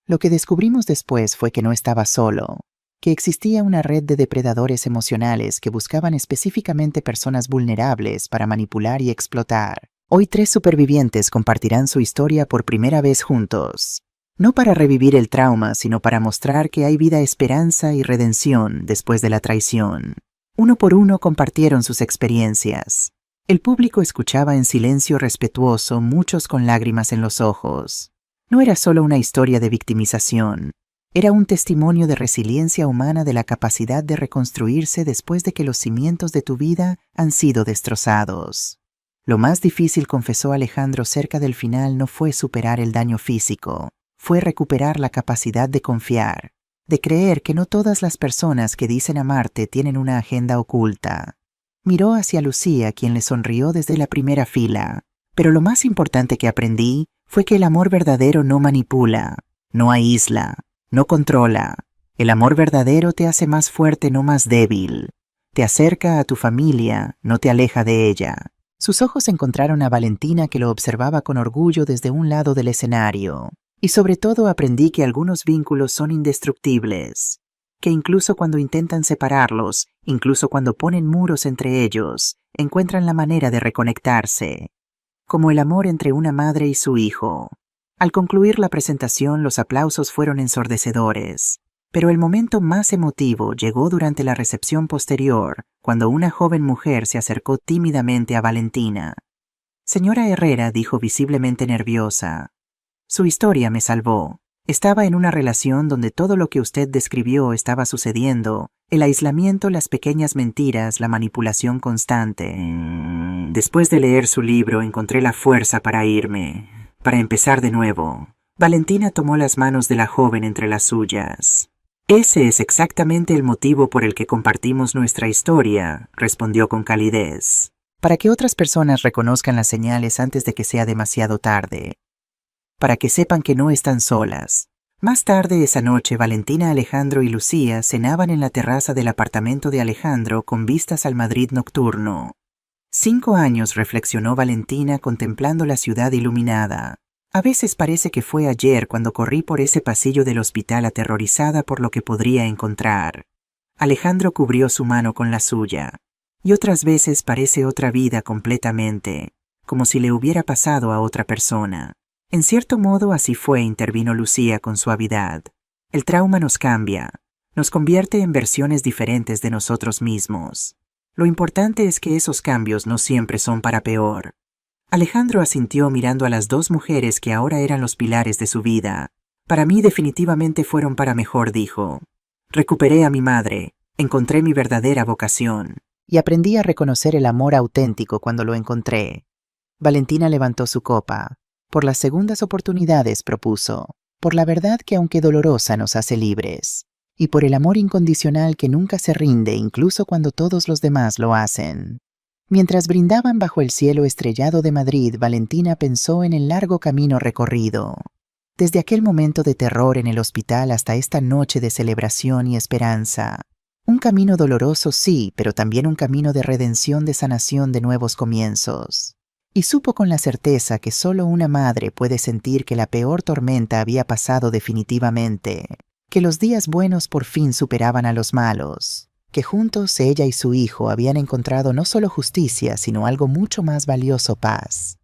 Lo que descubrimos después fue que no estaba solo, que existía una red de depredadores emocionales que buscaban específicamente personas vulnerables para manipular y explotar. Hoy 3 supervivientes compartirán su historia por primera vez juntos. No para revivir el trauma, sino para mostrar que hay vida, esperanza y redención después de la traición. Uno por uno compartieron sus experiencias. El público escuchaba en silencio respetuoso, muchos con lágrimas en los ojos. No era solo una historia de victimización. Era un testimonio de resiliencia humana, de la capacidad de reconstruirse después de que los cimientos de tu vida han sido destrozados. Lo más difícil, confesó Alejandro cerca del final, no fue superar el daño físico. Fue recuperar la capacidad de confiar, de creer que no todas las personas que dicen amarte tienen una agenda oculta. Miró hacia Lucía, quien le sonrió desde la primera fila. Pero lo más importante que aprendí fue que el amor verdadero no manipula, no aísla, no controla. El amor verdadero te hace más fuerte, no más débil. Te acerca a tu familia, no te aleja de ella. Sus ojos encontraron a Valentina, que lo observaba con orgullo desde un lado del escenario. Y sobre todo aprendí que algunos vínculos son indestructibles, que incluso cuando intentan separarlos, incluso cuando ponen muros entre ellos, encuentran la manera de reconectarse, como el amor entre una madre y su hijo. Al concluir la presentación, los aplausos fueron ensordecedores, pero el momento más emotivo llegó durante la recepción posterior, cuando una joven mujer se acercó tímidamente a Valentina. «Señora Herrera», dijo visiblemente nerviosa, «su historia me salvó. Estaba en una relación donde todo lo que usted describió estaba sucediendo, el aislamiento, las pequeñas mentiras, la manipulación constante. Después de leer su libro encontré la fuerza para irme, para empezar de nuevo». Valentina tomó las manos de la joven entre las suyas. «Ese es exactamente el motivo por el que compartimos nuestra historia», respondió con calidez. «Para que otras personas reconozcan las señales antes de que sea demasiado tarde. Para que sepan que no están solas». Más tarde esa noche, Valentina, Alejandro y Lucía cenaban en la terraza del apartamento de Alejandro con vistas al Madrid nocturno. 5 años, reflexionó Valentina contemplando la ciudad iluminada. A veces parece que fue ayer cuando corrí por ese pasillo del hospital aterrorizada por lo que podría encontrar. Alejandro cubrió su mano con la suya. Y otras veces parece otra vida completamente, como si le hubiera pasado a otra persona. En cierto modo así fue, intervino Lucía con suavidad. El trauma nos cambia, nos convierte en versiones diferentes de nosotros mismos. Lo importante es que esos cambios no siempre son para peor. Alejandro asintió mirando a las 2 mujeres que ahora eran los pilares de su vida. Para mí definitivamente fueron para mejor, dijo. Recuperé a mi madre, encontré mi verdadera vocación. Y aprendí a reconocer el amor auténtico cuando lo encontré. Valentina levantó su copa. Por las segundas oportunidades, propuso. Por la verdad que aunque dolorosa nos hace libres. Y por el amor incondicional que nunca se rinde incluso cuando todos los demás lo hacen. Mientras brindaban bajo el cielo estrellado de Madrid, Valentina pensó en el largo camino recorrido. Desde aquel momento de terror en el hospital hasta esta noche de celebración y esperanza. Un camino doloroso, sí, pero también un camino de redención, de sanación, de nuevos comienzos. Y supo con la certeza que solo una madre puede sentir que la peor tormenta había pasado definitivamente, que los días buenos por fin superaban a los malos, que juntos ella y su hijo habían encontrado no solo justicia, sino algo mucho más valioso: paz.